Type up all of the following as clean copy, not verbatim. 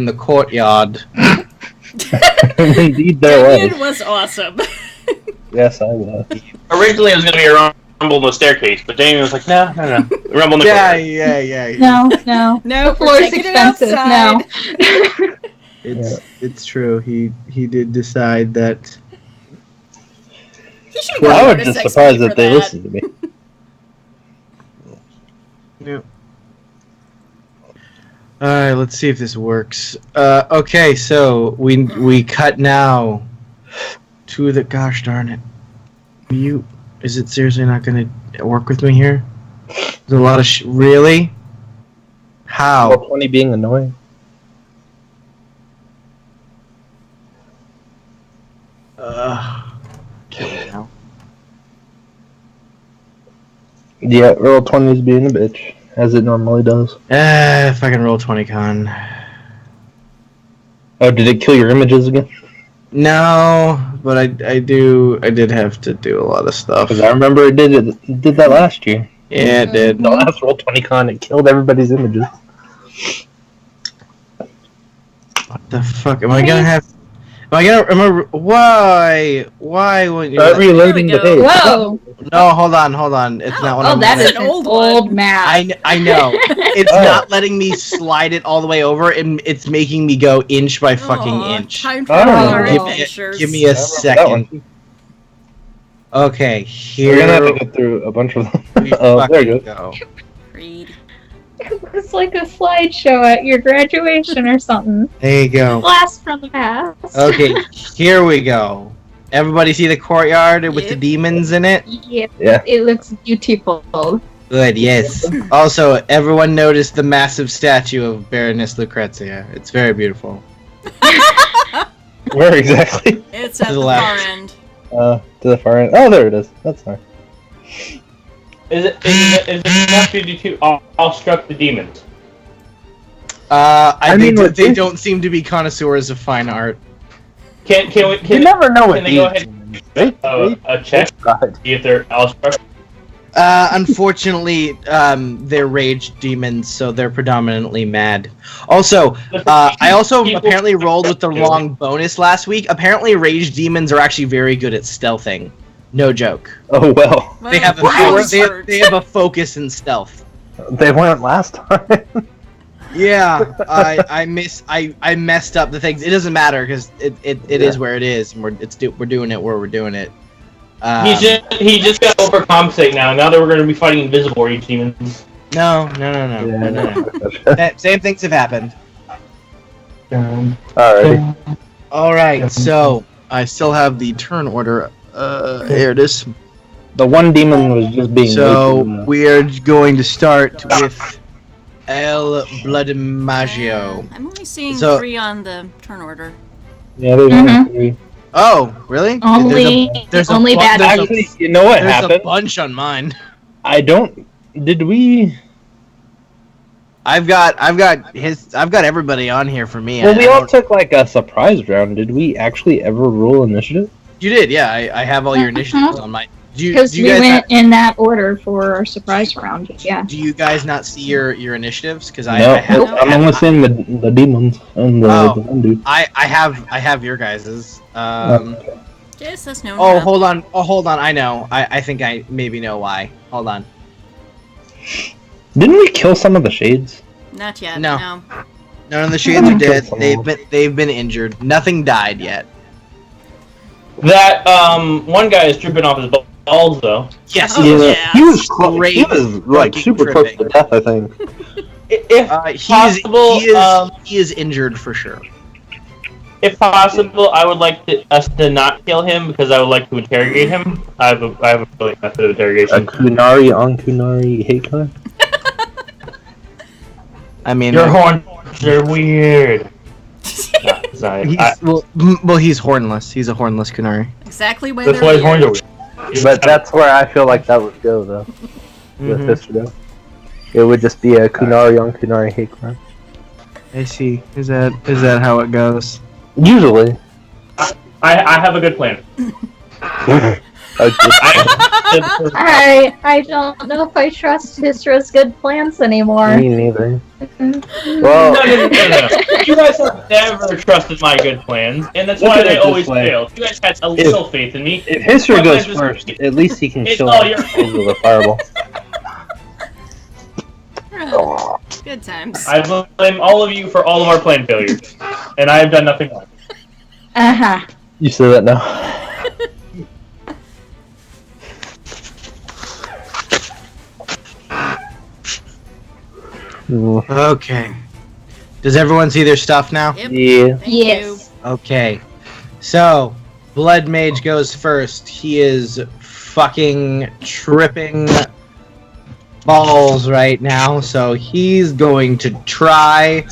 in the courtyard. Indeed, there Damien was awesome. Yes, I was. Originally, it was going to be a rumble in the staircase, but Damien was like, no. Rumble in the courtyard. Yeah. No. No, The floor is taking it expensive. outside. No. It's true. He did decide that. He should Well, I go was to just XP surprised for that they listened to me. Yeah. All right, let's see if this works. Okay, so we cut now to the gosh darn it. Is it seriously not going to work with me here? There's a lot of really? How? Well, 20 being annoying. Kill me now. Yeah, roll 20 is being a bitch, as it normally does. Fucking roll 20 con. Oh, did it kill your images again? No, but I did have to do a lot of stuff. Because I remember it did that last year. Yeah, it did. The last roll 20 con, it killed everybody's images. What the fuck? Am I gonna remember why wouldn't you? Start reloading There the we go. page. Whoa! No, hold on. It's not what Oh, I'm that doing. is an an old old one. map. I know. It's Oh. not letting me slide it all the way over, and it's making me go inch by fucking Aw, inch. Time for Oh. our Give me- adventures. Give me a I remember that second. one. Okay, here We're gonna have to go through a bunch of them. we Oh, there you fucking go. go. Read. It's like a slideshow at your graduation or something. There you go. Blast from the past. Okay, here we go. Everybody see the courtyard with the Yep. demons in it? Yeah, Yeah. it looks beautiful. Good, yes. Also, everyone noticed the massive statue of Baroness Lucrezia. It's very beautiful. Where exactly? It's at To the the far left. end. To the far end. Oh, there it is. That's nice. Is it enough for you to outstruck the demons? I mean, what they they- don't seem to be connoisseurs of fine art. Can we You never know can what they go ahead a check God. see if they're outstruck? Unfortunately, they're rage demons, so they're predominantly mad. Also, I also apparently rolled with the wrong bonus last week. Apparently, rage demons are actually very good at stealthing. No joke. Oh, well. They have a they have a focus in stealth. They weren't last time. Yeah, I messed up the things. It doesn't matter because it is where it is, and we're doing it where we're doing it. He just got to overcompensate now. Now that we're going to be fighting invisible rage demons. No. Same things have happened. Alrighty. All right, so I still have the turn order. Here it is. The one demon was just being. So way too, we are going to start with El Blood Maggio. I'm only seeing So- 3 on the turn order. Yeah, there's Mhm. only 3. Oh, really? Only only bad there's a- Actually, you know what There's a happened? bunch on mine. I don't. Did we? I've got everybody on here for me. Well, I we all don't- took like a surprise round. Did we actually ever roll initiative? You did, yeah. I have all your initiatives on my. Do you Because we guys went in that order for our surprise round. Yeah. do you guys not see your initiatives? Because No, I have I'm only seeing the demons and the one dude. I have your guys's. Yes, that's no. Oh, hold on. I know. I think I maybe know why. Hold on. Didn't we kill some of the shades? Not yet. No. No. None of the shades are dead. Some They've been injured. Nothing died yet. That one guy is dripping off his balls though. Yes. Oh, yeah. He was close. Great He was like fucking super close to tripping. death, I think. If possible, he is injured for sure. if possible, I would like us to not kill him because I would like to interrogate him. I have a really method of A interrogation. Kunari on Kunari hate crime. I mean, Your horns are weird. Nah, it's not- he's hornless. He's a hornless Kunari. Exactly why that's they're why his horns here. are weird. But that's where I feel like that would go, though. With this video. It would just be a Kunari on Kunari hate crime. I see. Is that how it goes? Usually. I have a good plan. Okay. the I don't know if I trust Histra's good plans anymore. Me neither. Mm. Well, No. You guys have never trusted my good plans, and that's Look why at they it this always way. fail. You guys had a little faith in me. If History My goes plans first, was- at least he can It's chill all out your with a fireball. Good times. I blame all of you for all of our plan failures, and I have done nothing wrong. Uh-huh. You say that now. Okay. Does everyone see their stuff now? Yep. Yeah. Thank Yes. Okay. So, Blood Mage goes first. He is fucking tripping balls right now, so he's going to try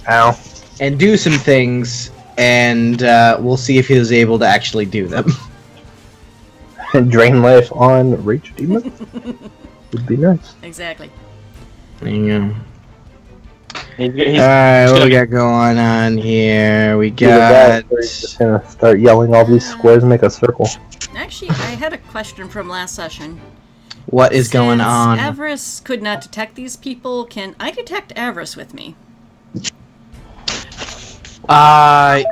Ow. and do some things, and we'll see if he is able to actually do them. Drain life on Rage Demon would be nice. you. Exactly. There you go. He's Alright, what we got going on here? We Either that, got... or he's just gonna start yelling all these squares and make a circle. Actually, I had a question from last session. What is going on? Since Avarice could not detect these people, can I detect Avarice with me? I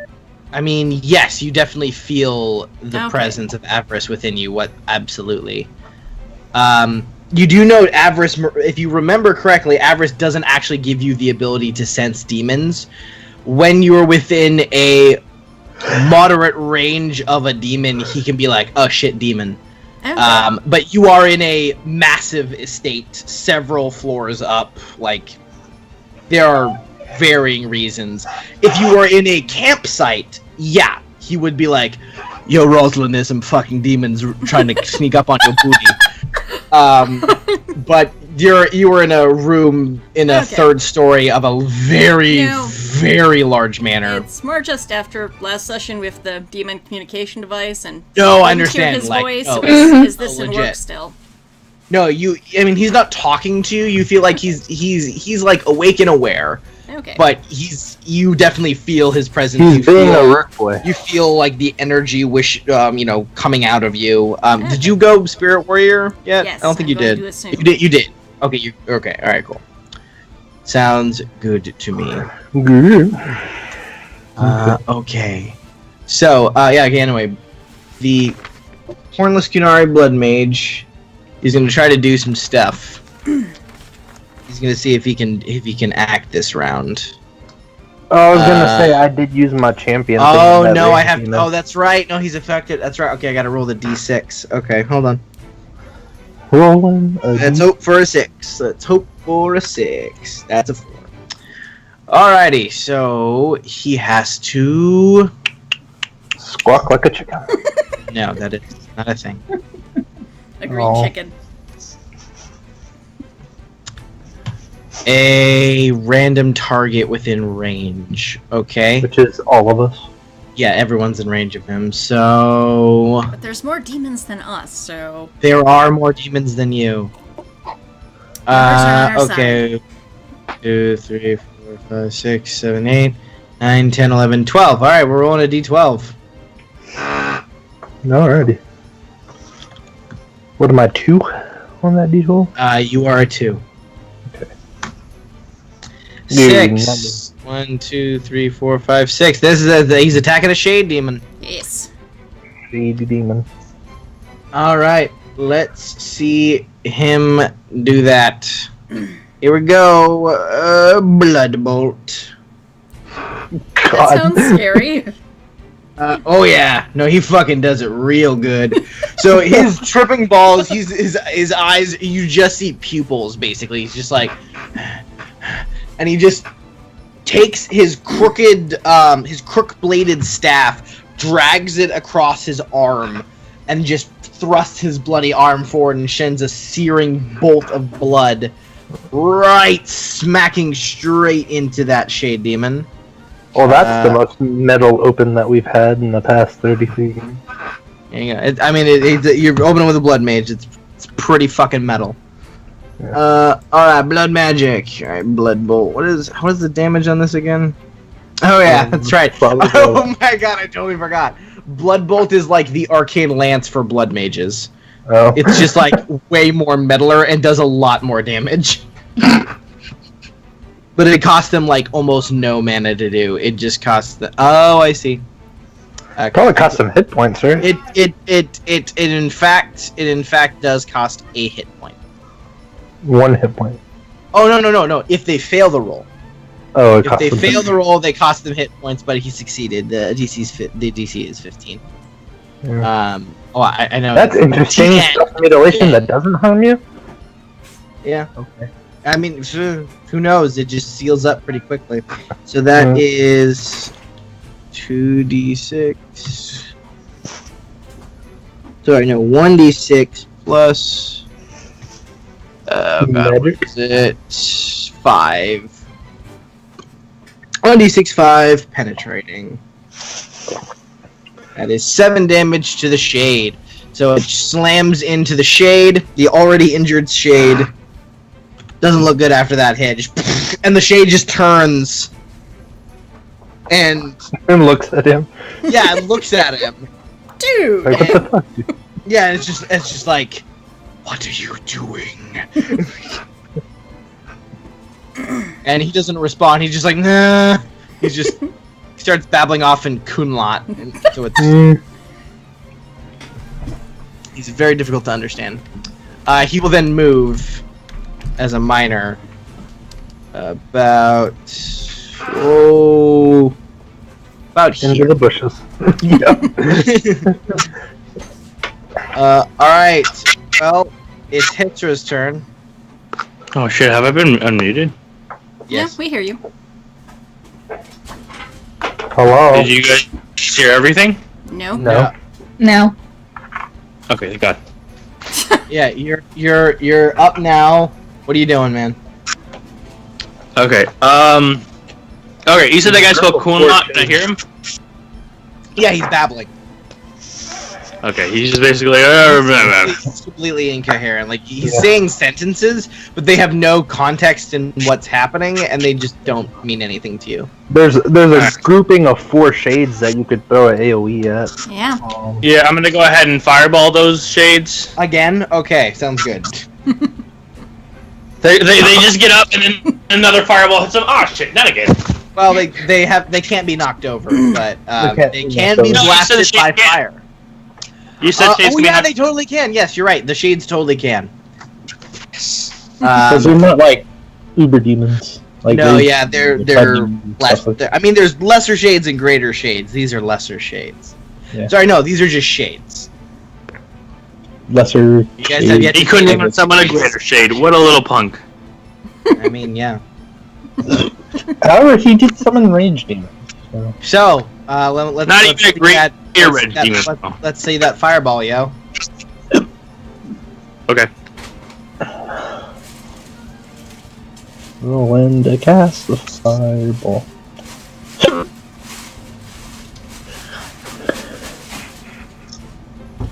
mean, yes, you definitely feel the Okay. presence of Avarice within you. What? Absolutely. You do know Avarice, if you remember correctly, Avarice doesn't actually give you the ability to sense demons. When you're within a moderate range of a demon, he can be like, oh shit, demon. Okay. But you are in a massive estate, several floors up, like, there are varying reasons. If you were in a campsite, yeah, he would be like, yo, Rosalind, there's some fucking demons trying to sneak up on your booty. But you were in a room in a Okay. third story of a very, No. very large manor. It's more just after last session with the demon communication device and No, I couldn't hear understand. his Like, voice. oh, Is this oh, in legit. work still? No, I mean, he's not talking to you. You feel like he's like awake and aware, Okay. but you definitely feel his presence. You He's being a feel- rook boy. You feel like the energy coming out of you. Did you go Spirit Warrior yet? Yes, I don't think I'm you going did. to assume. You did. Okay, okay, alright, cool. Sounds good to me. Good. Okay. So, anyway, the Hornless Kunari Blood Mage, he's gonna try to do some stuff. He's gonna see if he can act this round. Oh, I was gonna say I did use my champion. thing Oh on that no, I Rage have. Demon. Oh, that's right. No, he's affected. That's right. Okay, I gotta roll the d6. Okay, hold on. Rolling. Let's hope for a 6. Let's hope for a 6. That's a 4. Alrighty, so he has to. Squawk like a chicken. No, that is not a thing. A green Oh. chicken. A random target within range. Okay. Which is all of us. Yeah, everyone's in range of him. So But there's more demons than us, so there are more demons than you. Numbers are on our Okay. 2, 3, 4, 5, 6, 7, 8, 9, 10, 11, 12. Alright, we're rolling a d12. Alrighty. What am I, 2 on that d12? You are a 2. Okay. 6. 1, 2, 3, 4, 5, 6. This is he's attacking a shade demon. yes. Shady demon. Alright, let's see him do that. Here we go. Blood Bolt. That sounds scary. Oh yeah, no, he fucking does it real good. So his tripping balls, his eyes, you just see pupils basically. He's just like, and he just takes his crook bladed staff, drags it across his arm, and just thrusts his bloody arm forward and sheds a searing bolt of blood, right smacking straight into that shade demon. Well, that's the most metal open that we've had in the past 33 games. Yeah, you're opening with a blood mage. It's pretty fucking metal. Yeah. Alright, blood magic. Alright, blood bolt. What is the damage on this again? Oh yeah, that's right. probably Oh my god, I totally forgot. Blood bolt is like the arcane lance for blood mages. Oh. It's just like way more metaler and does a lot more damage. But it costs them like almost no mana to do. It just costs the. Oh, I see. Probably cost some hit points, right? It in fact does cost a hit point. 1 hit point. Oh no! If they fail the roll, Oh, it if costs they them fail the roll, they cost them hit points. But he succeeded. The DC is 15. Yeah. I know. That's interesting. 10. Self-mutilation that doesn't harm you? Yeah. Okay. I mean, who knows? It just seals up pretty quickly. So that is 2d6. Sorry, no, 1d6 plus. God, what Magic? is it? 5. 1d6 5 penetrating. That is 7 damage to the shade. So it slams into the shade, the already injured shade. Doesn't look good after that hit. Just, and the shade just turns. And And looks at him. yeah, it looks at him. Dude! Like, what the fuck, dude? Yeah, it's just like, what are you doing? And he doesn't respond. He's just like, nah. He starts babbling off in Kunlat. And so it's he's very difficult to understand. He will then move as a minor about Into here. the bushes. Alright. Well, it's Hitra's turn. Oh shit, have I been unmuted? Yeah, we hear you. Hello? Did you guys hear everything? No? No. No. Okay, thank God. Yeah, you're up now. What are you doing, man? Okay, okay, you said that guy spoke Kunlat, can I hear him? Yeah, he's babbling. Okay, he's just basically He's completely incoherent. Like he's saying sentences, but they have no context in what's happening, and they just don't mean anything to you. There's a grouping of 4 shades that you could throw an AoE at. Yeah. Yeah, I'm gonna go ahead and fireball those shades. Again? Okay, sounds good. They just get up and then another fireball hits them. Oh shit, not again. Well, they can't be knocked over, but they can be No, you said blasted the by shade can't. fire. You said shades Oh can be yeah, knocked- they totally can. Yes, you're right. The shades totally can. Because they're not like uber demons. Like No, they- yeah, they're fighting less. stuff like- I mean, there's lesser shades and greater shades. These are lesser shades. Yeah. Sorry, no, these are just shades. lesser. You guys have yet He to couldn't see even them. summon a greater shade. What a little punk. I mean, yeah. However, he did summon rage demons. So. So, let's Not let's even a see great that- ear let's- red that- demon. let's see that fireball, yo. Okay. Roll in to cast the fireball.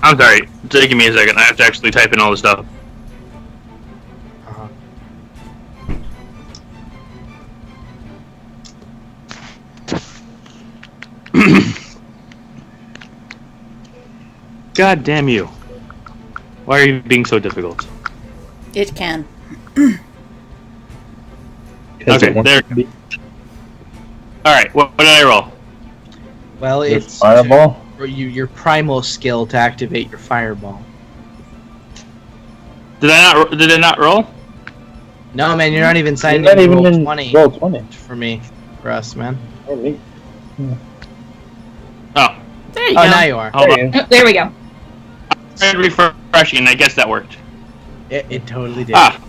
I'm sorry. Give me a second. I have to actually type in all this stuff. Uh-huh. God damn you. Why are you being so difficult? It can. Okay, there. Alright, what did I roll? Well, The it's fireball. your primal skill to activate your fireball. Did it not roll? No, man, you're not even You're signing not even roll in 20 roll 20. for us, man. Oh, wait. Oh, There you Oh, go. now you are. hold There on. you Oh, there we go. Tried refreshing, and I guess that worked. It totally did. Ah.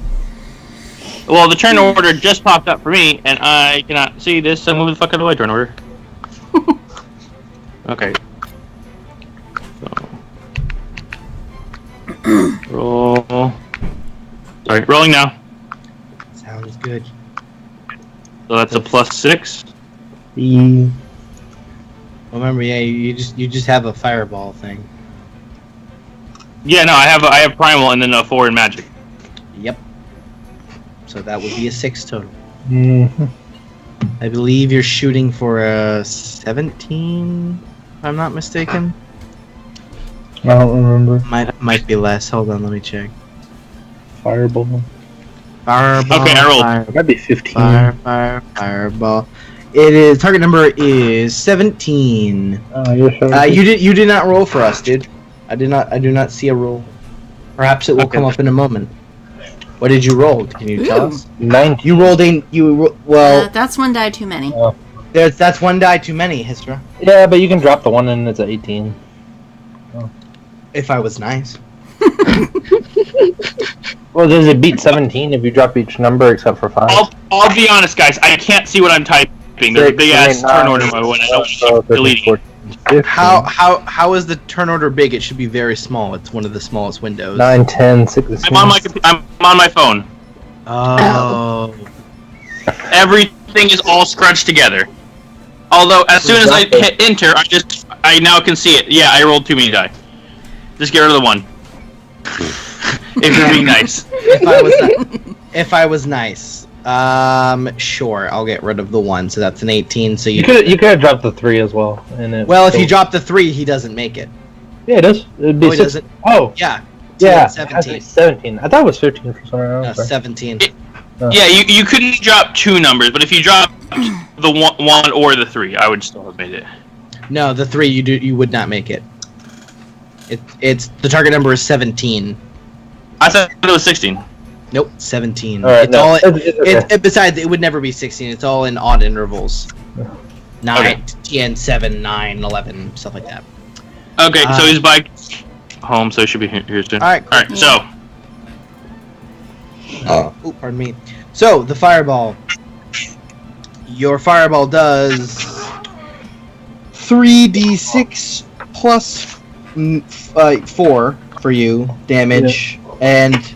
Well, the turn order just popped up for me, and I cannot see this, so move the fuck out of the way, turn order. Okay. So. Roll. Sorry, rolling now. Sounds good. So that's a +6. The Remember, yeah, you just have a fireball thing. Yeah, no, I have primal and then a 4 in magic. Yep. So that would be a 6 total. Mhm. I believe you're shooting for a 17, if I'm not mistaken. I don't remember. Might be less. Hold on, let me check. Fireball. Fireball. Okay, I rolled. It might be 15. Fireball. It is target number is 17. Oh, you're sure? You did not roll for us, dude. I do not see a roll. Perhaps it will come up in a moment. What did you roll? Can you tell us? 19. You rolled well. That's one die too many. That's one die too many, Histra. Yeah, but you can drop the one and it's at 18. If I was nice. Well, does it beat 17 if you drop each number except for 5? I'll be honest, guys. I can't see what I'm typing. There's a big ass turn order when I don't deleting. How is the turn order big? It should be very small. It's one of the smallest windows. 9, 10, 16. I'm on my phone. Oh. Everything is all scrunched together. Although as soon as I hit enter, I now can see it. Yeah, I rolled too many die. Just get rid of the one. If you're being nice. If I was nice, sure, I'll get rid of the 1. So that's an 18. So You could have dropped the 3 as well. And if you drop the 3, he doesn't make it. Yeah, it does. It'd be Oh, he 6. doesn't. Oh, Yeah. yeah. 17. 17. I thought it was 15 for some reason. No, 17. Yeah, you couldn't drop 2 numbers, but if you drop the 1 or the 3, I would still have made it. No, the 3 you would not make it. It's the target number is 17. I thought it was 16. Nope, 17. Alright, Besides, it would never be 16. It's all in odd intervals. 9, 10, 7, 9, 11, stuff like that. Okay, so he's by home, so he should be here soon. Alright, cool. Alright, so. Oh, pardon me. So, the fireball. Your fireball does 3d6 plus 4 for you damage, and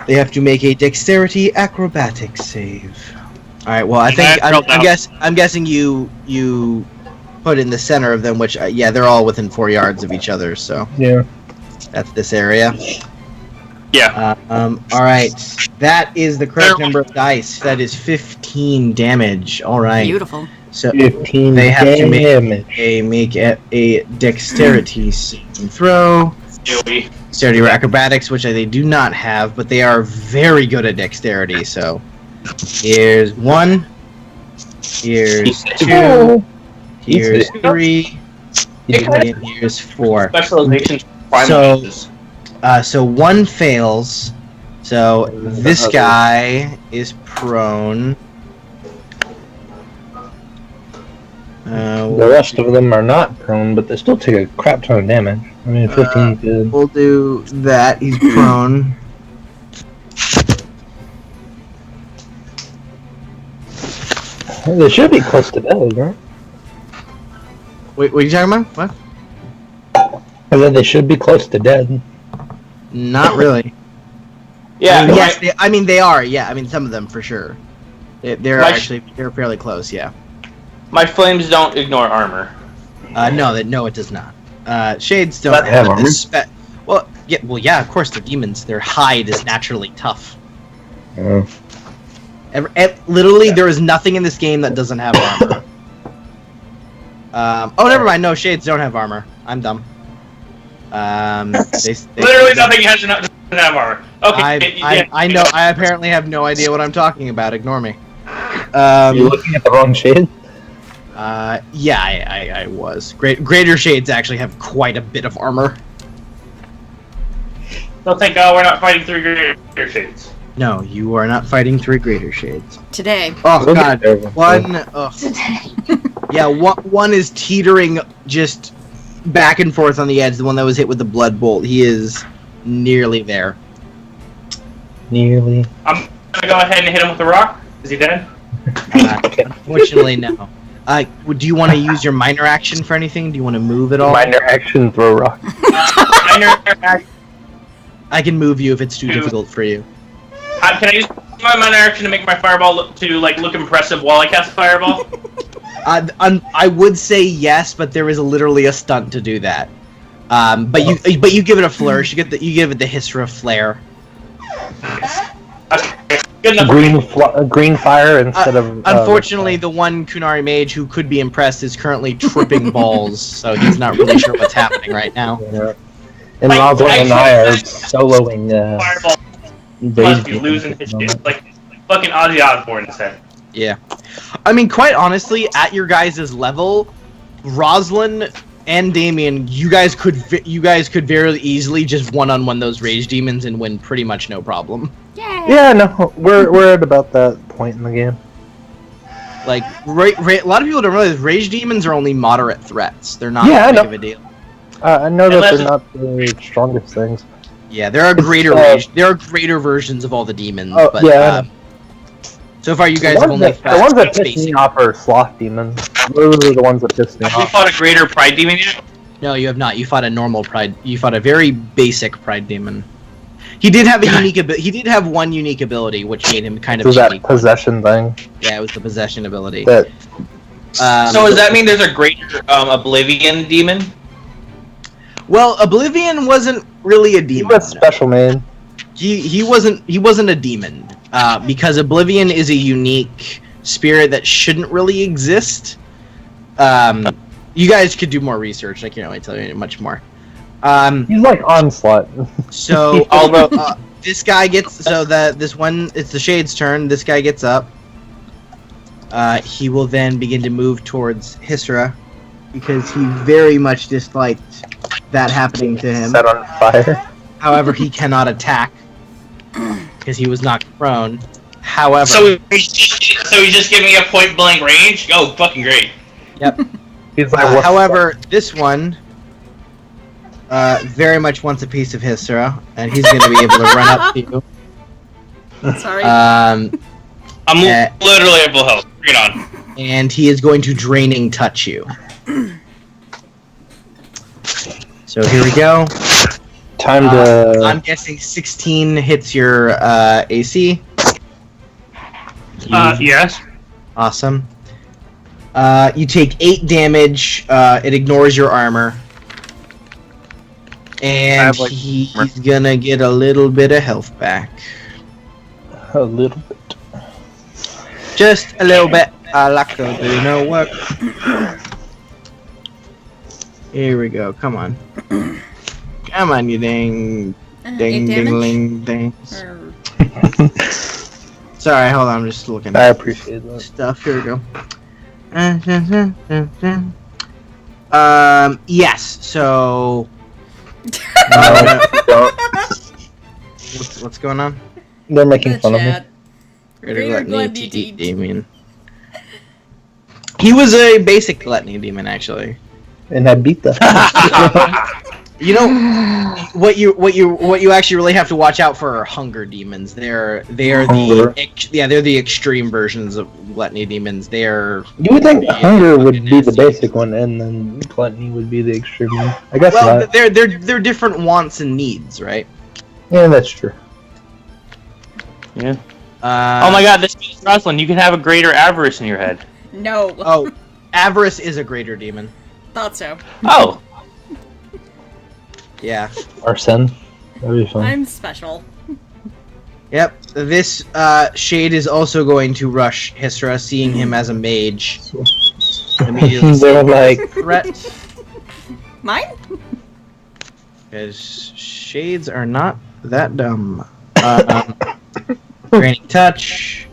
they have to make a dexterity acrobatics save. All right. Well, I'm guessing you put in the center of them, which they're all within 4 yards of each other. So yeah, that's this area. Yeah. All right. That is the correct number of dice. That is 15 damage. All right. Beautiful. So 15 they have to damage. make a dexterity saving throw. Dexterity or acrobatics, which they do not have, but they are very good at dexterity. So here's 1. Here's 2. Here's 3. And here's 4. Specialization. So 1 fails. So this guy is prone. The rest of them are not prone, but they still take a crap ton of damage. I mean, 15 is good. We'll do that. He's prone. They should be close to dead, right? Wait, what are you talking about? What? I said they should be close to dead. Not really. Yeah. Yes, they are. Yeah, I mean some of them for sure. They're fairly close. Yeah. My flames don't ignore armor. No, it does not. Shades don't have have armor? this yeah, of course they're demons. Their hide is naturally tough. Oh. Literally, there is nothing in this game that doesn't have armor. Never mind. No, Shades don't have armor. I'm dumb. Literally nothing doesn't have armor. Okay. I know. I apparently have no idea what I'm talking about. Ignore me. You're looking at the wrong shade? I was. Greater Shades actually have quite a bit of armor. Don't think, we're not fighting 3 greater shades. No, you are not fighting 3 Greater Shades. Today. Oh Look god, at that. one. Yeah, one is teetering just back and forth on the edge. The one that was hit with the blood bolt. He is nearly there. Nearly. I'm gonna go ahead and hit him with a rock. Is he dead? Unfortunately, no. Do you want to use your minor action for anything? Do you want to move at all? Minor action, throw rock. Minor action. I can move you if it's too difficult for you. Can I use my minor action to make my fireball look impressive while I cast fireball? I would say yes, but there is literally a stunt to do that. But you give it a flourish. You give it the Hisra flair. Okay. Good enough. green fire instead of. Unfortunately, the one Kunari mage who could be impressed is currently tripping balls, so he's not really sure what's happening right now. Yeah. And Like, Rosalind and I are actually, soloing. Fireball must be losing his shit. Like fucking Ozzy Osbourne said. Yeah. I mean, quite honestly, at your guys' level, Rosalind and Damien, you guys could very easily just one-on-one those rage demons and win pretty much no problem. Yay! Yeah, no, we're at about that point in the game. Like, a lot of people don't realize rage demons are only moderate threats. They're not Yeah, I that big know. of a deal. I know that Unless- they're not the strongest things. Yeah, there are greater rage. There are greater versions of all the demons. Oh, but, yeah, I so far, you guys the have ones only that, the ones that fought piss basic. me off are sloth demons. Those are the ones that piss me Have we off. fought a greater pride demon yet? No, you have not. You fought a normal pride. You fought a very basic pride demon. He did have a unique He did have one unique ability, which made him kind of So that unique. possession thing. Yeah, it was the possession ability. That So does that mean there's a greater Oblivion demon? Well, Oblivion wasn't really a he demon. was special made. He wasn't a demon because Oblivion is a unique spirit that shouldn't really exist. You guys could do more research. I can't really tell you much more. He's like Onslaught. So although this guy gets it's the Shade's turn. This guy gets up. He will then begin to move towards Hysra because he very much disliked that happening to him. Set on fire. However, he cannot attack because he was knocked prone. However, So he's just giving me a point blank range? Oh, fucking great. yep. He's like, what? However, this one very much wants a piece of Hysra, and he's going to be able to run up to you. Sorry. I'm Uh, literally at full health. Bring it on. And he is going to draining touch you. So here we go. Time to. I'm guessing 16 hits your AC. Yes. Awesome. You take 8 damage. It ignores your armor. And have, like, he's gonna get a little bit of health back. A little bit. Just a little bit. I like to do no work. Here we go. Come on. Come on, you ding, 8 ding, damage? ding, ding. Or- Sorry, hold on. I'm just looking I at appreciate that. stuff. Here we go. Yes. So. What's going on? They're making The fun of me. chat. Greater gluttony deed. Damien. He was a basic gluttony demon, actually. And I beat them. You know what you actually really have to watch out for are hunger demons. They are Hunger. they're the extreme versions of gluttony demons. They're You would think Yeah, hunger would fucking be the nasty. basic one, and then gluttony would be the extreme one. I guess well, not. they're different wants and needs, right? Yeah, that's true. Yeah. Oh my god, this is Rosalind. You can have a greater avarice in your head. No. Oh, avarice is a greater demon. Thought so. Oh. Yeah. Arsene. That'd be fun. I'm special. Yep. This Shade is also going to rush Hysra, seeing him as a mage. Immediately They're like, threat. Mine? Because Shades are not that dumb. Draining touch.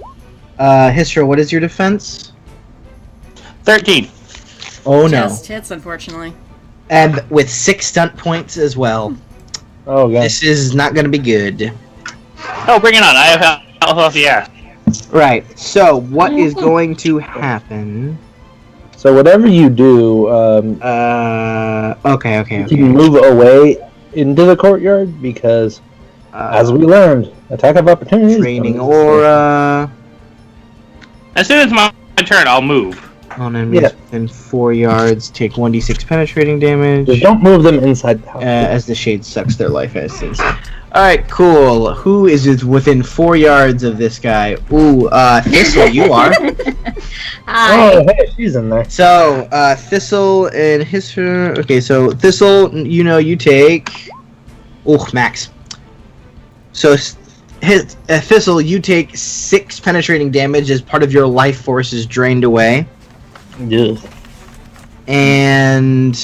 Hysra, what is your defense? 13. Oh no. Just hits, unfortunately. And with 6 stunt points as well. oh god. This is not going to be good. Oh, bring it on. I have health off the ass. Right. So, what is going to happen? So whatever you do, Okay. you can move away into the courtyard because, as we learned, attack of opportunity. Training aura. As soon as my turn, I'll move. On enemies Yeah. within 4 yards, take 1d6 penetrating damage. Just don't move them inside the house. As the shade sucks their life essence. Alright, cool. Who is within 4 yards of this guy? Ooh, Thistle, you are. Hi. Oh, hey, she's in there. So, Thistle and his. Okay, so Thistle, you take. Oh, max. So, Thistle, you take 6 penetrating damage as part of your life force is drained away. Yes. And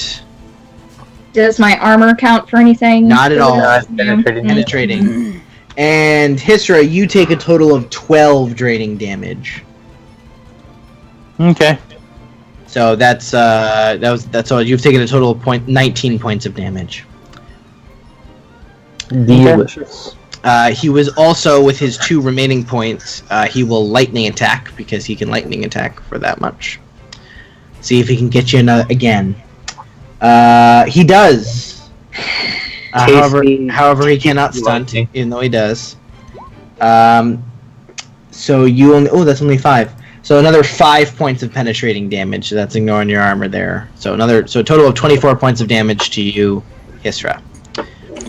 Does my armor count for anything? Not at all. No, it's penetrating. penetrating. And Hisra, you take a total of 12 draining damage. Okay. So that's all. You've taken a total of 19 points of damage. Delicious. He was also, with his 2 remaining points, he will lightning attack, because he can lightning attack for that much. See if he can get you again. He does. However, he cannot stunt, even though he does. So you only... Oh, that's only 5. So another 5 points of penetrating damage. That's ignoring your armor there. So a total of 24 points of damage to you, Hisra.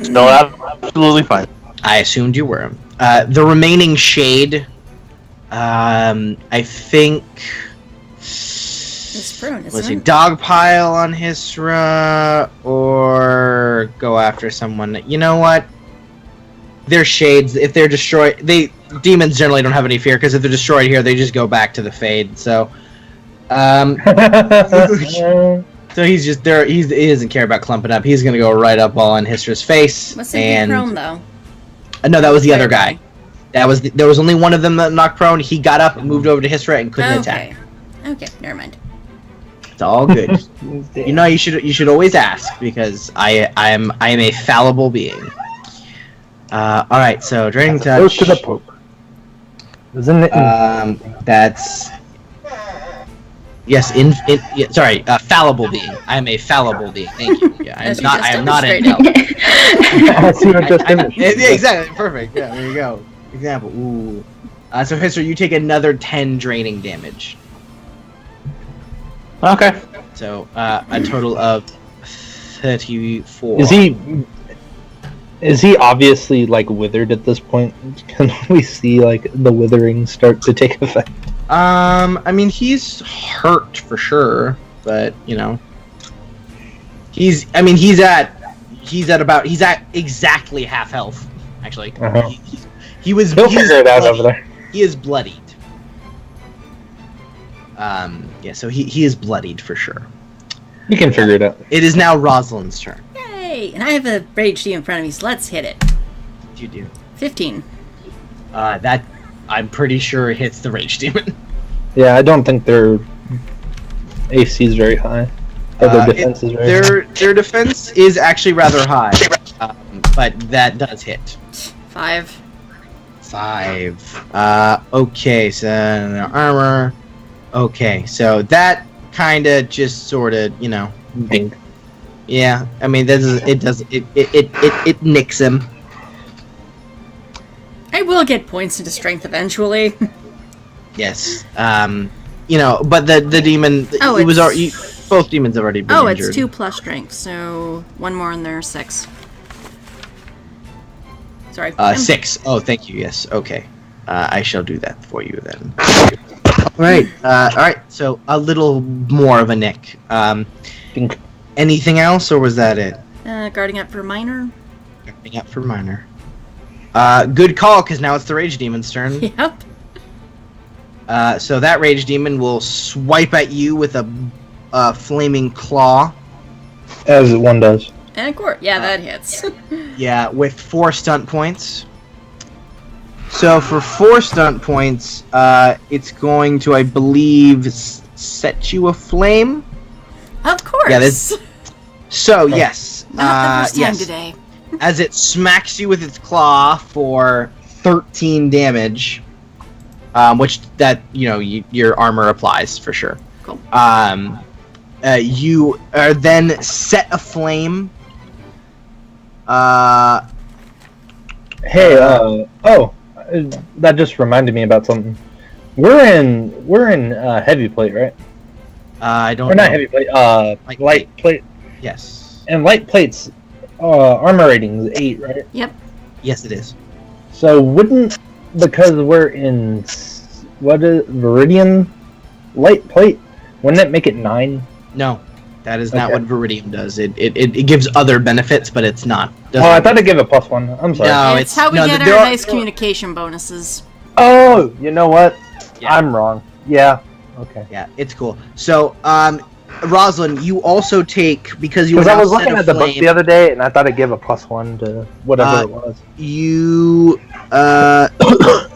No, absolutely fine. I assumed you were. The remaining shade, I think... It's prone, Let's isn't see, it? dogpile on Hisra, or go after someone. You know what? They're shades. If they're destroyed, demons generally don't have any fear, because if they're destroyed here, they just go back to the Fade. So, so he's just there. He doesn't care about clumping up. He's gonna go right up all on Hisra's face. What's in prone though? No, that was the other guy. There was only one of them that knocked prone. He got up, moved over to Hisra, and couldn't attack. Okay, never mind. It's all good. You know, you should always ask, because I am a fallible being. All right, so draining touch. Goes to the Pope. Isn't it? That's yes. Fallible being. I am a fallible being. Thank you. Yeah, I am not an elf. Yeah, exactly. Perfect. Yeah, there you go. Example. Ooh. So Hisra, you take another 10 draining damage. Okay. So a total of 34. Is he obviously like withered at this point? Can we see like the withering start to take effect? I mean, he's hurt for sure, but you know, he's at exactly half health. Actually, he was. He'll figure it out over there. He is bloodied. Yeah, so he is bloodied for sure. You can figure it out. It is now Rosalind's turn. Yay! And I have a rage D in front of me, so let's hit it. You do. 15. That I'm pretty sure hits the rage demon. Yeah, I don't think their AC is very high. Or their defense is very high. Their defense is actually rather high, but that does hit. 5. 5. Okay, so armor. Okay, so that kind of just sort of, you know. Pink. Yeah, I mean, it nicks him. I will get points into strength eventually. Yes. You know, but the demon. Oh, it was already, both demons have already been injured. It's 2 plus strength, so 1 more in there, 6. Sorry. 6. Oh, thank you. Yes. Okay. I shall do that for you then. All right. So a little more of a nick. Pink. Anything else, or was that it? Guarding up for minor. Guarding up for minor. Good call, because now it's the rage demon's turn. Yep. So that rage demon will swipe at you with a flaming claw. As one does. And of course, yeah, that hits. Yeah, with 4 stunt points. So for 4 stunt points, it's going to, I believe, set you aflame. Of course. Yeah, so yes, Not the first time yes. today. As it smacks you with its claw for 13 damage, which that your armor applies for sure. Cool. You are then set aflame. Hey, that just reminded me about something. We're in heavy plate, right? I don't. Or know. not heavy plate. Light plate. Yes. And light plates, armor rating is 8, right? Yep. Yes, it is. So wouldn't, because we're in Viridian light plate, wouldn't it make it 9? No. That is not Okay. what Viridium does. It gives other benefits, but it's not. Oh, I thought I'd give it +1. I'm sorry. No, it's how we no, get there our are- nice communication bonuses. Oh, you know what? Yeah. I'm wrong. Yeah. Okay. Yeah, it's cool. So, Rosalind, you also take because you Because were I now was set looking at the book aflame, the other day, and I thought I'd give a +1 to whatever it was. You I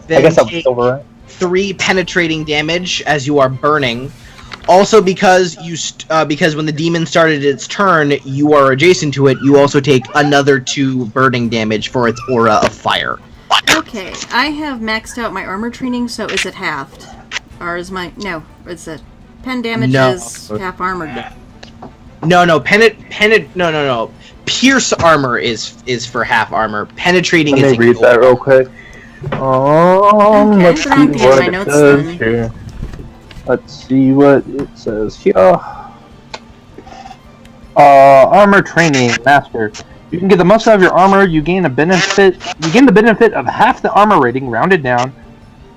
then guess that was take silver, right? 3 penetrating damage as you are burning. Also, because because when the demon started its turn, you are adjacent to it. You also take another 2 burning damage for its aura of fire. Okay, I have maxed out my armor training, so is it halved? Or is my... No, it's a... Pen damage No. is half armored. No. Pierce armor is for half armor. Penetrating Let is me read that real quick. Okay, Let's see I'm gonna get what my it notes says then. here. Let's see what it says here. Armor training master. You can get the most out of your armor. You gain the benefit of half the armor rating rounded down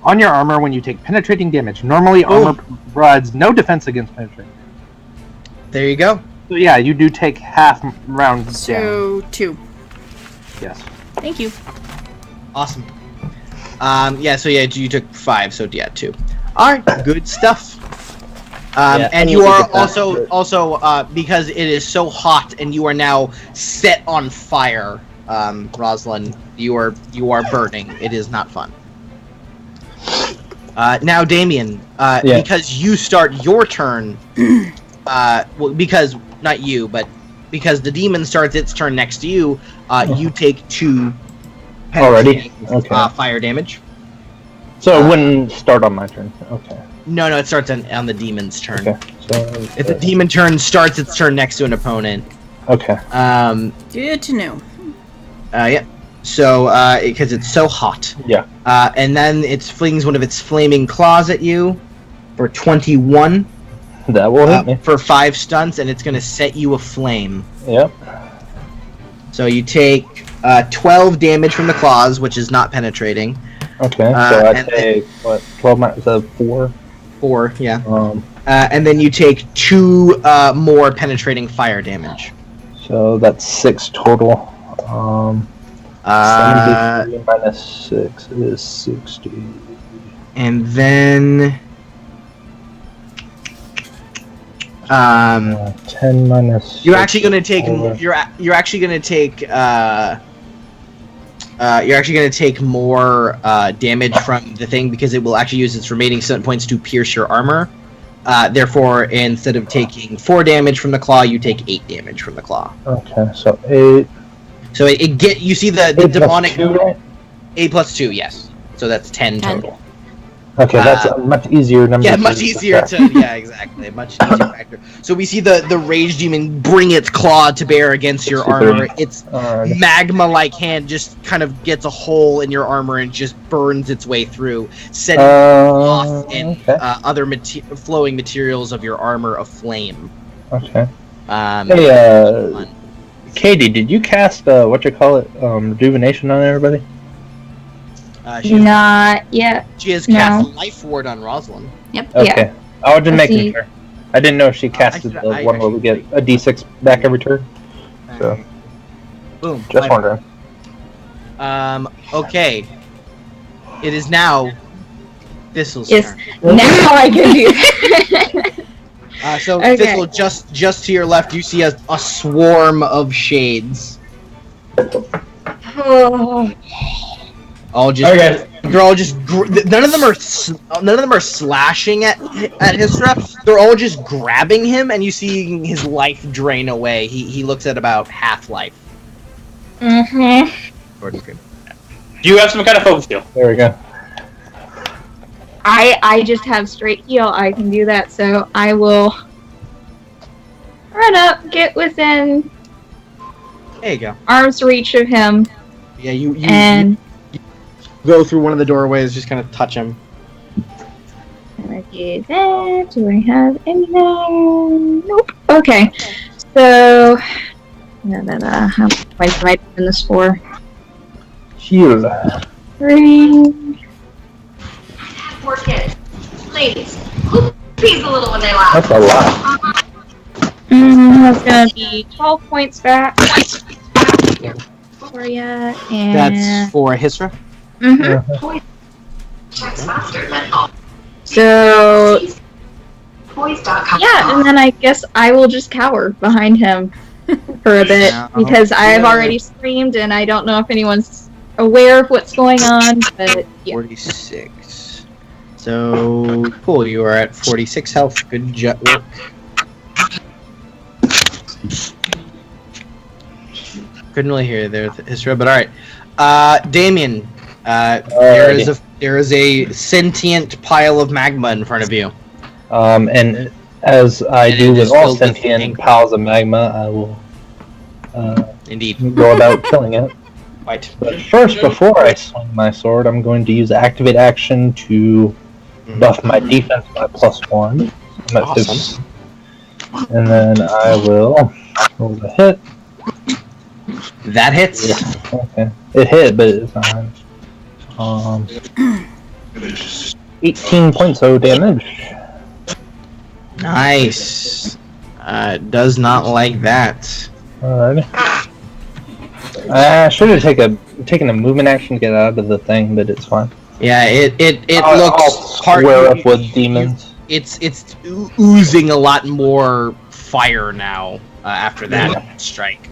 on your armor when you take penetrating damage. Normally, armor provides no defense against penetrating. There you go. So yeah, you do take half round down. So, 2. Yes. Thank you. Awesome. You took 5, so yeah, 2. Alright, good stuff. Yeah, and I you need to are get that. also because it is so hot and you are now set on fire, Rosalind, you are burning. It is not fun. Now, Damien, Yeah. because you start your turn, because not you, but because the demon starts its turn next to you, you take 2 Already? penetrating, Okay. fire damage. So it wouldn't start on my turn. Okay. No, it starts on the demon's turn. Okay. So. If the demon turn starts its turn next to an opponent, Okay. Good to know. yeah. So, because it's so hot. Yeah. And then it flings one of its flaming claws at you for 21 That will hit me. for 5 stunts, and it's going to set you aflame. Yep. So you take 12 damage from the claws, which is not penetrating. Okay. So I and take what? 12 minus 4. 4, yeah. Um. And then you take 2 more penetrating fire damage. So that's 6 total. 73 minus 6 is 60. And then 10 minus. you're actually going to take Over. you're actually going to take more damage from the thing because it will actually use its remaining stunt points to pierce your armor. Therefore, instead of taking 4 damage from the claw, you take 8 damage from the claw. Okay, so 8. So you see the 8 plus demonic 2, right? 8 plus 2, yes. So that's 10 10. total. Okay, that's a much easier number. Yeah, to much use. easier to exactly, much easier factor. So we see the rage demon bring its claw to bear against your 63. armor. Its Alright. magma-like hand just kind of gets a hole in your armor and just burns its way through, setting off and Okay. other flowing materials of your armor aflame. Okay. Um, Hey, fun. Katie, did you cast rejuvenation on everybody? She has, Not yet. she has No. cast Life Ward on Rosalind. Okay. I was just Let's making see. sure. I didn't know if she casted I- the I one where we actually- get a D6 back every turn. So. Boom. Just Life wondering. Okay. It is now Thistle's Yes. turn. Now I can do that. So Okay. Thistle, just to your left, you see a swarm of shades. Oh, All just Okay. they're all just none of them are slashing at Histra. They're all just grabbing him, and you see his life drain away. He looks at about half life. mm-hmm. Do you have some kind of focus skill? There we go. I just have straight heal. I can do that, so I will run up, get within There you go. arm's reach of him, Yeah, you and go through one of the doorways, just kind of touch him. I do that. Do I have anything? Nope. Okay. So, how much am I doing this for? Heal. 3. Poor kids. Ladies, who pees a little when they laugh? That's a lot. that's gonna be 12 points back for you. And That's for Hisra. Mhm. Checks faster than all. So Toys.com. yeah, and then I guess I will just cower behind him for a bit because I've already screamed and I don't know if anyone's aware of what's going on. But yeah, 46. So cool. You are at 46 health. Good work. Couldn't really hear you there, Hisra, but all right. Damien, there is a sentient pile of magma in front of you. And as I And do it with is all filled with sentient ink. piles of magma, I will Indeed. go about killing it. Right. But first, before I swing my sword, I'm going to use activate action to buff my defense by +1. I'm at Awesome. 15. And then I will roll the hit. That hits. Okay. It hit, but it's not. 18 points of damage. Nice. Does not like that. Alright. I should have taken a movement action to get out of the thing, but it's fine. Yeah, it I'll looks square up with demons. It's oozing a lot more fire now after that strike.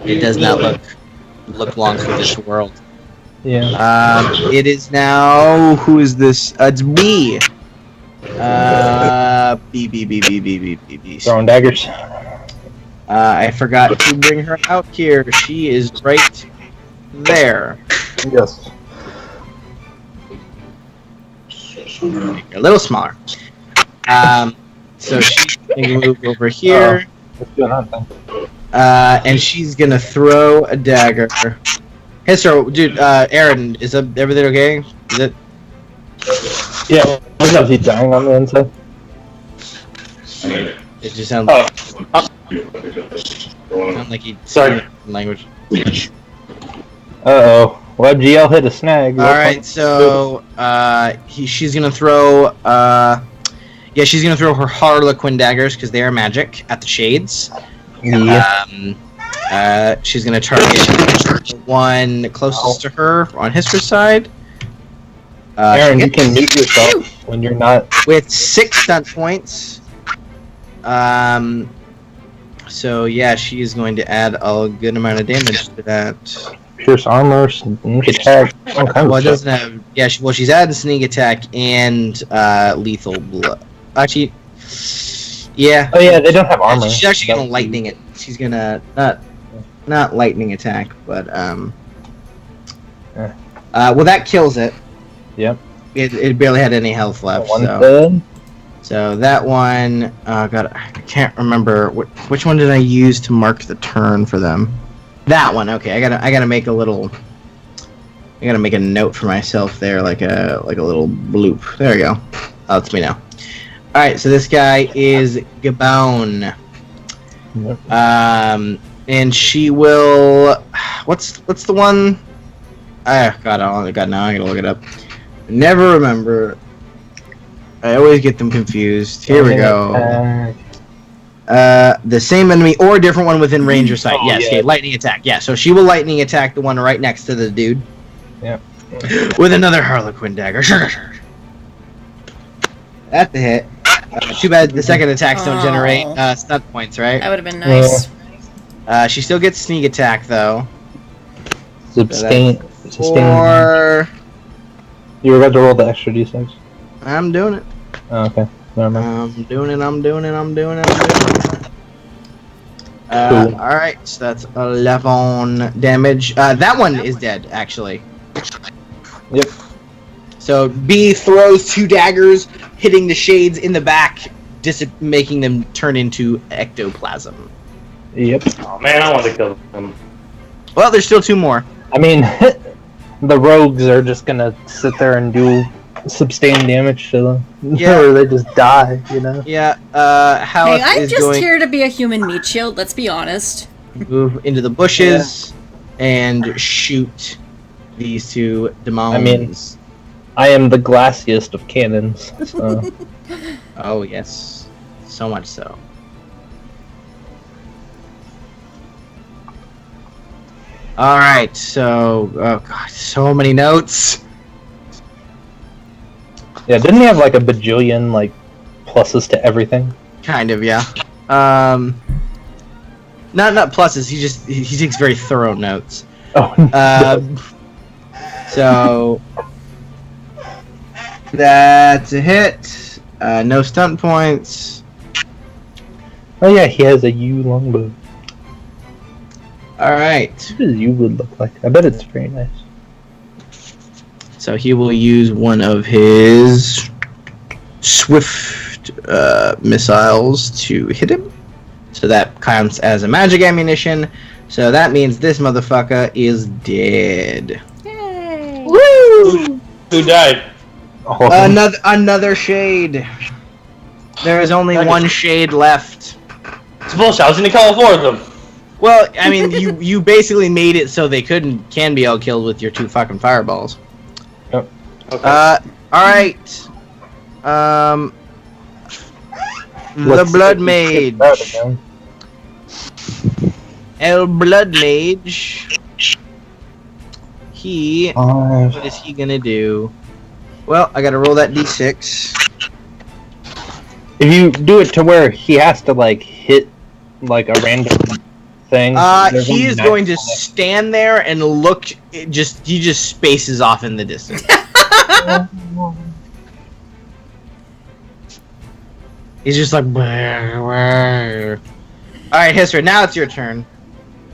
It does not look long for this world. Yeah. It is now. Who is this? It's me. B. Throwing daggers. I forgot to bring her out here. She is right there. Yes. A little smaller. So she's gonna move over here. Let's do another thing. And she's gonna throw a dagger. Hey, sir, dude, Aaron, is everything okay? Is it? Yeah. Is he dying on the inside? It just sounds like he Sorry. language. Uh-oh. WebGL hit a snag. All right, so she's gonna throw. She's gonna throw her Harlequin daggers because they are magic at the shades. Yeah. She's gonna target the one closest to her on Histra's side. Aaron, you can mute yourself when you're not. With 6 stunt points. So yeah, she is going to add a good amount of damage to that. Pierce armor, sneak attack, all kinds Well, of it stuff. doesn't have. Yeah, she's adding sneak attack and lethal blow. Actually, yeah. Oh yeah, they don't have armor. She's actually gonna lightning it. She's gonna not lightning attack, but well, that kills it. Yep. It barely had any health left. One So. dead. So that one, God, I can't remember which one did I use to mark the turn for them. That one, okay. I gotta make a little. I gotta make a note for myself there, like a little bloop. There we go. Oh, it's me now. All right, so this guy is Gabon. Yep. And she will. What's the one? God, now I gotta look it up. Never remember. I always get them confused. Here we go. The same enemy or a different one within range or sight. Oh, Yes, yeah. okay, lightning attack. Yeah, so she will lightning attack the one right next to the dude. Yep. With another Harlequin dagger. That's the hit. Too bad the second attacks don't generate stun points, right? That would have been nice. She still gets sneak attack though. Sustain. Or You were about to roll the extra d6. I'm doing it. Oh, okay. Never mind. I'm doing it. Cool. Alright, so that's 11 damage. That one is dead, actually. Yep. So B throws 2 daggers, hitting the shades in the back, making them turn into ectoplasm. Yep. Oh man, I want to kill them. Well, there's still 2 more. I mean, the rogues are just gonna sit there and do sustained damage to them. Yeah. Or they just die, you know? Yeah, Haleth Hey, I'm is just going here to be a human meat shield, let's be honest. to move into the bushes and shoot these 2 demons. I mean- I am the glassiest of cannons. So. Oh, yes. So much so. All right. So, oh god, so many notes. Yeah, didn't he have like a bajillion like pluses to everything? Kind of, yeah. Not pluses. He takes very thorough notes. Oh. So that's a hit. No stunt points. Oh yeah, he has a U longbow. All right. What does U would look like? I bet it's very nice. So he will use one of his swift missiles to hit him. So that counts as a magic ammunition. So that means this motherfucker is dead. Yay! Woo! Who died? Another shade. There is only one shade left. It's bullshit. I was gonna kill all 4 of them. Well, I mean, you basically made it so they can be all killed with your 2 fucking fireballs. Yep. Okay. All right. The Blood Mage. El Blood Mage. What is he gonna do? Well, I gotta roll that d6. If you do it to where he has to like hit like a random thing, he is going to stand there and look. He just spaces off in the distance. He's just like. All right, Hisra. Now it's your turn.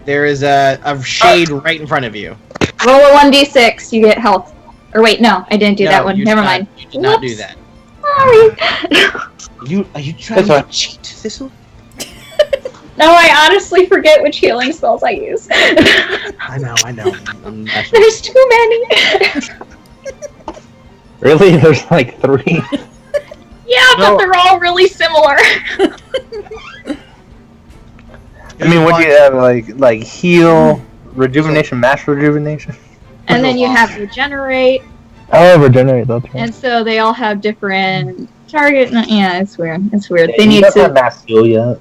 There is a shade right in front of you. Roll a 1d6, you get health. Or wait, no, I didn't do that one. you Never did mind. You did not do that. Sorry. Are you trying to cheat, Thistle? No, I honestly forget which healing spells I use. I know. I'm There's too many. Really? There's like 3. Yeah, but they're all really similar. I mean, what do you have? Like heal, rejuvenation, mass rejuvenation. And then you have regenerate. Oh, regenerate. That's right. And so they all have different target. Yeah, it's weird. It's weird. Yeah, They need don't have to. mass heal yet.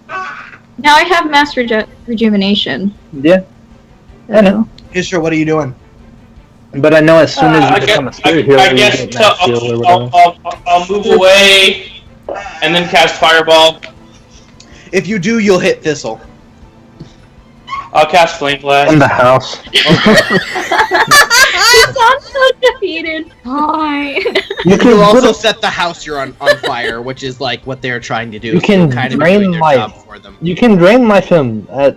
Now I have mass rejuvenation. Yeah, I know. Hisra, what are you doing? But I know as soon as you become a spirit healer, I guess you get mass heal or whatever. I'll move away and then cast Fireball. If you do, you'll hit Thistle. I'll cast Flame Blast. In the house. It sounds so defeated. Fine. You can You'll also literally- set the house you're on fire, which is like what they're trying to do. You can So kind of drain doing their life. job for them. You can drain life him at.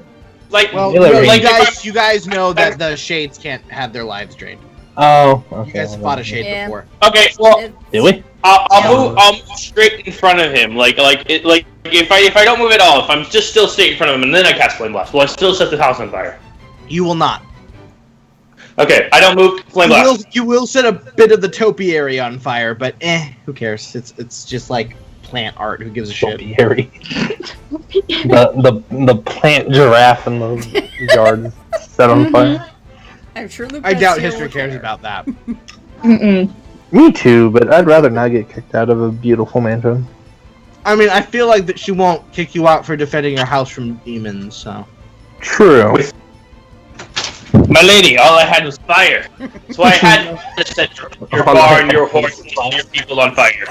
Like, Well, Melee no, range. you guys know that the shades can't have their lives drained. Oh, okay. You guys fought a shade Yeah. before. okay, well, Did we? I'll move straight in front of him. Like if I don't move at all, if I'm just still straight in front of him, and then I cast Flame Blast, will I still set the house on fire? You will not. Okay, I don't move Flame Blast. You will set a bit of the topiary on fire, but who cares? It's just like plant art. Who gives a shit? Topiary. the plant giraffe in the yard set on fire. I'm sure Luke I doubt Garcia history will cares care. about that. Mm-mm. Me too, but I'd rather not get kicked out of a beautiful mansion. I mean, I feel like that she won't kick you out for defending your house from demons. So True. My lady, all I had was fire. So I had to set your barn, your horses, and your people on fire.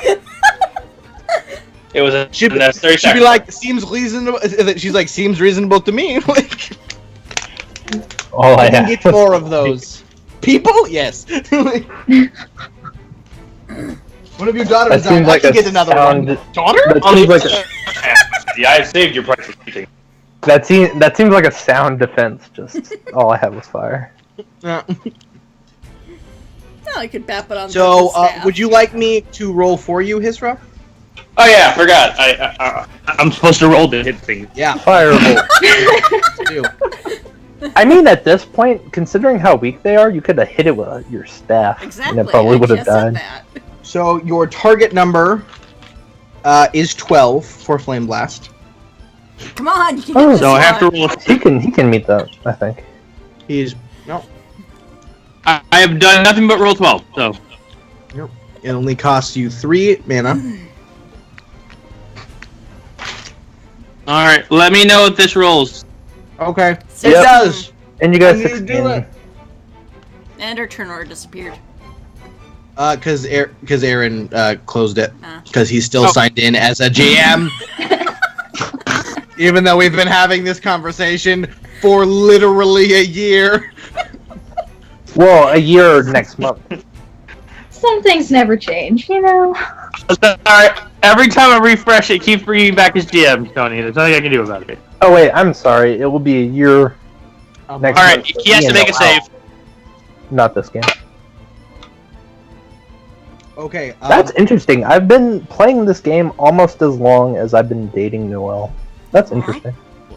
It was a she'd necessary be like, seems reasonable. She's like, seems reasonable to me. Like, All I I can have. get more of those. People, yes. One of your daughters That seems died. like I a can get another sound. one. Daughter? That seems like a, Yeah, I saved your price for cheating. that seems like a sound defense. Just all I have was fire. Yeah. No, I could bap it on So, the staff. would you like me to roll for you, Hisra? Oh yeah, I forgot. I'm supposed to roll to hit things. Yeah. Firebolt. do. I mean, at this point, considering how weak they are, you could have hit it with your staff, Exactly. and it probably I would have just said died. that. So your target number is 12 for Flame Blast. Come on, you can Oh, get this So I have to one. roll. He can meet that, I think. He's no. I have done nothing but roll 12. So It only costs you 3 mana. all right, let me know if this rolls. Okay. So- It does. And you got I need to do 16. it. And our turn order disappeared. Because Aaron closed it Ah. because he's still signed in as a GM. Even though we've been having this conversation for literally a year. Well, a year next month. Some things never change, you know. Alright, every time I refresh, it keeps bringing me back as GM, Tony. There's nothing I can do about it. Oh wait, I'm sorry. It will be a year next Alright, month. he has to make a save. Not this game. Okay. That's interesting. I've been playing this game almost as long as I've been dating Noelle. That's interesting.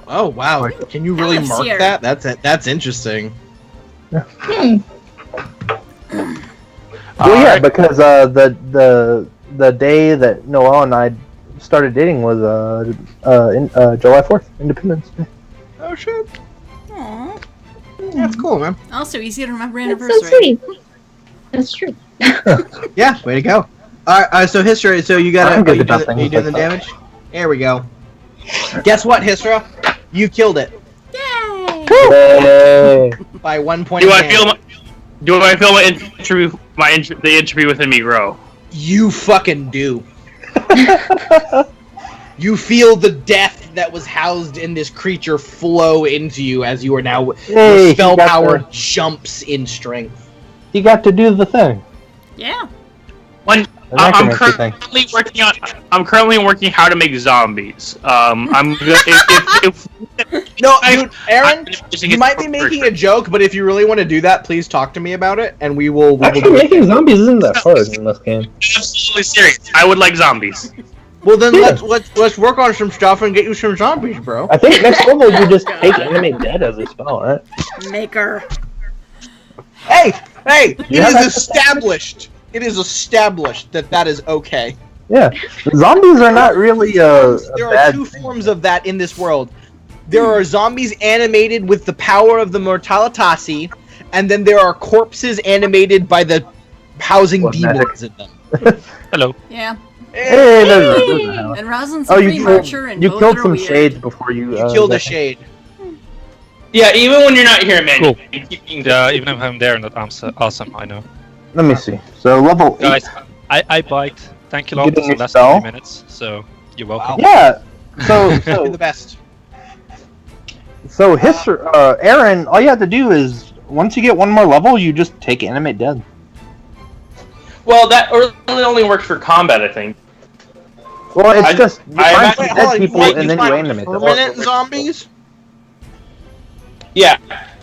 Oh wow! Can you really Yes, mark here. that? That's interesting. Hmm. Well, yeah, because the day that Noelle and I started dating was July 4th, Independence Day. Oh shit! Aww. That's cool, man. Also easy to remember That's so anniversary. sweet. That's true. Yeah, way to go. Alright, so Histra, so you I'm gotta. good Are you about doing, are things you doing the like that. damage? There we go. Guess what, Histra? You killed it Yay! Yay! by 1 point. Do of I damage. feel the entropy within me grow? You fucking do. You feel the death that was housed in this creature flow into you as you are now. Hey, Your he spell got power the- jumps in strength. You got to do the thing. Yeah. The I'm necromancy thing. currently working how to make zombies. I'm good. If No, I- dude, Aaron, using you it might be for- making a joke, but if you really want to do that, please talk to me about it, and we will. Actually, do it. making zombies isn't that hard in this game. absolutely serious, I would like zombies. Well, then Yeah. let's work on some stuff and get you some zombies, bro. I think next level you just take Animate Dead as a spell, right? Maker. Hey, it Yeah, is that's established. It is established that is okay. Yeah. Zombies are not really a There are bad two thing. forms of that in this world. There are zombies animated with the power of the Mortalitasi, and then there are corpses animated by the housing What demons in them. Hello. Yeah. Hey, there's a house. And Rosalind's Oh, a you free killed, marcher and you both killed are some weird. shades before you. You killed a got- shade. Yeah, even when you're not here, man. Cool. You keep being Yeah, even if I'm there, not awesome, I know. Let me see. So level 8. Guys, I biked. Thank you, You lot. get a new Less spell? than 3 minutes, so you're welcome. Yeah. So You're the best. Aaron, all you have to do is once you get one more level, you just take Animate Dead. Well, that really only works for combat, I think. Well, it's I- just you I find imagine- some Wait, hold dead on, people wait, and then you find animate them. permanent zombies? Yeah,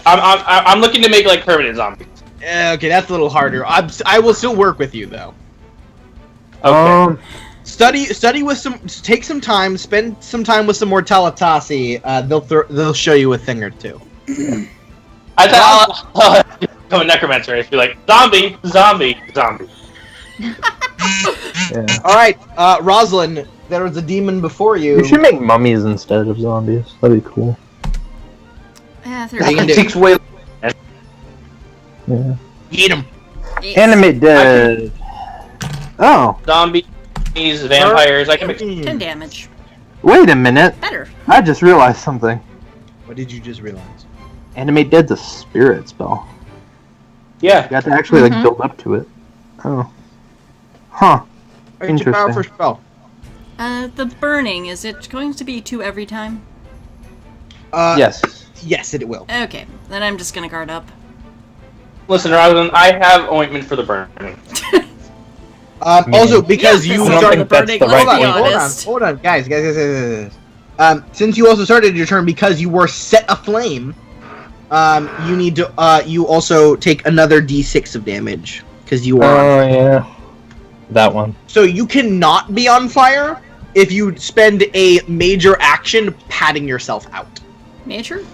I'm looking to make like permanent zombies. Okay, that's a little harder. I will still work with you though. Okay. Study with some. Take some time. Spend some time with some Mortalitasi. They'll show you a thing or two. I thought I'll become a necromancer. I'd be like zombie. Yeah. All right, Rosalind. There was a demon before you. You should make mummies instead of zombies. That'd be cool. Yeah, They can they're do- Takes away. Yeah. Eat them. Animate Dead. Oh, Zombies, vampires. I can make. 10 damage. wait a minute. Better. I just realized something. What did you just realize? Animate Dead's a spirit spell. Yeah. You got to actually like Mhm. build up to it. Oh. Huh. What's your powerful Interesting. spell? The burning, is it going to be 2 every time? Yes. Yes, it will. Okay, then I'm just gonna guard up. Listen, Rosalind, I have ointment for the burning. Also, because Yeah, you this I is don't started. think the that's burning, the let's right be way. honest. Hold on, guys. Since you also started your turn because you were set aflame, you need to. You also take another D6 of damage because you are. Oh yeah. That one. So you cannot be on fire if you spend a major action patting yourself out. Nature?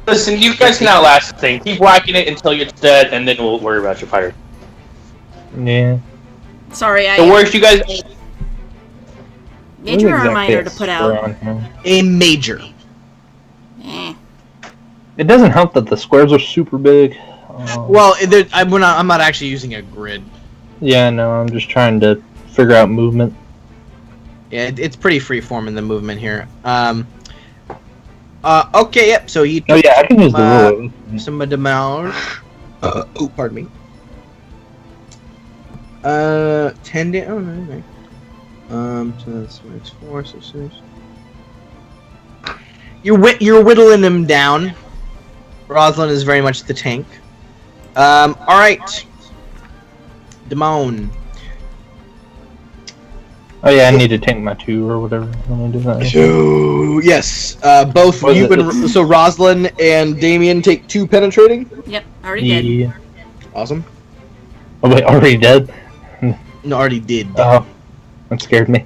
Listen, you guys can outlast the thing. Keep whacking it until you're dead, and then we'll worry about your fire. Yeah. Sorry, The I worst you guys. major or What minor exactly to is put square out. on here? A major. Eh. It doesn't help that the squares are super big. Well, I'm not actually using a grid. Yeah, no, I'm just trying to figure out movement. Yeah, it's pretty freeform in the movement here. Okay, yep. So you Oh yeah, I can use the Uh, ruler. some of the damage. Oh, pardon me. 10 damage. Oh, no, no. So that's 4, so 6. You're whittling him down. Rosalind is very much the tank. Alright. Damone. Oh yeah, I need to tank my 2 or whatever when I do that. So, yes. Both What is you it? and... So, Rosalind and Damien take 2 penetrating. Yep, already did. Yeah. Awesome. Oh wait, already dead? No, already did. Oh, that scared me.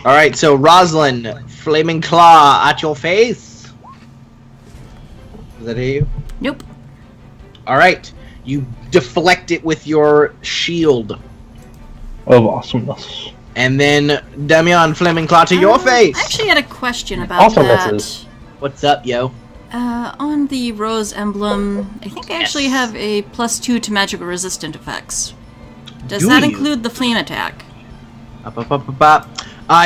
Alright, so Rosalind, Flaming Claw at your face. Does that hit you? Nope. Alright, you deflect it with your shield. Of awesomeness. And then Damian, Flaming Claw to your face. I actually had a question about Also that. misses. What's up, yo? On the rose emblem, I think I actually Yes. have a +2 to magical resistant effects. Does Do that you? include the flame attack?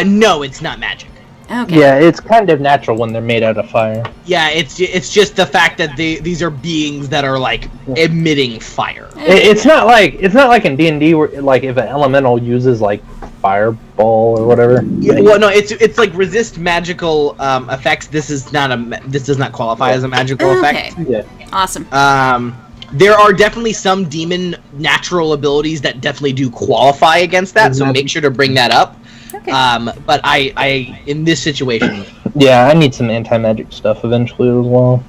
No, it's not magic. Okay. Yeah, it's kind of natural when they're made out of fire. Yeah, it's just the fact that these are beings that are like emitting fire. It's not like in D&D where like if an elemental uses like fireball or whatever. Yeah, well, no, it's like resist magical effects. This does not qualify as a magical effect. Okay. Yeah. Awesome. There are definitely some demon natural abilities that definitely do qualify against that, so make sure to bring that up. Okay. But I in this situation, Yeah, I need some anti-magic stuff eventually as well.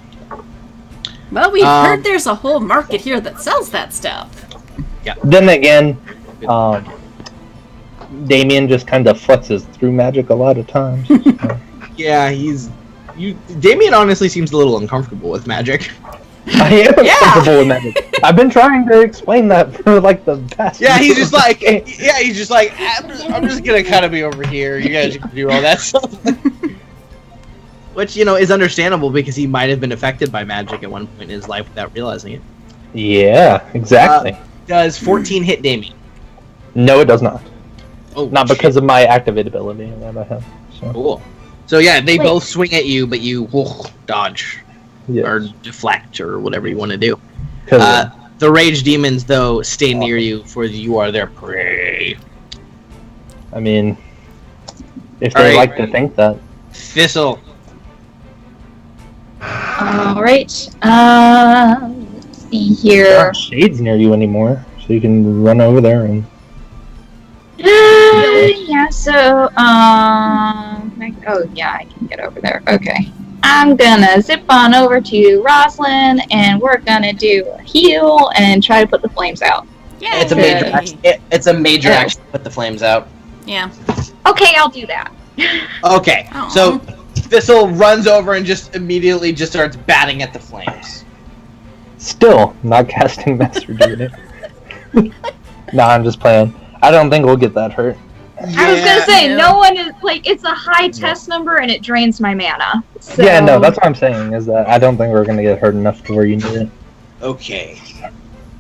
Well, we've heard there's a whole market here that sells that stuff. Then again, Damien just kind of flexes through magic a lot of times. yeah, Damien honestly seems a little uncomfortable with magic. I am comfortable with magic. I've been trying to explain that for like the past. Yeah, he's just like, I'm just gonna kind of be over here. You guys can do all that stuff. Which, is understandable because he might have been affected by magic at one point in his life without realizing it. Yeah, exactly. Does 14 hit Damien? No, it does not. Oh, Not because of my activate ability that I have. So. Cool. So yeah, they both swing at you, but you dodge Yes. or deflect or whatever you want to do. 'Cause, The rage demons, though, stay near you, for you are their prey. I mean, if they Alright. like to think that. Thistle. Alright. Let's see There here. aren't shades near you anymore, so you can run over there and. Yeah, so, oh yeah, I can get over there. Okay. I'm gonna zip on over to Rosalind, and we're gonna do a heal and try to put the flames out. Yeah. It's a major action. It's a major action to put the flames out. Yeah. Okay, I'll do that. Okay, Aw. so Thistle runs over and just immediately just starts batting at the flames. Still not casting Master Druid. Nah, I'm just playing. I don't think we'll get that hurt. I was gonna say, no. no one is, like, it's a high test number and it drains my mana. So... Yeah, no, that's what I'm saying, is that I don't think we're gonna get hurt enough to where you need it. Okay.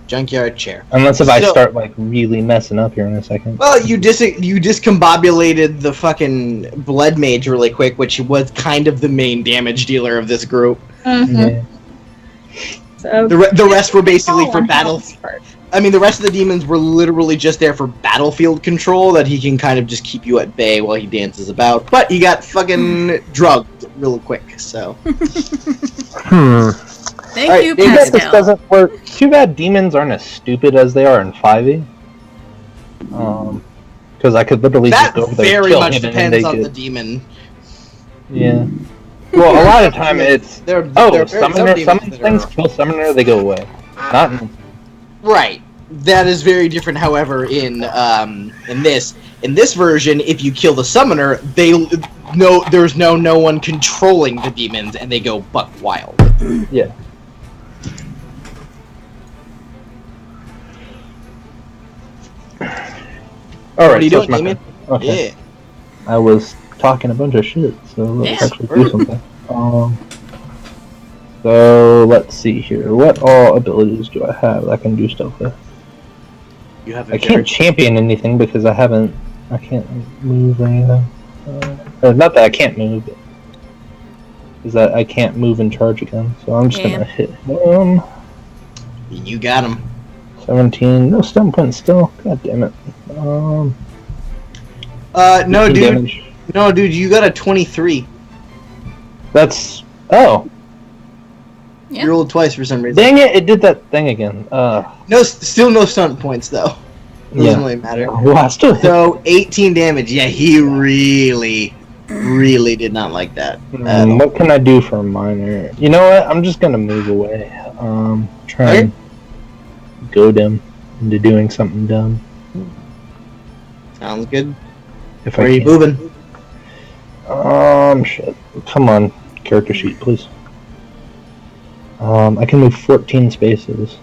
Junkyard chair. Unless if I So- start, like, really messing up here in a second. Well, you discombobulated the fucking blood mage really quick, which was kind of the main damage dealer of this group. Mhm. Yeah. So The rest were basically Oh, for on battle. Hell's part. I mean, the rest of the demons were literally just there for battlefield control, that he can kind of just keep you at bay while he dances about. But he got fucking drugged real quick, so. Thank Alright, you, maybe Too bad this Pascal. doesn't work. Too bad demons aren't as stupid as they are in 5e. Because I could literally That just go over there and very kill much him and depends they on could. the demon. Yeah. Well, a lot of time it's They're oh, some summoner. demons Some that things are- kill summoner, they go away. Not in Right. That is very different, however, in this. In this version, if you kill the summoner, there's no one controlling the demons, and they go buck wild. yeah. All What right. are you so doing, it's my Damien? turn. Okay. Yeah. I was talking a bunch of shit, so let's Yeah. actually do something. So let's see here. What all abilities do I have that I can do stuff with? You have I can't champion anything because I can't move or anything. Not that I can't move, but is that I can't move and charge again. So I'm just Yeah. gonna hit him. You got him. 17. No stun point still. God damn it. No, 15 dude. damage. No, dude, you got a 23. That's. Oh. Yeah. You rolled twice for some reason. Dang it! It did that thing again. No, still no stunt points though. Doesn't Yeah. really matter. Well, I still hit. So 18 damage. Yeah, he really did not like that. What can I do for a minor? You know what? I'm just gonna move away. Try Okay. and goad him into doing something dumb. Sounds good. If Where are I you can. moving? Shit. Come on, character sheet, please. I can move 14 spaces,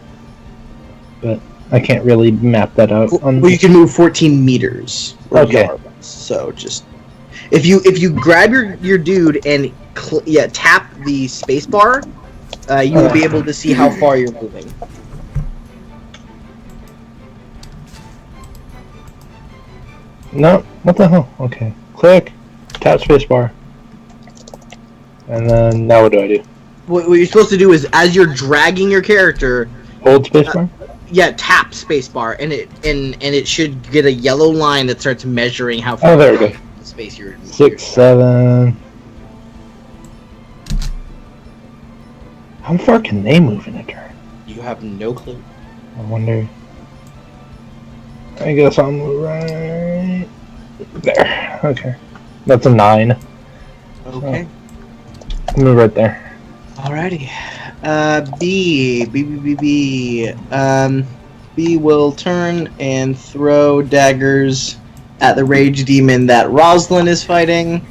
but I can't really map that out. On Well, you can move 14 meters. Or Okay. yards. So just if you grab your dude and tap the space bar, you will be able to see how far you're moving. No, what the hell? Okay, click, tap spacebar, and then now what do I do? What you're supposed to do is, as you're dragging your character, Hold spacebar. tap spacebar, and it should get a yellow line that starts measuring how far Oh, there we go. the space you're 6, 7. How far can they move in a turn? You have no clue. I wonder. I guess I'll move right there. Okay, that's a 9. Okay. I'll move right there. Alrighty. B will turn and throw daggers at the rage demon that Rosalind is fighting.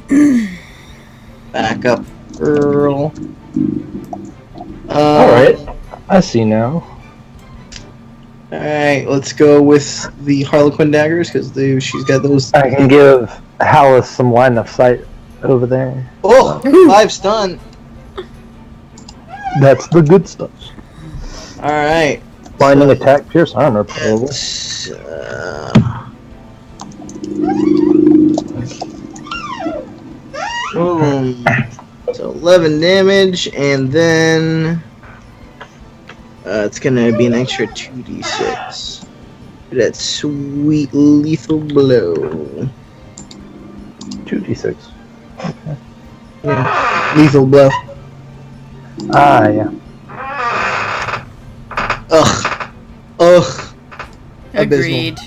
Back up, Earl. Alright, I see now. Alright, let's go with the Harlequin daggers, because she's got those. I can give Hallis some line of sight over there. Oh! 5 stun! That's the good stuff. Alright. Blinding attack, pierce armor, probably. Boom. So 11 damage, and then it's gonna be an extra 2d6. That sweet lethal blow. 2d6. Yeah. Lethal blow. Ah, yeah. Ugh. Ugh. Agreed.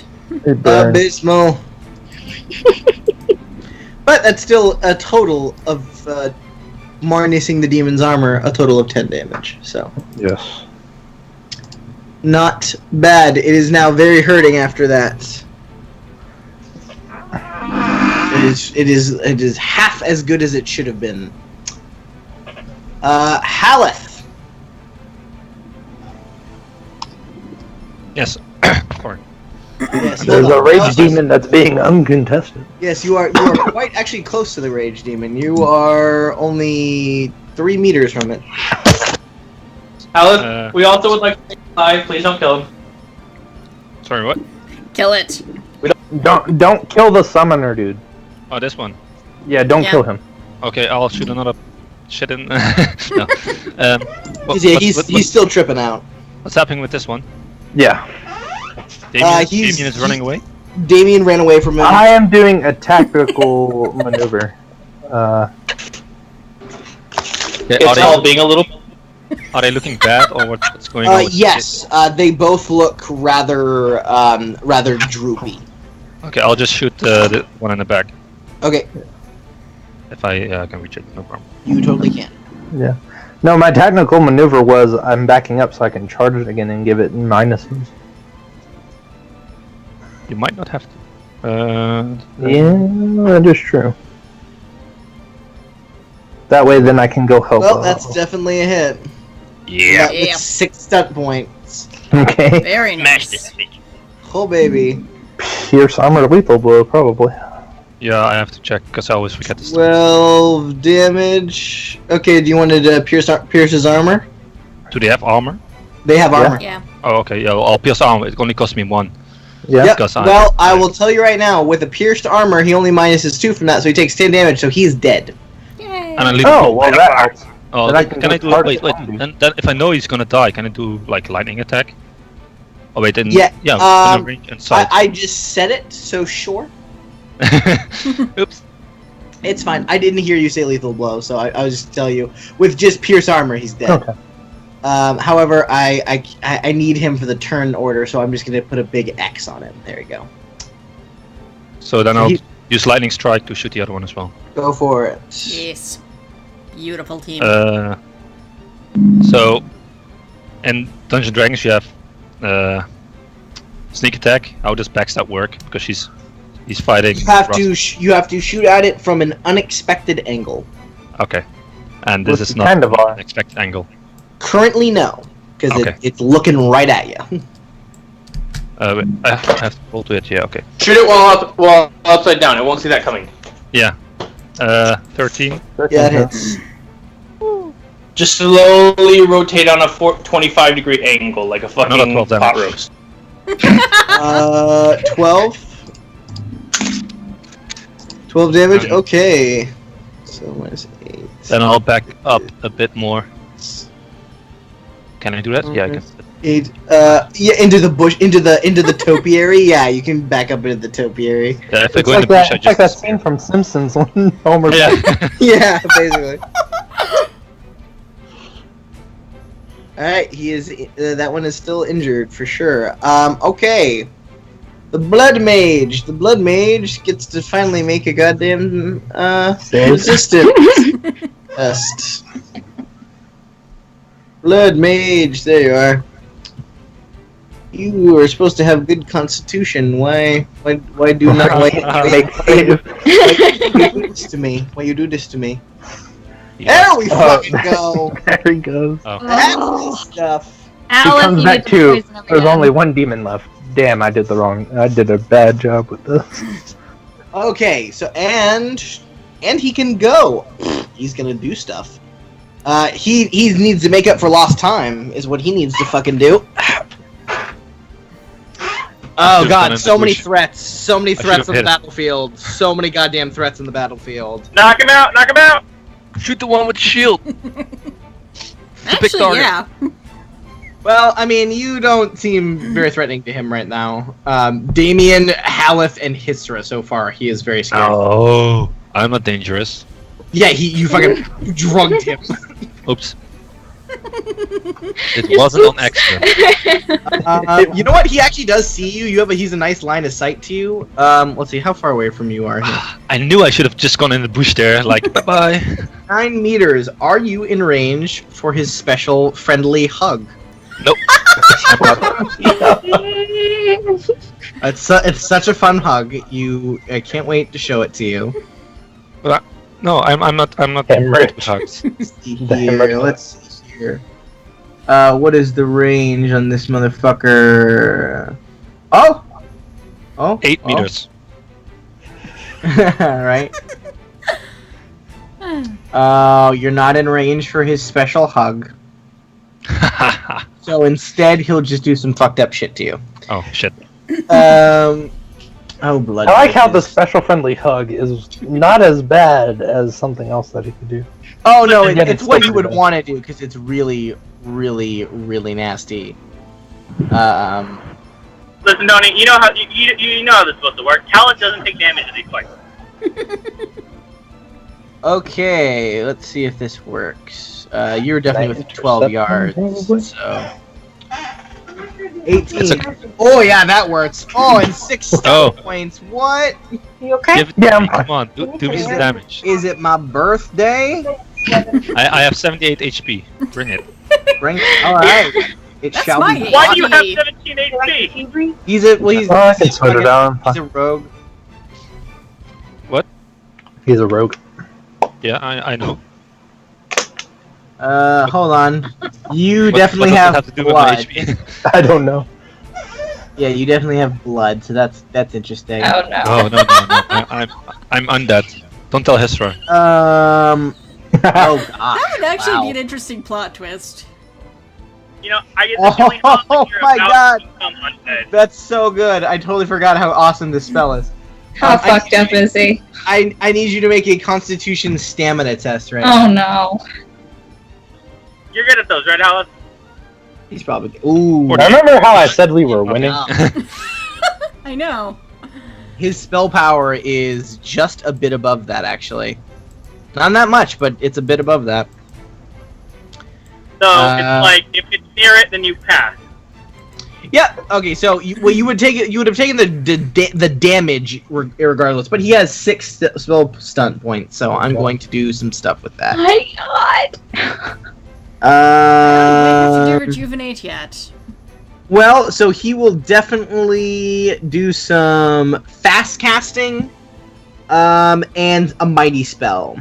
It burns. Abysmal. But that's still a total of harnessing the demon's armor, a total of 10 damage. So Yes. not bad. It is now very hurting after that. It is half as good as it should have been. Haleth. Yes. Of course. Yes, There's hold a on. rage demon that's being uncontested. Yes, you are quite actually close to the rage demon. You are only 3 meters from it. Alice, we also would like to say please don't kill him. Sorry, what? Kill it. Don't kill the summoner, dude. Oh, this one. Yeah, don't Yeah. kill him. Okay, I'll shoot another shit in. No. Yeah, he's still tripping out. What's happening with this one? Yeah. Damien he's- is running away? Damien ran away from him. I am doing a tactical maneuver. It's all being a little. Are they looking bad, or what's going on? with Yes, they both look rather droopy. it? Okay, I'll just shoot the one in the back. Okay, If I can reach it, no problem. you totally can. Yeah. No, my tactical maneuver was I'm backing up so I can charge it again and give it minuses. You might not have to. Yeah, that is true. That way, then I can go help. Well, that's definitely a hit. Yeah. With Yeah. 6 stunt points. okay. Very Smash nice. this bitch. Oh baby. Pierce armor lethal blow, probably. Yeah, I have to check because I always forget this. 12 damage. Okay, do you want to pierce his armor? Do they have armor? They have armor. Yeah. Oh, okay. Yeah, I'll pierce armor. It only cost me 1. Yeah. Yep. Because Well, I will tell you right now, with a pierced armor, he only minuses 2 from that, so he takes 10 damage, so he's dead. Yay. And I leave Oh, well, that helps. Oh, Then I can can I go do? hard Wait, wait. zombie. Then if I know he's gonna die, can I do like lightning attack? Oh wait, then Yeah, within range and sight. I just said it, so sure. Oops. It's fine. I didn't hear you say lethal blow, so I was just tell you. With just pierce armor, he's dead. Okay. However, I need him for the turn order, so I'm just gonna put a big X on him. There you go. So then I'll use lightning strike to shoot the other one as well. Go for it. Yes. Beautiful team. So in Dungeons and Dragons you have sneak attack. How does backstab work? Because he's fighting. You have to shoot at it from an unexpected angle. Okay. And this Which is you not kind of are. an expected angle. Currently, no, because Okay. it's looking right at you. Wait, I have to roll to it. Yeah. Okay. Shoot it while upside down. It won't see that coming. Yeah. 13. Yeah, it hits. Just slowly rotate on a 25-degree angle, like a Another fucking 12 pot damage. roast. 12. 12 damage. Mhm. Okay. So minus 8. Then I'll back up a bit more. Can I do that? Yeah, I Okay. can. 8. Yeah, into the bush, into the topiary. Yeah, you can back up into the topiary. Yeah, if I It's go in like the bush, that, I it's like that just. scene from Simpsons when Homer. Yeah. Yeah, basically. Alright, he is. That one is still injured for sure. Okay. The Blood Mage. The Blood Mage gets to finally make a goddamn resistance test. Blood Mage, there you are. You are supposed to have good constitution. Why do not why you do this to me? Why you do this to me? Yeah. There we fucking go. There he goes. That's the stuff. He Alice, comes you back get the too. poison of There's again. only one demon left. Damn, I did a bad job with this. Okay, so and he can go. He's gonna do stuff. He needs to make up for lost time. Is what he needs to fucking do. Oh Should've gone god, in so the many bush. threats. So many should've threats on the hit it. battlefield. So many goddamn threats on the battlefield. Knock him out! Knock him out! Shoot the one with the shield. Actually, target. yeah. Well, I mean, you don't seem very threatening to him right now. Damien, Haleth, and Hysra so far, he is very scared. Oh, I'm not dangerous. Yeah, you fucking drugged him. Oops. It wasn't on accident. You know what? He actually does see you. He's a nice line of sight to you. Let's see, how far away from you are you? I knew I should have just gone in the bush there. Like, bye bye. 9 meters. Are you in range for his special friendly hug? Nope. It's such a fun hug. I can't wait to show it to you. No, I'm not. I'm not. Hemorrhage. with hugs. Let's see here. Let's see here. What is the range on this motherfucker? Oh. 8 meters. Right. Oh, you're not in range for his special hug. So instead, he'll just do some fucked up shit to you. Oh shit. Oh, blood. I like how the mages. special friendly hug is not as bad as something else that he could do. Oh no, Yeah, it's what you would it's- want to do because it's really, really, really nasty. Listen, Donnie, you know how you know how this is supposed to work. Talent doesn't take damage in these fights. Okay, let's see if this works. You're definitely within 12 yards, so 18. Oh yeah, that works. Oh, and 6 Oh. points. What? You okay? Give it to Yeah, me. I'm Come on, do me Is some it- damage. Is it my birthday? I have 78 HP. Bring it. Bring. All right. It That's shall my be. age. Why do you have Lucky. 17 HP? He's a well. He's, Oh, I can sort it out. he's a rogue. He's a rogue. Yeah, I know. Hold on. You What- definitely what does have it have to do with my blood. HP? I don't know. Yeah, you definitely have blood, so that's interesting. Oh no. Oh no. I'm undead. Don't tell Hysra. Oh god. That would actually Wow. be an interesting plot twist. You know, I get the feeling Oh you're my about God. to become undead. That's so good. I totally forgot how awesome this spell is. How fucked up is he? I need you to make a Constitution stamina test right now. Oh no. You're good at those, right, Alice? He's probably. Ooh. I remember how I said we were winning. I know. His spell power is just a bit above that, actually. Not that much, but it's a bit above that. So it's like if it's near it, then you pass. Yeah. Okay. So you would take it. You would have taken the damage regardless. But he has 6 spell stunt points, so I'm going to do some stuff with that. My God. I don't think it's rejuvenate yet. Well, so he will definitely do some fast casting, and a mighty spell.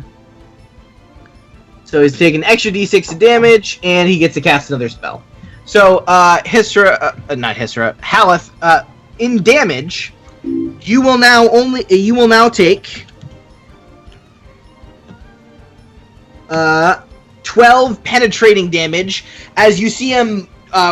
So he's taking extra d6 of damage, and he gets to cast another spell. So, not Hysra, Haleth, in damage, you will now take 12 penetrating damage as you see him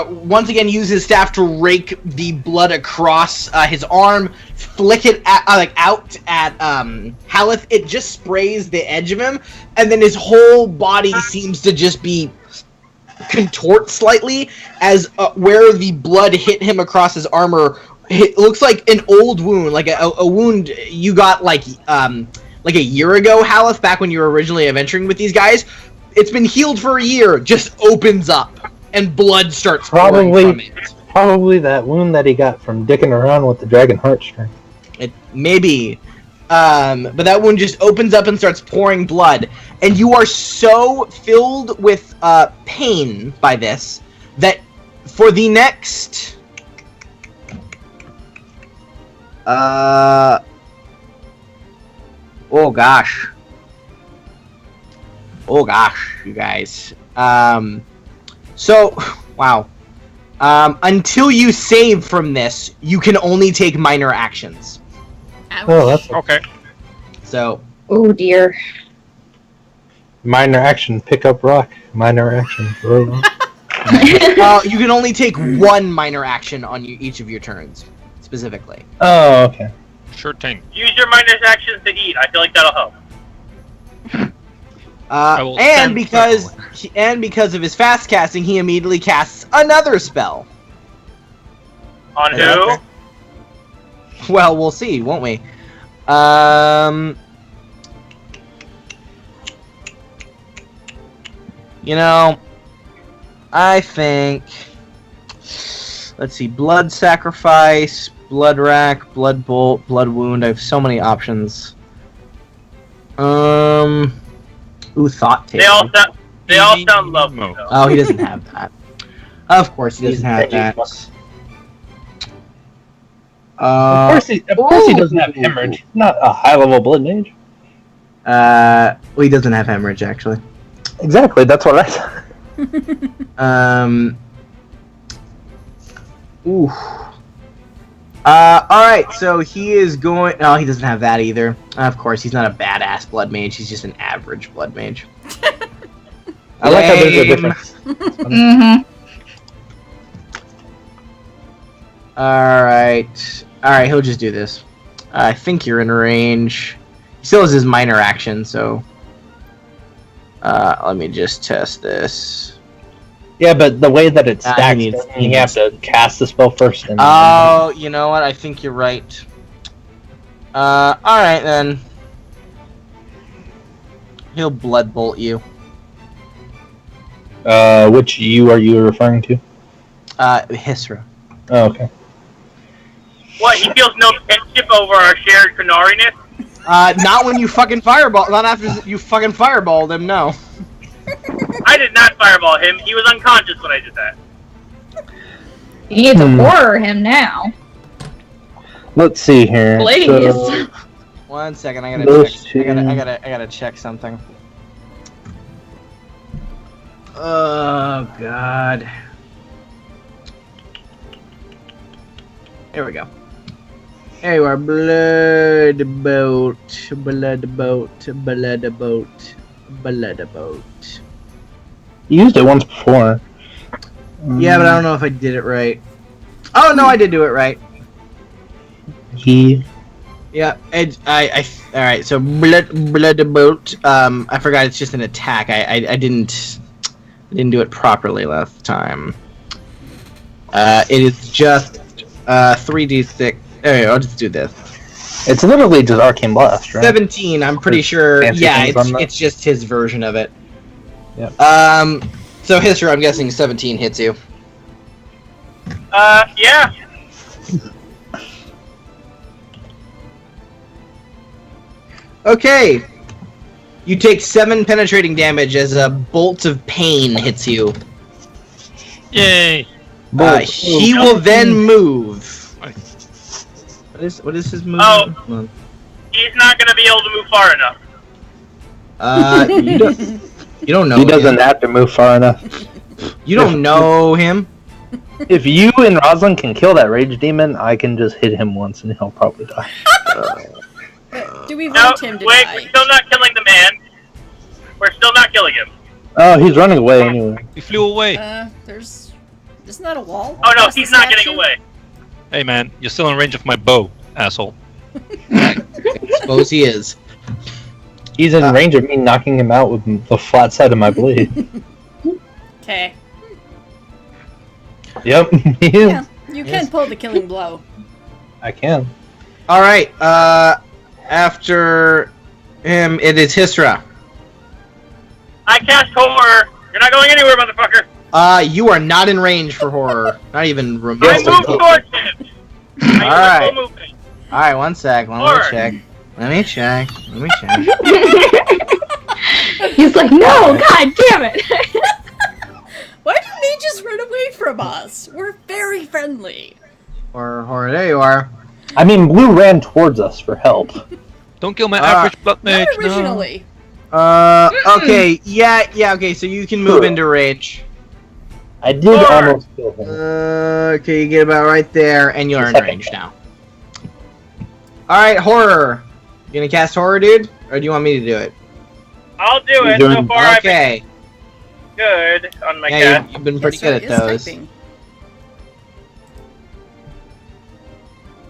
once again use his staff to rake the blood across his arm, flick it out at Haleth. It just sprays the edge of him, and then his whole body seems to just be contort slightly as where the blood hit him across his armor. It looks like an old wound, like a wound you got like a year ago, Haleth, back when you were originally adventuring with these guys. It's been healed for a year, just opens up, and blood starts pouring from it. Probably that wound that he got from dicking around with the dragon heartstring. It maybe. But that wound just opens up and starts pouring blood. And you are so filled with pain by this that for the next... oh gosh. Oh gosh, you guys. So, wow. Until you save from this, you can only take minor actions. Ouch. Oh, that's Okay. So, Oh dear. minor action. Pick up rock. Minor action. Throw rock. you can only take one minor action on each of your turns, specifically. Oh, okay. Sure thing. Use your minus actions to eat. I feel like that'll help. will And stand because of his fast casting, he immediately casts another spell. On who? Well, we'll see, won't we? You know, I think... Let's see, Blood Sacrifice, Blood Rack, Blood Bolt, Blood Wound. I have so many options. Ooh, Thought Table. They all sound lovely, though. Oh, he doesn't have that. Of course he doesn't have that. Of course he doesn't have hemorrhage. Not a high-level blood mage. Well, he doesn't have hemorrhage, actually. Exactly, that's what I said. Ooh. Alright, so he is going... No, he doesn't have that either. Of course, he's not a badass blood mage. He's just an average blood mage. I like how there's a difference. Mm-hmm. Alright. Alright, he'll just do this. I think you're in range. He still has his minor action, so... let me just test this. Yeah, but the way that it He stacks, needs- you have to cast the spell first. And Oh, you know what? I think you're right. Alright then. He'll blood bolt you. Which you are you referring to? Hysra. Oh, okay. What, he feels no kinship over our shared canariness? Not when you fucking fireball. Not after you fucking fireballed him. No. I did not fireball him. He was unconscious when I did that. You need to horror him now. Let's see here. Please. So, 1 second. I Those gotta two. check. I gotta check something. Oh God. Here we go. Here you are. Blood boat. Blood boat. Blood boat. Blood boat. you used it once before. Yeah, but I don't know if I did it right. Oh no, I did do it right. He Yeah, all right. So blood bolt. I forgot it's just an attack. I didn't do it properly last time. It is just 3d6. Anyway, I'll just do this. It's literally just Arcane Blast, right? 17. I'm pretty sure. Fancy Yeah, things on that? it's just his version of it. Yep. So history. I'm guessing 17 hits you. Yeah. Okay. You take 7 penetrating damage as a bolt of pain hits you. Yay! He will then move. What is his move? Oh. He's not gonna be able to move far enough. You don't know. He doesn't him. have to move far enough. You don't know him. If you and Rosalind can kill that rage demon, I can just hit him once and he'll probably die. Do we No, want him to wait, die? we're still not killing the man. We're still not killing him. Oh, he's running away anyway. He flew away. Isn't that a wall? Oh no, Across he's the not statue? getting away. Hey man, you're still in range of my bow, asshole. Suppose he is. He's in range of me knocking him out with the flat side of my blade. Okay. Yep. Yeah, you can pull the killing blow. I can. All right. After him, it is Hisra. I cast horror. You're not going anywhere, motherfucker. You are not in range for horror. Not even I remotely. move towards him. I Alright. use my full movement. All right, one sec. Let me Horror. check. Let me check. He's like, no, god damn it. Why didn't he just run away from us? We're very friendly. Horror. There you are. I mean, Blue ran towards us for help. Don't kill my average blood mage. Not originally. Okay. Yeah. Okay. So you can move into range. I did Horror. almost kill him. Okay, you get about right there, and you're in range now. All right, horror. You gonna cast horror, dude, or do you want me to do it? I'll do it. You're So doing- far, I've been Okay. good on my Yeah, cast. you've been pretty Hisra good at is those. typing.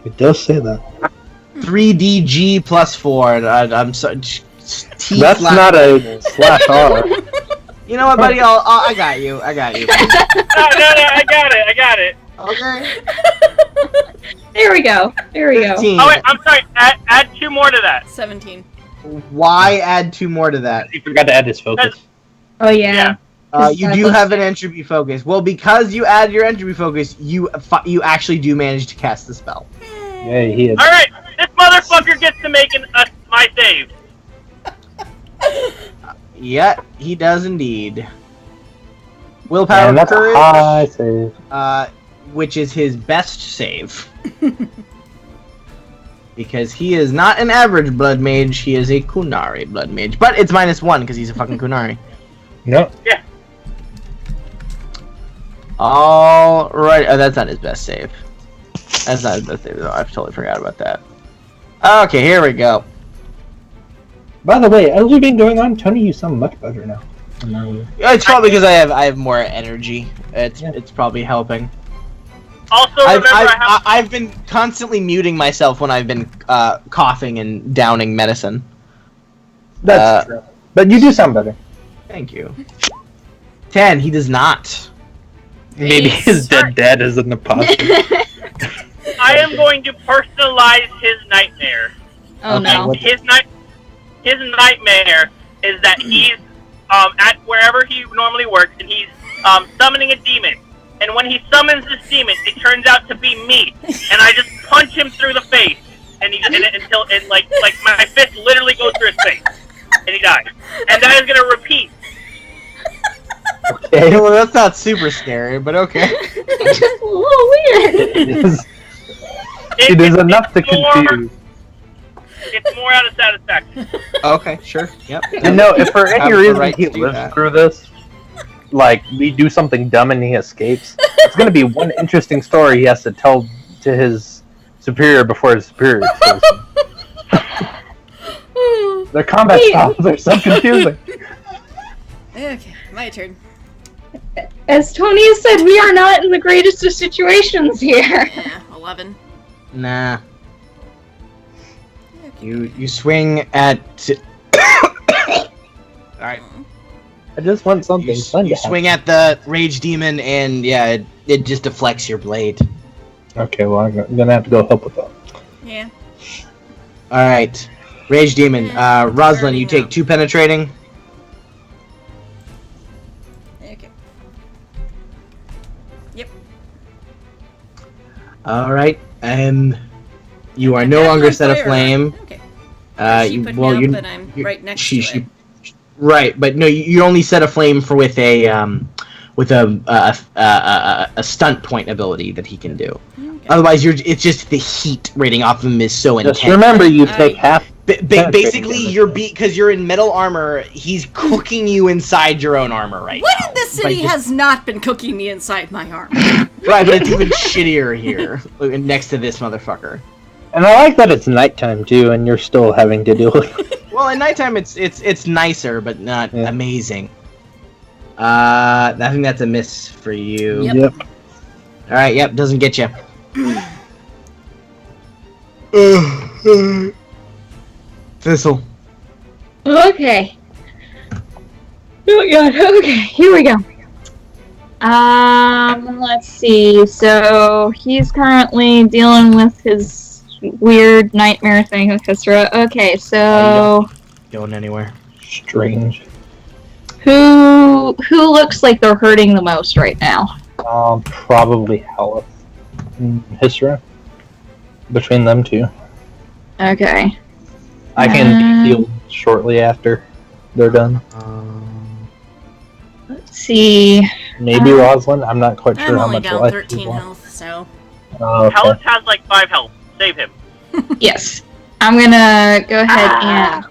It does say that. 3DG plus 4. I'm sorry. That's not a slash R. You know what, buddy? I got you. No, I got it. Okay. There we go. 15. Oh wait, I'm sorry. Add 2 more to that. 17. Why add 2 more to that? He forgot to add his focus. Oh yeah. You do have an entropy focus. Well, because you add your entropy focus, you actually do manage to cast the spell. Yeah, he had. All right, this motherfucker gets to make my save. Yeah, he does indeed. Willpower And that's a courage, high save. which is his best save. Because he is not an average blood mage, he is a Kunari blood mage. But it's -1 because he's a fucking Kunari. No. Yeah. Alright, that's not his best save. That's not his best save though, I totally forgot about that. Okay, here we go. By the way, as we've been going on, Tony, you sound much better now. It's probably because I have more energy. It's probably helping. Also, remember I've been constantly muting myself when I've been coughing and downing medicine. That's true. But you do sound better. Thank you. 10. He does not. Maybe his dead dad is an imposter. I am going to personalize his nightmare. Oh no. His nightmare is that he's at wherever he normally works, and he's summoning a demon. And when he summons this demon, it turns out to be me, and I just punch him through the face, and until my fist literally goes through his face, and he dies. And that is gonna repeat. Okay, well that's not super scary, but okay. It's just a little weird. It is enough to more- confuse. It's more out of satisfaction. Okay, sure. Yep. And no, if for any Have the reason right he to do lives that. through this, like we do something dumb and he escapes, it's gonna be one interesting story he has to tell to his superior before his superior kills him. Their combat styles are so confusing. Okay, my turn. As Tony has said, we are not in the greatest of situations here. Yeah, 11. Nah. You swing at. All right. I just want something You fun to swing at the rage demon, and yeah, it just deflects your blade. happen. Okay, well, I'm gonna have to go help with that. Yeah. All right, rage demon. Rosalind, you take 2 penetrating. Okay. Yep. All right, and you are I'm no back longer on set fire. aflame. Okay. She You, put well, me you're, up, but I'm right next to it. right, but no, you only set aflame for with a stunt point ability that he can do. Okay. Otherwise, it's just the heat rating off of him is so intense. Just remember, you take half. Basically, you're because you're in metal armor. He's cooking you inside your own armor right What now. in this city has not been cooking me inside my arm? Right, but it's even shittier here next to this motherfucker. And I like that it's nighttime too, and you're still having to deal with it. Well, at nighttime it's nicer, but not Yeah. amazing. I think that's a miss for you. Yep. All right. Yep. Doesn't get you. Thistle. Okay. Oh god, okay, here we go. Let's see. So he's currently dealing with his weird nightmare thing with Hisra. Okay, so Going anywhere? Strange. who looks like they're hurting the most right now? Probably Haleth and Hisra. Between them two. Okay. I can be healed shortly after they're done. Let's see. Maybe Rosalind. I'm not quite I'm sure how only much down life 13 she's left. health, so. Okay. Hellas has like 5 health. Save him. Yes. I'm gonna go ahead and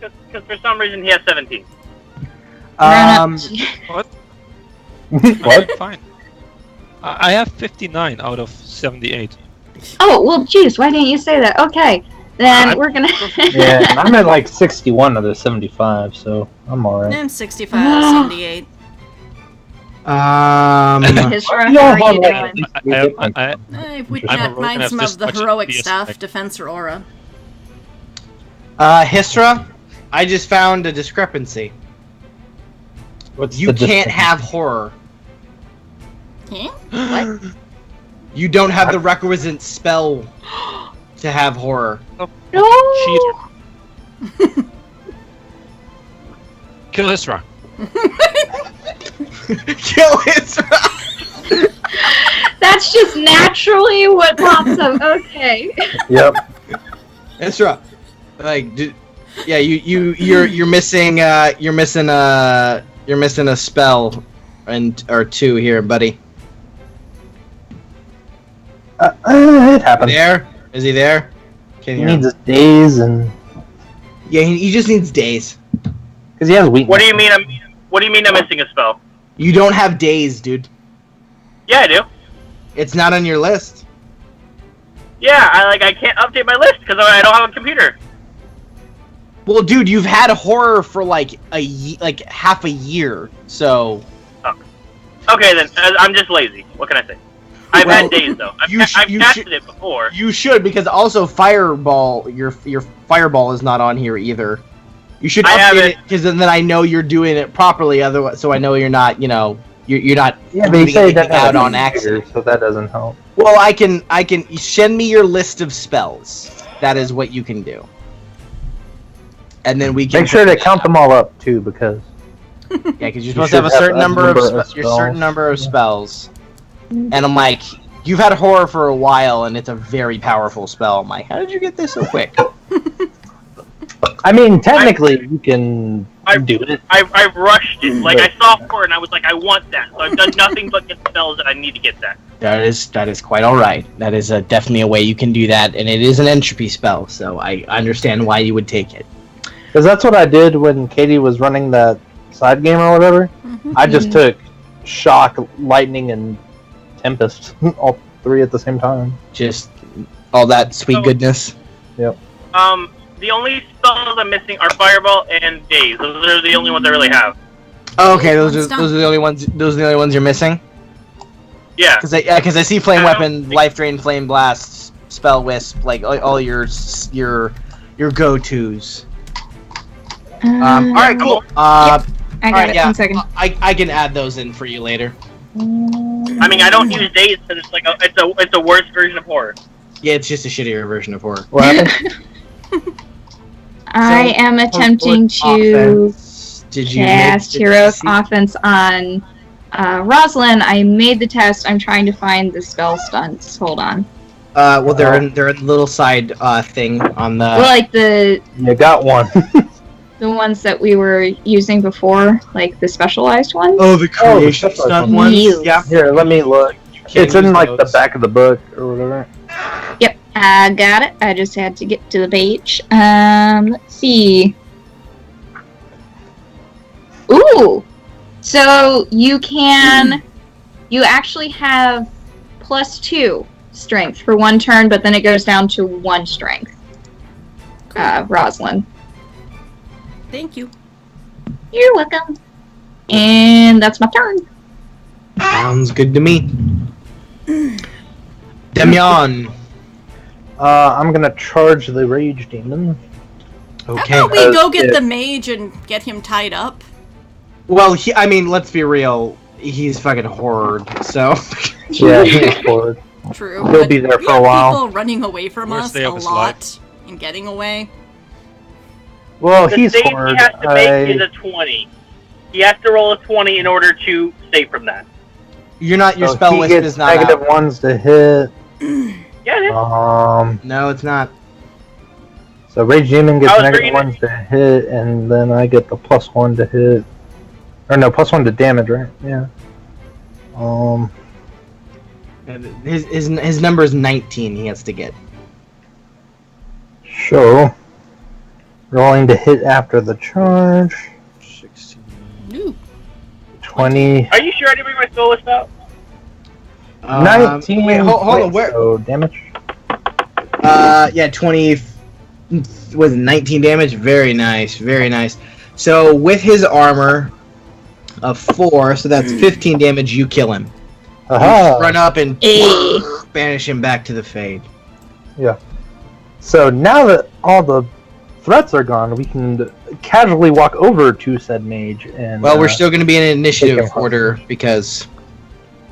Because for some reason he has 17. run up. What? What? Fine. I have 59 out of 78. Oh, well, jeez, why didn't you say that? Okay, then we're gonna. Yeah, and I'm at like 61 of the 75, so I'm alright. I'm 65 out of 78. Hisra, You how don't are you have, doing? like, If we I'm can heroic find enough some to of the watch heroic PS stuff, Next. defense or aura. Hisra, I just found a discrepancy. What's You the can't distance? have horror. Huh? You don't have the requisite spell to have horror. No. Kill Hisra. Kill Hisra. That's just naturally what pops up. Okay. Yep. Hisra. Like, yeah, you're missing you're missing a spell or 2 here, buddy. It happens. There? Is he there? Can He you? needs his days and Yeah, he just needs days. because he has weakness. What do you mean I'm missing a spell? You don't have days, dude. Yeah, I do. It's not on your list. Yeah, I can't update my list because I don't have a computer. Well, dude, you've had horror for like half a year, so Okay, then I'm just lazy. What can I say? I've Well, had days though. I've you casted it before. you should, because also Fireball, your Fireball is not on here either. You should I have update it. it because then I know you're doing it properly. Otherwise, so I know you're not, you're not Yeah, but you leaving say anything that out on accident. so that doesn't help. Well, I can send me your list of spells. That is what you can do, and then we can Make sure to count them all up too, because Yeah, because you're You supposed to have a should have certain a number of number of your certain spells. number of spells. And I'm like, you've had horror for a while, and it's a very powerful spell. I'm like, how did you get this so quick? I mean, technically you can I- do it. I rushed it. Like I saw horror and I was like, I want that. So I've done nothing but get spells that I need to get that. That is quite all right. That is definitely a way you can do that, and it is an entropy spell, so I understand why you would take it. Because that's what I did when Katie was running that side game or whatever. I just took shock, lightning, and tempest, all 3 at the same time. Just all that sweet So- goodness. The only spells I'm missing are Fireball and Daze. Those are the only ones I really have. Oh, okay, those are Stop. the only ones. Those are the only ones you're missing. Yeah. Because I see flame I don't weapon, life drain, flame blast, spell wisp, like all your Your go-tos. Uh, All right, cool. I got alright, it. yeah. 1 second. I can add those in for you later. I mean, I don't use days because it's like it's a worse version of horror. Yeah, it's just a shittier version of horror. What happened? I am attempting to Did you cast make the heroic DC? offense on Rosalind. I made the test. I'm trying to find the spell stunts. Hold on. Well, they're in the little side thing on the. Well, like the You got one. ones that we were using before, like the specialized ones. Oh, the creation that's stunt awesome. ones. Yes. Yeah. Here, let me look. Can't It's in use like the those. back of the book or whatever. Yep, I got it. I just had to get to the page. Let's see. Ooh! So you actually have +2 strength for 1 turn, but then it goes down to 1 strength. Rosalind. Thank you. You're welcome. And that's my turn. Sounds good to me. Demian. I'm gonna charge the rage demon. Okay. How about we go get it- the mage and get him tied up? Well, I mean, let's be real. He's fucking horrid, so. Yeah, he's forward. True. He'll but be there we for a have while. people running away from Worst us day a of his lot and getting away. Well, The he's save forward. he has to make is a 20. He has to roll a 20 in order to save from that. You're not. Your So spell he wisp gets is not negative out. ones to hit. Yeah, it is. No, it's not. So rage demon gets I was negative bringing ones to hit, and then I get the +1 to hit. Or no, +1 to damage, right? Yeah. His number is 19. He has to get. So rolling to hit after the charge. 16. Ooh. 20. Are you sure I didn't bring my spell list out? 19. Wait, hold on. Where? So damage. Yeah, 20. Was it 19 damage? Very nice. Very nice. So with his armor of 4, so that's 15 damage. You kill him. Aha! Run up and Eh. banish him back to the Fade. So now that all the threats are gone, we can casually walk over to said mage and. Well, we're still going to be in an initiative take him. order because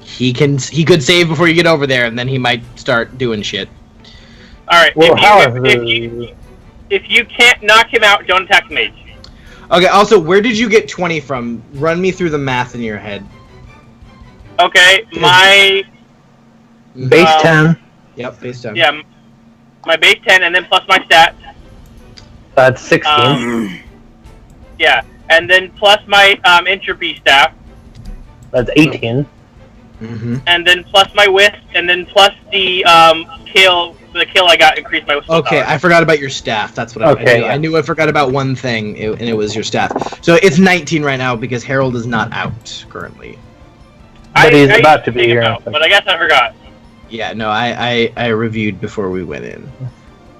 he could save before you get over there, and then he might start doing shit. All right. Well, If you can't knock him out, don't attack the mage. Okay. Also, where did you get 20 from? Run me through the math in your head. Okay, my base 10. Yep, base 10. yeah, my base 10, and then plus my stat. That's 16. Yeah, and then plus my entropy staff, That's 18. Mm-hmm. and then plus my wisp, and then plus the kill. The kill I got increased my wisp. Okay, power. I forgot about your staff. That's what I Okay, knew. yeah. I knew I forgot about one thing, and it was your staff. So it's 19 right now because Harold is not out currently. But he's I about used to be think here. about, but I guess I forgot. Yeah, no, I reviewed before we went in.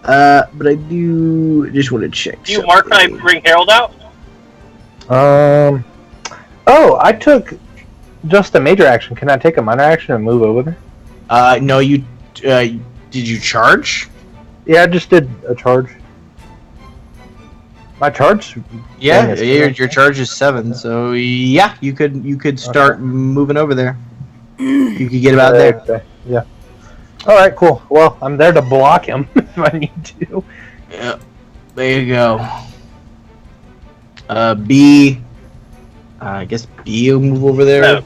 But I do just want to check. Do you mark when I bring Harold out? Oh, I took just a major action. Can I take a minor action and move over there? No, you. Did you charge? Yeah, I just did a charge. My charge? Yeah, Dang, it's your charge is 7, so yeah, you could start moving over there. You could get about there. Okay, yeah. All right, cool. Well, I'm there to block him if I need to. Yeah, there you go. B. I guess B will move over there. No.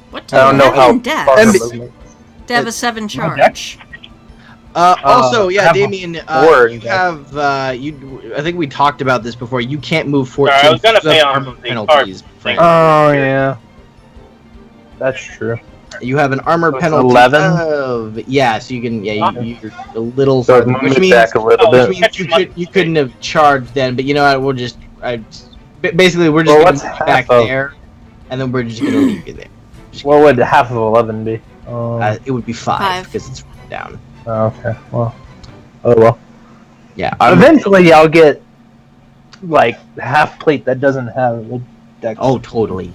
What? I don't know how Dev. far And- the movement. Dev a 7 charge. Also, I yeah, have a Damien, board you that- have I think we talked about this before. You can't move 14 Sorry, I was gonna because pay of on armor the penalties. card. Frank. Oh, yeah. That's true. You have an armor So it's penalty 11? of so you can you're a little So farther, move which it means back a little Oh, bit. you couldn't have charged then. But you know what? We'll just basically we're just Well, gonna what's move you half back of- there, and then we're just gonna leave you there. What would half of 11 be? It would be 5 5. because it's down. Okay, well. Oh, well. Yeah. Eventually, I'll get, like, half plate that doesn't have a dex Oh, totally.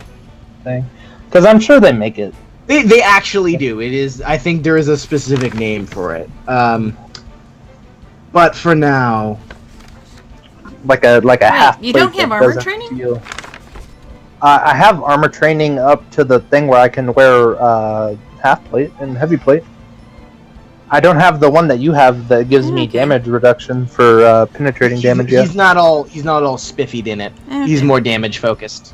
thing. Because I'm sure they make it. They actually do. It is. I think there is a specific name for it. But for now, like a half. you don't plate have that armor doesn't training? feel- I have armor training up to the thing where I can wear half plate and heavy plate. I don't have the one that you have that gives me Okay. damage reduction for penetrating damage yet. He's not all spiffied in it. He's Okay. more damage focused.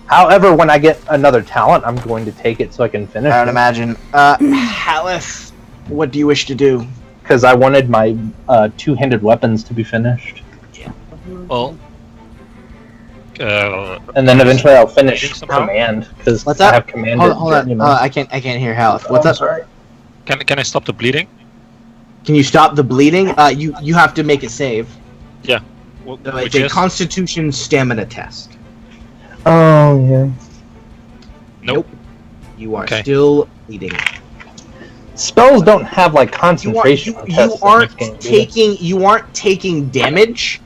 However, when I get another talent, I'm going to take it so I can finish. I would imagine. Haleth, what do you wish to do? Because I wanted my two-handed weapons to be finished, Well, and then eventually I'll finish Some- command because What's I up? have command. Hold on. I can't hear Haleth. What's up? Sorry. can I stop the bleeding? Can you stop the bleeding? You have to make a save. Well, So which it's a is Constitution stamina test. Oh yeah. nope. You are Okay. still bleeding. Spells don't have like concentration. You tests in aren't this game, do they? taking damage,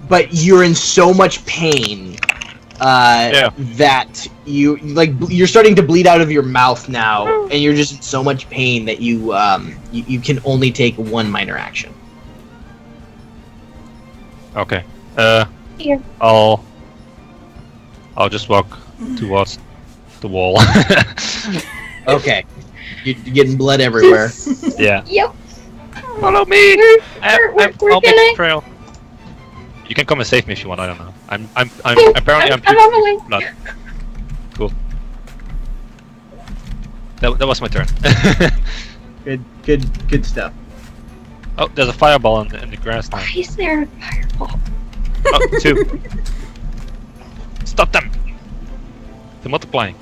but you're in so much pain that you're starting to bleed out of your mouth now, and you're just in so much pain that you can only take one minor action. Okay. Here. I'll just walk towards the wall. Okay, you're getting blood everywhere. Yeah. Yep. Follow me. We're I'll make gonna- a trail. You can come and save me if you want. I don't know. I'm apparently I'm I'm on the way. blood. Cool. That was my turn. Good stuff. Oh, there's a fireball in the grass now. Why is there a fireball? Oh, 2. Stop them! They're multiplying.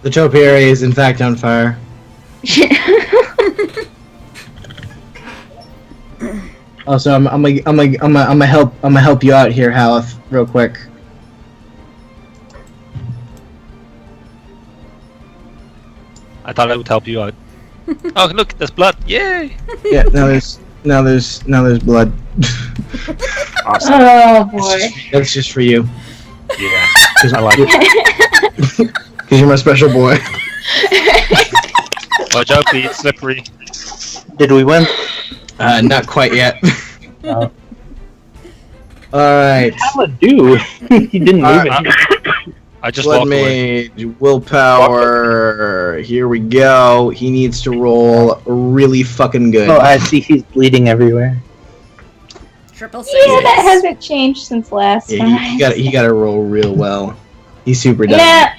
The topiary is in fact on fire. Also, I'm gonna help you out here, Haleth, real quick. I thought I would help you out. Oh, look, there's blood! Yay! Yeah, now there's blood. Oh boy. That's just for you, Yeah. because I like it. you're my special boy. Watch out, Pete. It's slippery. Did we win? Not quite yet. No. All right. How do? He didn't move it. I just Blood walked away. Mage, willpower. Here we go. He needs to roll really fucking good. Oh, I see. He's bleeding everywhere. Triple Yeah, that sixes. hasn't changed since last Yeah, time. he got to roll real well. He's super dumb. Yeah.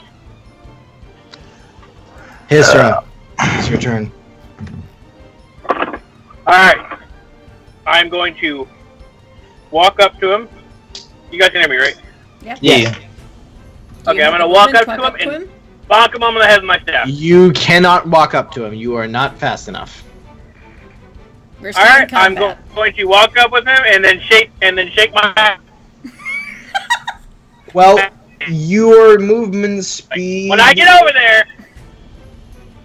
Hisra, it's your turn. Alright. I'm going to walk up to him. You guys can hear me, right? Yeah. Okay, I'm gonna walk up to him and bonk him on the head with my staff. You cannot walk up to him. You are not fast enough. We're still in Alright, I'm combat. going to walk up with him and then shake my hand. Well, your movement speed When I get over there,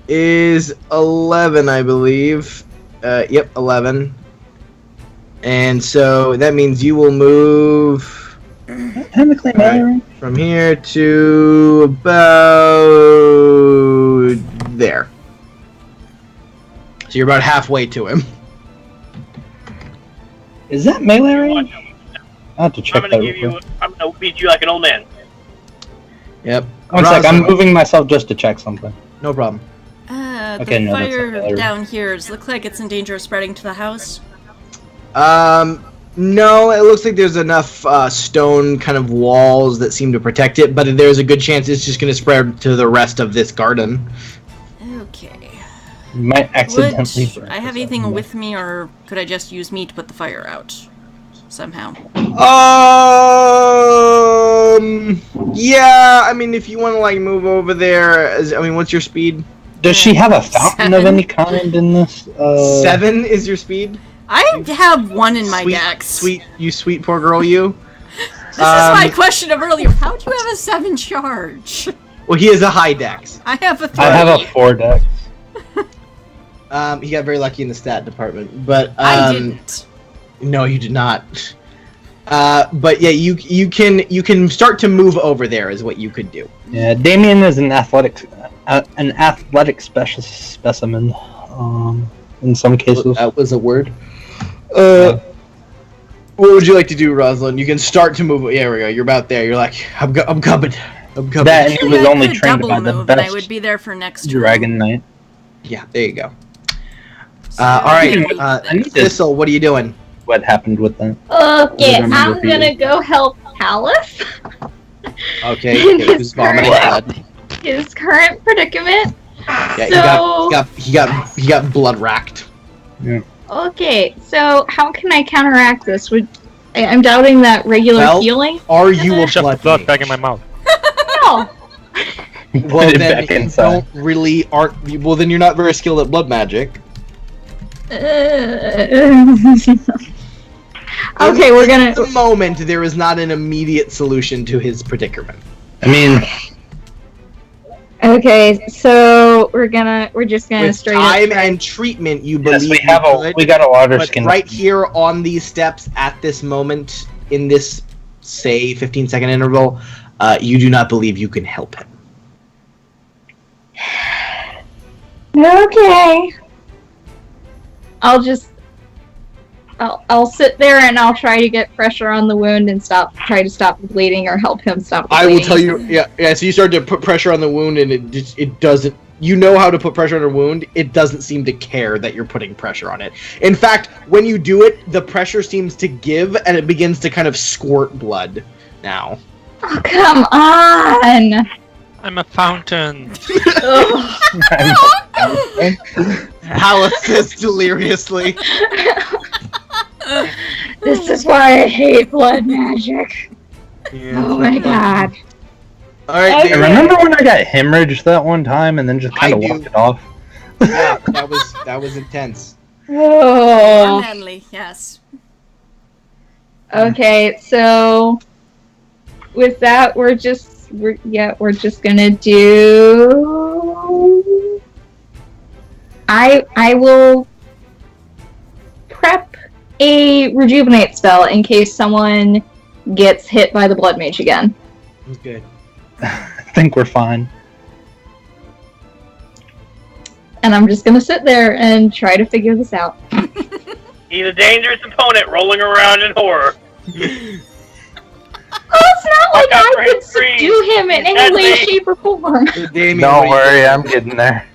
is 11, I believe. Yep, 11. And so that means you will move Technically, Alright. from here to about there. So you're about halfway to him. Is that melee range? I have to check I'm that. gonna give real you. quick. I'm gonna beat you like an old man. Yep. One sec, I'm Rosalind. moving myself just to check something. No problem. The Okay, no, that's fire not melee. down here looks like it's in danger of spreading to the house. No, it looks like there's enough stone kind of walls that seem to protect it, but there's a good chance it's just going to spread to the rest of this garden. Okay. You might accidentally. Would I have anything with me, or could I just use me to put the fire out? Somehow. Yeah, I mean, if you want to, like, move over there, what's your speed? Does she have a fountain of 7. any kind in this? 7 is your speed? I have 1 in my Sweet, dex. sweet poor girl, you. This is my question of earlier. How do you have a 7 charge? Well, he has a high dex. I have a 3. I have a 4 dex. He got very lucky in the stat department, but I didn't. no, you did not. But yeah, you can start to move over there is what you could do. Yeah, Damien is an athletic specimen. In some cases. That was a word. What would you like to do, Rosalind? You can start to move. Yeah, there we go. You're about there. You're like, I'm coming. I'm coming. That and he was I only could trained double by the move, and I best would be there for next turn. Dragon Knight. Yeah, there you go. So, All right, I need to- Thistle, what are you doing? What happened with that? Okay, Remember I'm people. gonna go help Palace. Okay, In who's his vomiting current- blood? His current predicament. Yeah, he got blood racked. Okay, so how can I counteract this? I'm doubting that regular Well, healing. Are you a Shove the blood blood mage? back in my mouth. No. Well, Put it then back you inside. don't really aren't. Well, then you're not very skilled at blood magic. Okay, we're gonna. At the moment, there is not an immediate solution to his predicament. I mean, Okay, so we're just gonna With straight time up. try- and treatment, you yes, believe we have you a could, we got a water but skin. right here on these steps at this moment, in this, say, 15-second interval, you do not believe you can help him. Okay. I'll sit there and I'll try to get pressure on the wound and try to stop the bleeding or help him stop the I bleeding. will tell you, yeah. So you start to put pressure on the wound, and it doesn't. You know how to put pressure on a wound. It doesn't seem to care that you're putting pressure on it. In fact, when you do it, the pressure seems to give, and it begins to kind of squirt blood. Now, Oh, come on! I'm a fountain. Hallis says deliriously. This is why I hate blood magic. Yeah. Oh my god. All right, Okay. I remember when I got hemorrhaged that one time and then just kind I of do. walked it off. Yeah, that was intense. Oh. Manly, yes. Okay, so with that, we're just gonna do. I will prep a rejuvenate spell in case someone gets hit by the blood mage again. Okay. I think we're fine. And I'm just gonna sit there and try to figure this out. He's a dangerous opponent rolling around in horror. Oh, it's not like Look out I for could his screen. subdue him in any way, Deadly. shape, or form. Damien, Don't what are you worry, doing? I'm getting there.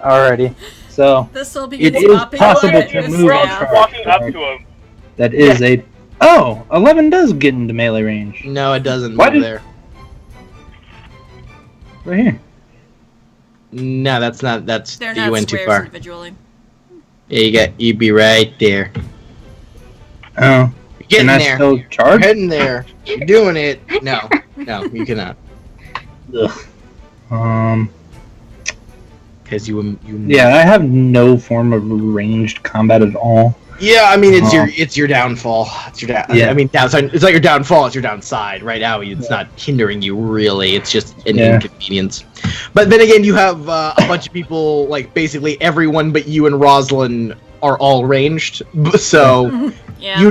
Alrighty. So This will be It is possible We're to all move just charge. walking up to him. that is a 11 does get into melee range. No, it doesn't Why move did- there. Right here. No, that's not. That's They're you not went too squares far. individually. Yeah, you'd be right there. Oh. You're getting Can I there. still You're charge? heading there. You're doing it. No, you cannot. Because you. Yeah, I have no form of ranged combat at all. Yeah, I mean it's your downfall. It's your Yeah. I mean downside. It's not your downfall. It's your downside. Right now, it's not hindering you really. It's just an Yeah. inconvenience. But then again, you have a bunch of people. Like basically everyone but you and Rosalind are all ranged. So Yeah.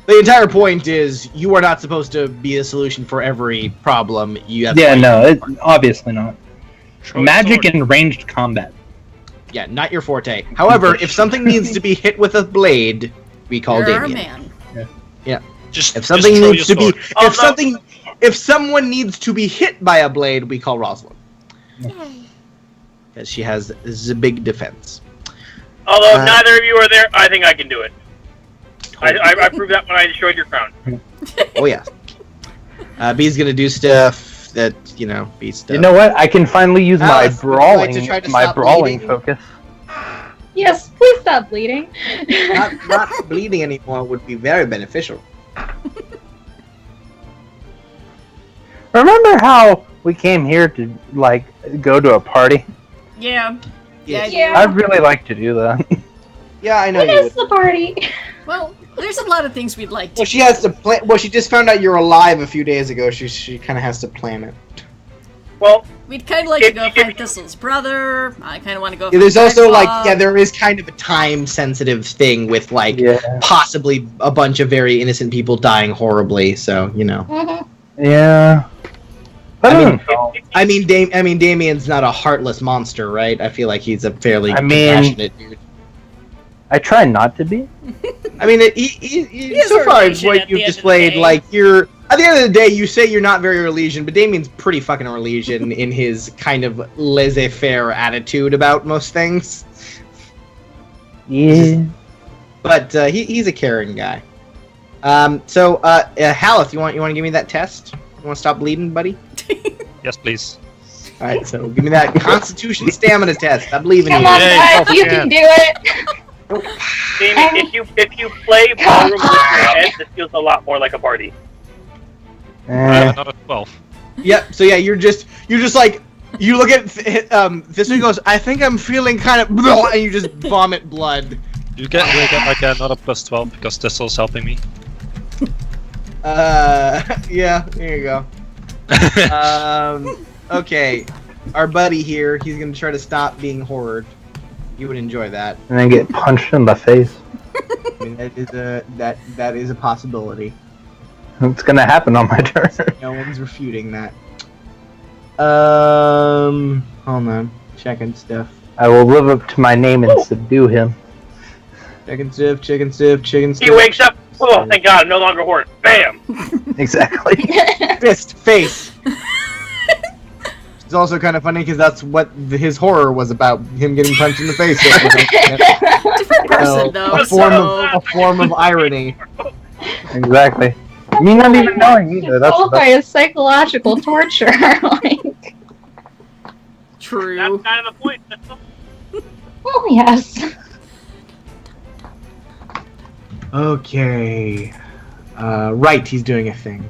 the entire point is you are not supposed to be a solution for every problem. You have Yeah, no, obviously not. Throw Magic sword. and ranged combat. Yeah, not your forte. However, if something needs to be hit with a blade, we call You're our Damien. man. Just If something just throw needs to your be, sword. if someone needs to be hit by a blade, we call Rosalind. Because she has the big defense. Although neither of you are there, I think I can do it. I proved that when I destroyed your crown. Oh yeah. B's gonna do stuff that B stuff. You know what? I can finally use my Alice, would you like brawling, to try to my stop brawling bleeding? focus. Yes, please stop bleeding. not bleeding anymore would be very beneficial. Remember how we came here to go to a party? Yeah. Yeah. I'd really like to do that. Yeah, I know What you is would. the party? Well, there's a lot of things we'd like to. Well, she has to plan. Well, she just found out you're alive a few days ago. She kind of has to plan it. Well, We'd kind of like to go find Thistle's brother. I kind of want to go. Yeah, there's find also like, Dragclaw. yeah, there is kind of a time-sensitive thing with like Yeah. possibly a bunch of very innocent people dying horribly. So you know, Yeah. I mean- don't know. I mean, Damien's not a heartless monster, right? I feel like he's a fairly I mean- compassionate dude. I try not to be. I mean, is so far as Orlesian at what the you've end of the displayed, day. like you're at the end of the day, you say you're not very Orlesian, but Damien's pretty fucking Orlesian in his kind of laissez-faire attitude about most things. Yeah. But he's a caring guy. So Haleth, you want to give me that test? You want to stop bleeding, buddy? Yes, please. All right, so give me that Constitution stamina test. I believe in Come you. on, Yay, guys, oh, you yeah. can do it. Damien, if you play ballroom with your head, this feels a lot more like a party. I have another 12. Yep. So yeah, you're just like you look at this one goes. I think I'm feeling kind of, and you just vomit blood. You get like another plus 12 because Thistle's helping me. Yeah. There you go. Okay, our buddy here, he's gonna try to stop being Horde. You would enjoy that. And then get punched in the face. I mean, that is a possibility. It's gonna happen on my turn. No one's refuting that. Hold on, checking stuff. I will live up to my name and subdue him. Checking stuff. Checking stuff. Checking He stuff. wakes up. Oh, thank God, I'm no longer Horde. Bam! Exactly. Fist, face. It's also kind of funny because that's what his horror was about, him getting punched in the face. Different person, though. a form of irony. Exactly. Me not even knowing either. That's Followed by a psychological torture. Like, True. That's kind of the point. oh yes. Okay. Right, he's doing a thing.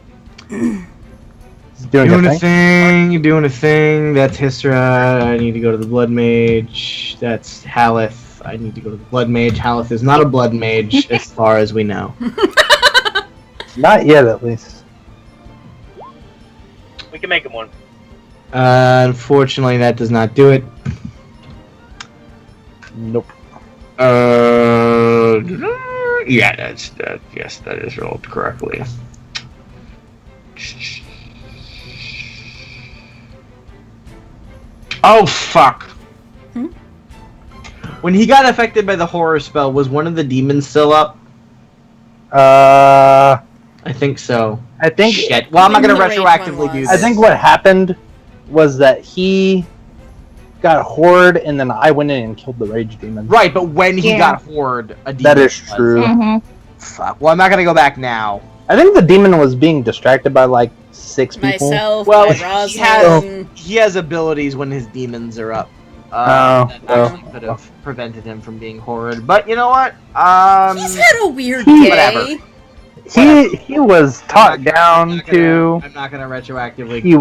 He's doing a thing. Doing a thing. That's Hysra. I need to go to the Blood Mage. That's Haleth. I need to go to the Blood Mage. Haleth is not a Blood Mage, as far as we know. Not yet, at least. We can make him one. Unfortunately, that does not do it. Nope. Yeah, that's that. Yes, that is rolled correctly. Oh fuck! Hmm? When he got affected by the horror spell, was one of the demons still up? I think so. I think. Shit. Well, I'm not gonna The rage retroactively one do was. this. I think what happened was that he got Horde, and then I went in and killed the Rage Demon. Right, but when he Yeah. got Horde, a demon. That is was. true. Mhm. Fuck. Well, I'm not gonna go back now. I think the demon was being distracted by like 6 people. Myself, Well, my he Roslyn. He has abilities when his demons are up. Oh, That actually could have prevented him from being horrid. But you know what? He's had a weird Whatever. day. He was talked down to. I'm not gonna retroactively. He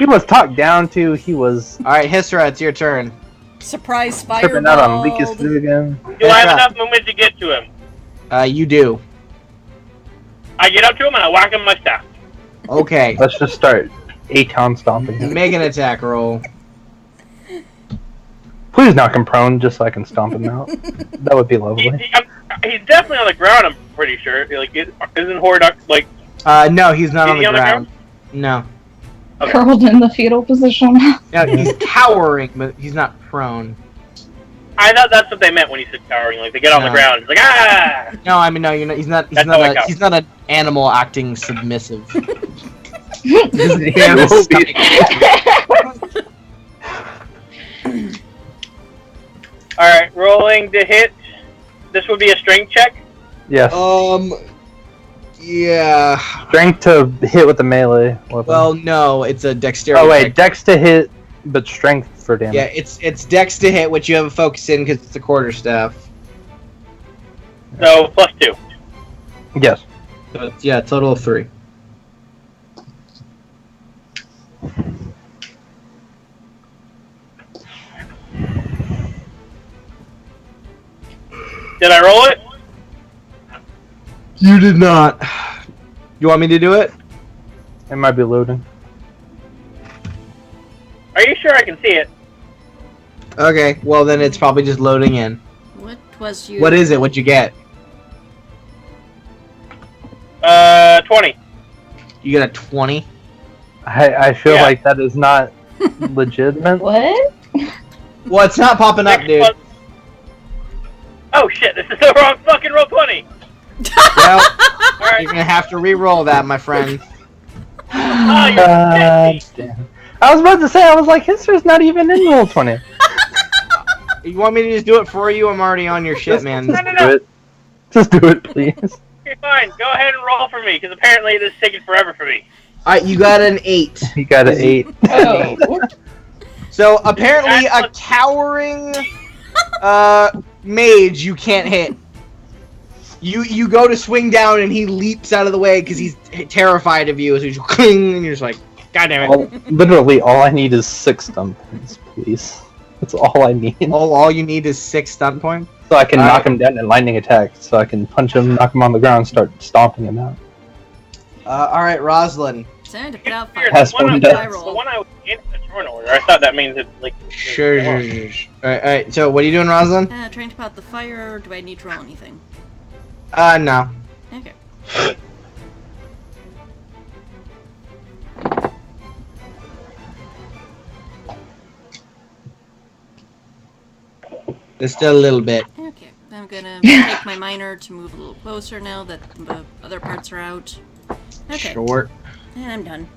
was talked down to. He was All right, Hysra, it's your turn. Surprise tripping out on fireball. Lucas Blue again. Do I have Hysra. enough movement to get to him? You do. I get up to him and I whack him with my staff. Okay. Let's just start A-Town stomping him. Make an attack roll. Please knock him prone just so I can stomp him out. That would be lovely. He's definitely on the ground. I'm pretty sure. Like, isn't Horde like? No, he's not Is on he the on the ground. No. Curled in the fetal position. No, he's cowering, but he's not prone. I thought that's what they meant when he said cowering. Like they get on the No. ground. It's like ah. No, I mean no, you're not. He's not. He's That's not. how it goes. He's not an animal acting submissive. Yeah, we'll be- All right, rolling to hit. This would be a strength check. Yes. Yeah. Strength to hit with the melee weapon. Well, no, it's a dexterity. oh wait, check. dex to hit, but strength for damage. Yeah, it's dex to hit, which you have a focus in because it's a quarterstaff. So +2. Yes. So it's, yeah, total of 3. Did I roll it? You did not. You want me to do it? It might be loading. Are you sure I can see it? Okay, well then it's probably just loading in. What was you? What is it? What'd you get? 20. You got a 20? I feel Yeah. like that is not legitimate. What? Well, it's not popping up, dude. Oh shit, this is the wrong fucking roll 20! Well, Alright. you're gonna have to re-roll that, my friend. Oh, you're God damn. I was about to say, I was like, history's not even in roll 20. You want me to just do it for you? I'm already on your shit, man. No. Do it. Just do it, please. Okay, fine. Go ahead and roll for me, because apparently this is taking forever for me. Alright, you got an 8. You got an 8. Oh. So apparently a cowering mage you can't hit. You go to swing down and he leaps out of the way because he's terrified of you. So he's cling, and you're just like, God damn it! Literally, all I need is 6 stun points, please. That's all I need. All you need is 6 stun points. So I can knock him down in lightning attack. So I can punch him, knock him on the ground, and start stomping him out. All right, Roslyn. Time to put out Here, fire. That's the one one I- does. the one I was in the turn order, I thought that means it's like... Sure. All right. So what are you doing, Roslyn? Trying to put out the fire. Do I need to roll anything? No. Okay. There's still a little bit. Okay. I'm gonna take my miner to move a little closer now that the other parts are out. Okay. Short. And I'm done.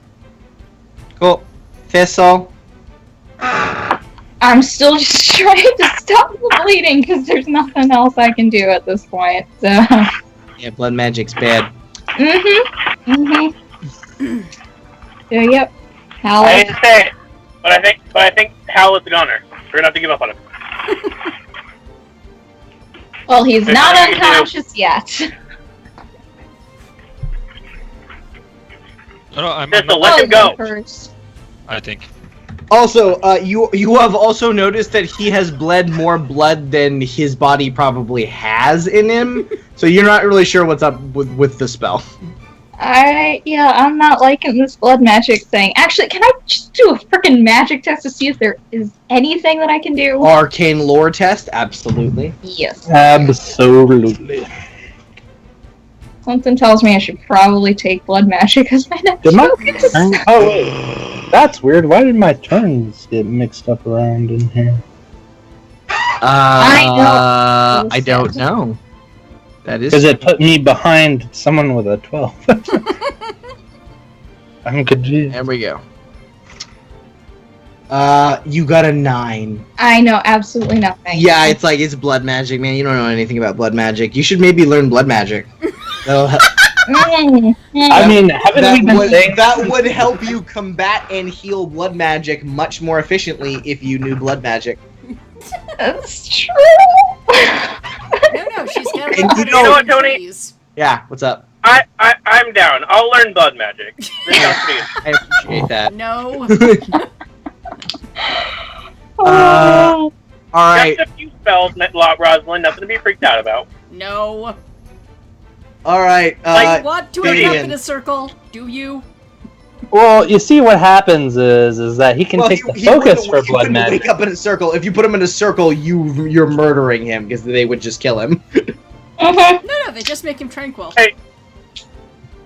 Cool. Thistle. I'm still just trying to stop the bleeding because there's nothing else I can do at this point. So. Yeah, blood magic's bad. So, yep. Hal. I hate to say it, but I think Hal is the gunner. We're gonna have to give up on him. Well, he's not unconscious yet. No, I'm Just to not, let him go. First. I think. Also, you have also noticed that he has bled more blood than his body probably has in him, so you're not really sure what's up with the spell. I'm not liking this blood magic thing. Actually, can I just do a freaking magic test to see if there is anything that I can do? Arcane lore test, absolutely. Yes. Absolutely. Something tells me I should probably take blood magic as my next Did my focus. turn? Oh wait, that's weird. Why did my turns get mixed up around in here? I don't know. That is Because it put me behind someone with a 12. I'm confused. There we go. You got a 9. I know absolutely nothing. Yeah, it's blood magic, man. You don't know anything about blood magic. You should maybe learn blood magic. That'll help. I mean, haven't we been saying that would help you combat and heal blood magic much more efficiently if you knew blood magic. That's true. No, she's got And to you know what, Tony? Please. Yeah, what's up? I'm down. I'll learn blood magic. This sounds pretty good. I appreciate that. No. All right, Just a few spells, Rosalind. Nothing to be freaked out about. No. all right. You want to end up Gideon. in a circle? Do you? Well, you see what happens is that he can take the focus for blood wouldn't magic. wake up in a circle. If you put him in a circle, you're murdering him because they would just kill him. No, they just make him tranquil. Hey.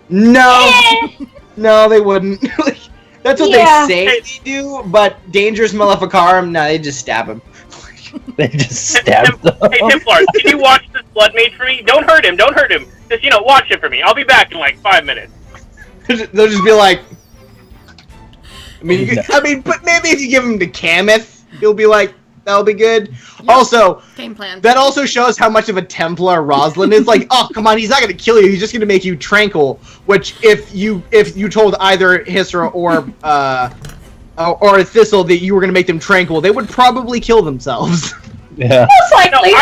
No, no, they wouldn't. That's what Yeah. they say they do, but Dangerous Maleficarum, no, they just stab him. They just stabbed them. Hey, Templar, can you watch this blood mage for me? Don't hurt him. Just, watch it for me. I'll be back in like 5 minutes. They'll just be like, but maybe if you give him to Cameth, he'll be like, that'll be good. Yep. Also, Game plan. that also shows how much of a Templar Rosalind is. Like, oh, come on, he's not gonna kill you. He's just gonna make you tranquil. Which, if you told either Hysra or Thistle that you were gonna make them tranquil, they would probably kill themselves. Yeah. Most No, likely.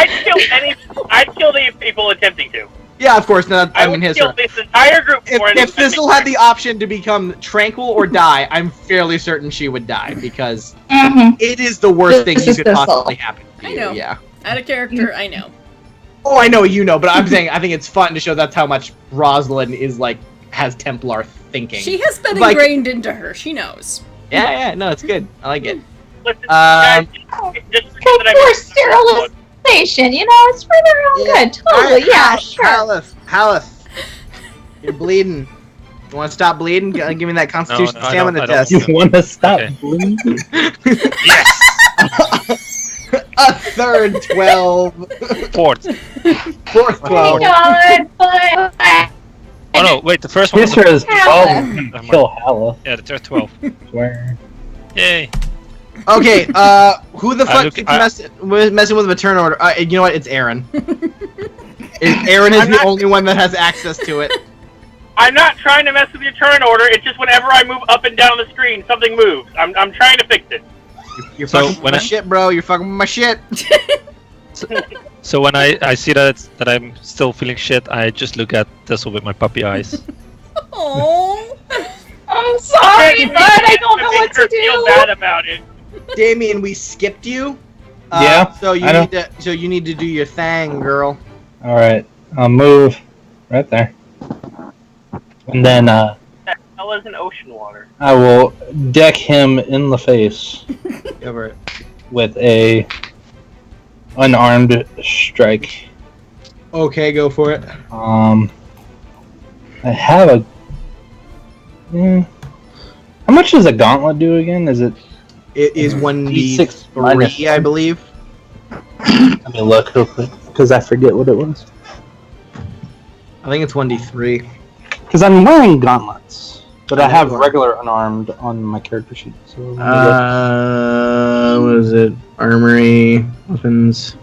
I'd kill the people attempting to. Yeah, of course. No, I mean would kill Hysra. this entire group for an If Thistle had the option to become tranquil or die, I'm fairly certain she would die because it is the worst thing This you is could Thistle. possibly happen to I you. know. Yeah. Out of character, I know. Oh, I know you know, but I'm saying I think it's fun to show that's how much Rosalind is has Templar thinking. She has been Like- ingrained into her. She knows. Yeah, no, it's good. I like it. Listen, guys, just Because for sterilization, you know, it's for their own good. Totally, yeah, sure. Haleth, you're bleeding. You want to stop bleeding? Give me that Constitution No, I stamina don't. test. You want to stop Okay. bleeding? Yes! A third 12. Fourth. Fourth Oh 12. my god, but Oh no, wait, the first one was... Kisra is Haleth. 12 to kill Haleth. Yeah, the third 12. Swear. Yay. Okay, who the fuck look- keeps messing with a turn order? You know what? It's Aaron. Aaron is I'm the not- only one that has access to it. I'm not trying to mess with your turn order. It's just whenever I move up and down the screen, something moves. I'm trying to fix it. You're So, fucking with when my I- shit, bro. You're fucking with my shit. So when I see that I'm still feeling shit, I just look at Tessel with my puppy eyes. Oh. I'm sorry, but I don't know what to Make her feel bad do. about it. Damien, we skipped you. Yeah, So you I know. need to. So you need to do your thing, girl. Alright, I'll move right there. And then That hell is an ocean water. I will deck him in the face Over it. with a unarmed strike. Okay, go for it. I have a. How much does a gauntlet do again? Is it? It is 1d3, D6 I believe. Let me look real quick because I forget what it was. I think it's 1d3. Because I'm wearing gauntlets, but I I know have you are. regular unarmed on my character sheet. So let me What is it? Armory, weapons.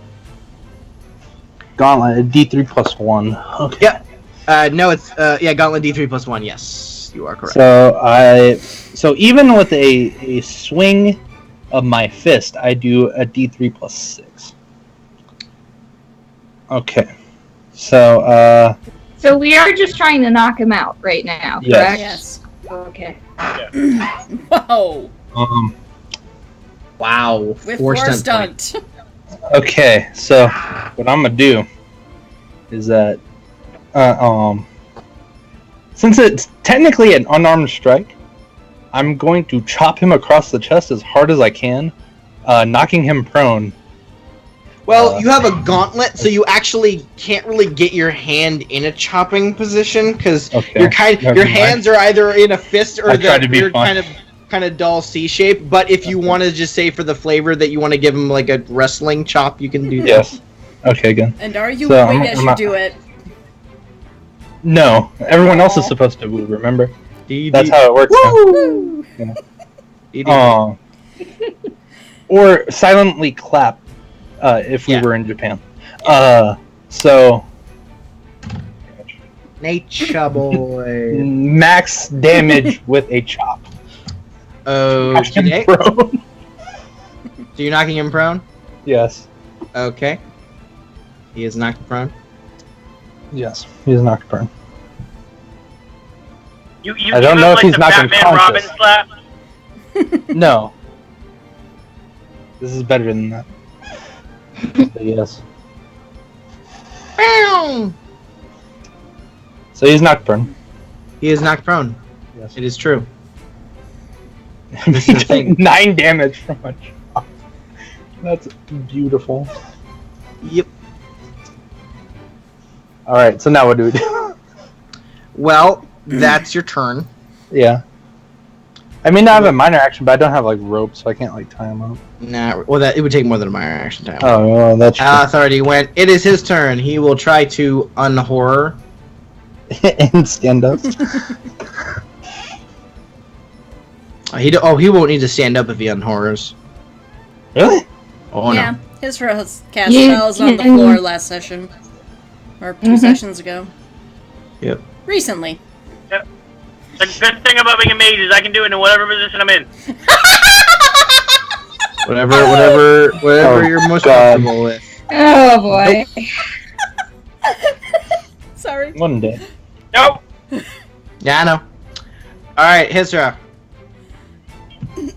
gauntlet, a D3 plus 1. Okay. Yep. No, it's Gauntlet D3 plus 1. Yes, you are correct. So even with a swing of my fist, I do a D3 plus 6. Okay. So So we are just trying to knock him out right now, correct? Yes. Okay. Whoa. Wow. With Four four stunt stunt. okay. So what I'm gonna do is that since it's technically an unarmed strike, I'm going to chop him across the chest as hard as I can, knocking him prone. Well, you have a gauntlet, so you actually can't really get your hand in a chopping position because Okay. your Never mind. hands are either in a fist or I the tried to be weird fun. kind of dull C shape. But if you want to just say for the flavor that you want to give him like a wrestling chop, you can do that. Yes. Okay, good. And are you So, wait I'm- as I'm you not- do it? No, everyone else is Aw. supposed to woo, remember? DD. That's how it works. now. Woo! DD. Or silently clap if we Yeah. were in Japan. So Nature boy. max damage with a chop. Okay. Prone. So you're knocking him prone? Yes. Okay. He is knocked prone. Yes. He's knocked prone. You I don't give know him, if like, he's the not Batman Robin unconscious. slap. No. This is better than that. But yes. Bow! So he's knocked prone. He is knocked prone. Yes. It is true. He is the took thing. 9 damage from a chop. That's beautiful. Yep. Alright, so now what do we do? Well, that's your turn. Yeah. I mean, I have a minor action, but I don't have like rope, so I can't like tie him up. Nah, well, that it would take more than a minor action time. Oh, well, that's true. Authority went. It is his turn. He will try to unhorror. And stand up. He won't need to stand up if he unhorrors. Really? Oh yeah, no. his cast You spells on the can- floor last session. Or 2 sessions ago. Yep. Recently. The good thing about being a mage is I can do it in whatever position I'm in. Whatever you're most God. comfortable with. Oh boy. Sorry. One day. Nope. Yeah, I know. All right, Hisra.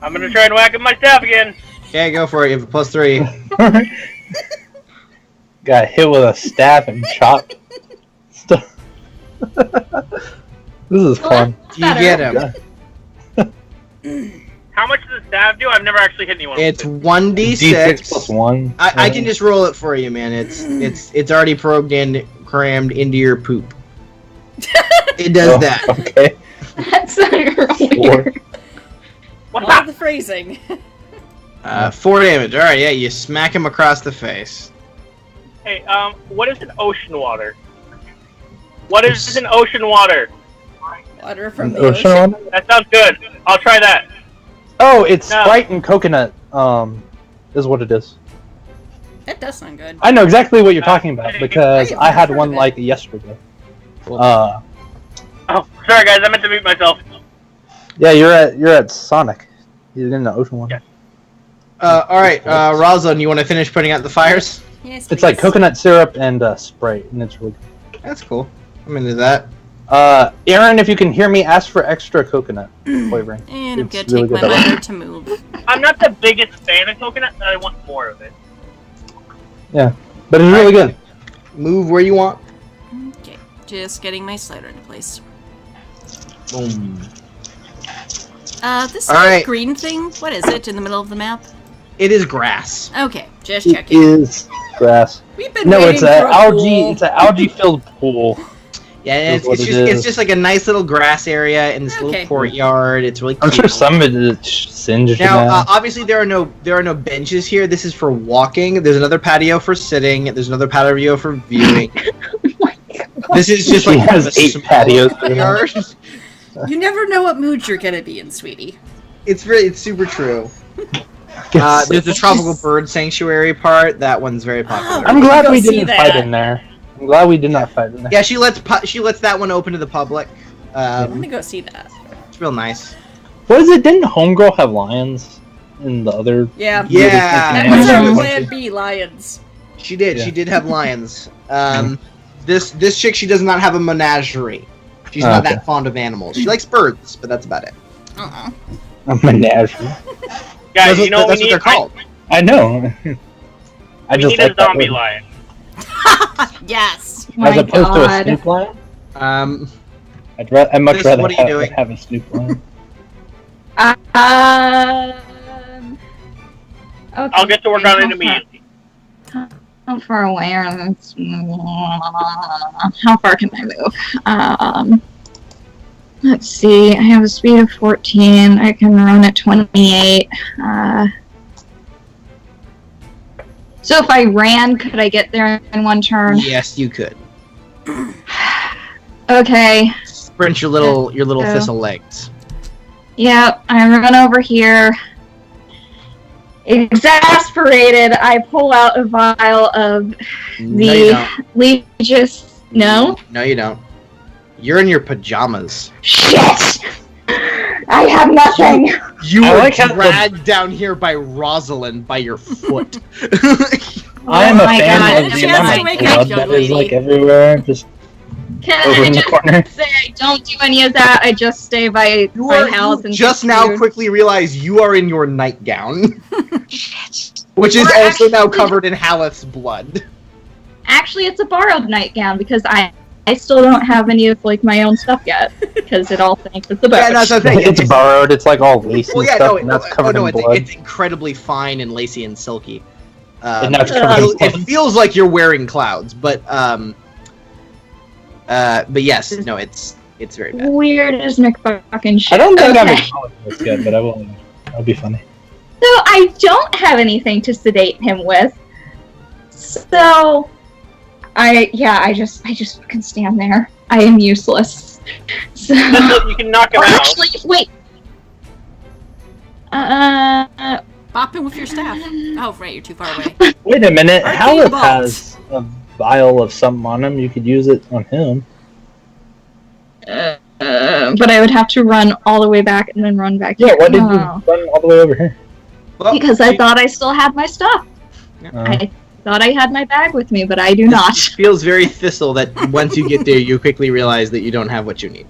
I'm gonna try and whack him my staff again. Okay, go for it. You have a +3. Got hit with a staff and chopped. This is fun. You get him. How much does the staff do? I've never actually hit anyone. It's with 1d6 D6 plus 1. I can just roll it for you, man. It's already crammed into your poop. It does that. Okay. That's weird. What's Love up? the phrasing. 4 damage. All right, yeah, you smack him across the face. Hey, what is an ocean water? What is an ocean water? Water from the Ocean ocean. water? That sounds good. I'll try that. Oh, it's No. Sprite and coconut. Is what it is. That does sound good. I know exactly what you're talking about because I have I had heard one of it. like yesterday. Oh, sorry guys, I meant to mute myself. Yeah, you're at Sonic. He's in the ocean one. Yeah. All right, Rosalind, you want to finish putting out the fires? Yes, It's like please. coconut syrup and Sprite, and it's really good. That's cool. I'm into that. Aaron, if you can hear me, ask for extra coconut flavoring. And I'm It's gonna really take my good that way. mother to move. I'm not the biggest fan of coconut, but I want more of it. Yeah, but it's really good. Move where you want. Okay, just getting my slider into place. Boom. This All right. green thing, what is it in the middle of the map? It is grass. Okay, just It checking. is grass. We've been No, waiting it's for an a algae. pool. It's an algae-filled pool. Yeah, That's what it it's is. just like a nice little grass area in this Okay. little courtyard. It's really I'm cute. sure some of it's singed Now, now. obviously, there are no benches here. This is for walking. There's another patio for sitting. There's another patio for viewing. This is just She like has a 8 small patios. courtyard. You never know what mood you're gonna be in, sweetie. It's super true. There's the tropical bird sanctuary part. That one's very popular. I'm glad Go we see didn't that. fight in there. I'm glad we did not fight in there. Yeah, she lets that one open to the public. I'm gonna go see that. It's real nice. What is it? Didn't Homegirl have lions in the other? Yeah. Yeah. That Yeah. was our Yeah. plan B, lions. She did. Yeah. She did have lions. This chick, she does not have a menagerie. She's not Okay. that fond of animals. She likes birds, but that's about it. Uh-uh. A menagerie. Guys, you know what that's we what need? they're called. I know. I We just need like a that zombie word. lion. Yes. As opposed to a Snoop lion. I'd much Liz, rather what are you doing? have a Snoop lion. Okay. I'll get to work on it immediately. How far away are those? How far can I move? Let's see. I have a speed of 14. I can run at 28. So if I ran, could I get there in one turn? Yes, you could. Okay. Sprint your little So- thistle legs. Yep. I run over here. Exasperated, I pull out a vial of No, you don't. Legis. No? No, you don't. You're in your pajamas. Shit! I have nothing! You I were like how the- dragged down here by Rosalind by your foot. I am a my fan God. of the She has to amount of wake blood up, young that is like lady. everywhere, just Can over I in the just corner. say I don't do any of that? I just stay by my house and just get now food. quickly realize you are in your nightgown, Shit. which is We're also now actually- covered in Haleth's blood. Actually, it's a borrowed nightgown because I still don't have any of like my own stuff yet because it all thanks it's a boat. Yeah, that's the thing. It's borrowed. It's like all lacy Well, yeah, stuff, no, and that's covered in blood. it's incredibly fine and lacy and silky. And now it's It covered in feels- it blood. feels like you're wearing clouds, but yes, no, it's very bad. Weird as McFucking shit. I don't think I'm Okay. acknowledging this yet, but I will. That'll be funny. So I don't have anything to sedate him with. So I just fucking stand there. I am useless. So You can knock him or out. actually wait. Bop him with your staff. Oh, right, you're too far away. Wait a minute. Arcane Howard Vault. has a vial of something on him. You could use it on him. But I would have to run all the way back and then run back Yeah. here. Why did you No. run all the way over here? Well, Because I thought I still had my stuff. Uh, I thought I had my bag with me, but I do It not. feels very Thistle that once you get there, you quickly realize that you don't have what you need.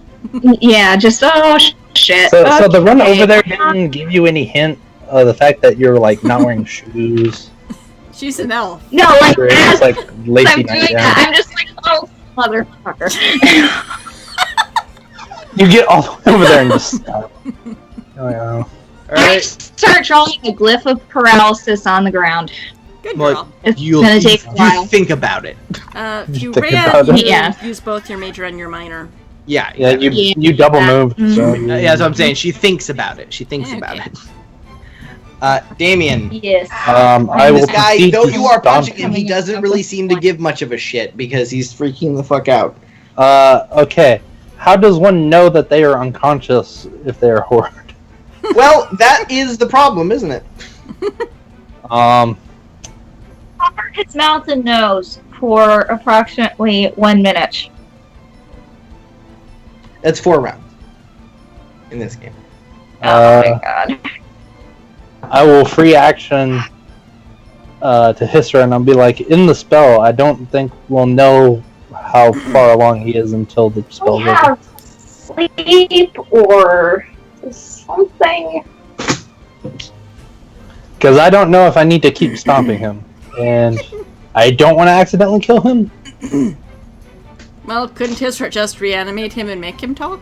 Yeah, just shit. so the run Okay. over there didn't give you any hint of the fact that you're like not wearing shoes. She's an elf. No, like Or as it's like lacy I'm doing nightgown. that, I'm just like, oh, motherfucker. You get all the way over there and just stop. Oh, yeah. I start drawing a glyph of paralysis on the ground. Good Well, girl. It's You'll, gonna take a you while. think about it. If you Think ran, about you it. Yeah. use both your major and your minor. Yeah, Yeah, you Yeah. you double moved. So Mhm. yeah, that's what I'm saying. She thinks about it. She thinks Okay. about it. Damien. Yes. I will This guy, proceed though to you are stomp punching him, he doesn't really seem to give much of a shit because he's freaking the fuck out. Okay. How does one know that they are unconscious if they are horde? Well, that is the problem, isn't it? Um, Cover its mouth and nose for approximately 1 minute. That's 4 rounds in this game. Oh my god. I will free action to Hysra, and I'll be like, in the spell, I don't think we'll know how far along he is until the We spell's over. have sleep or something. Because I don't know if I need to keep stomping him, and I don't want to accidentally kill him. Well, couldn't Tisra just reanimate him and make him talk?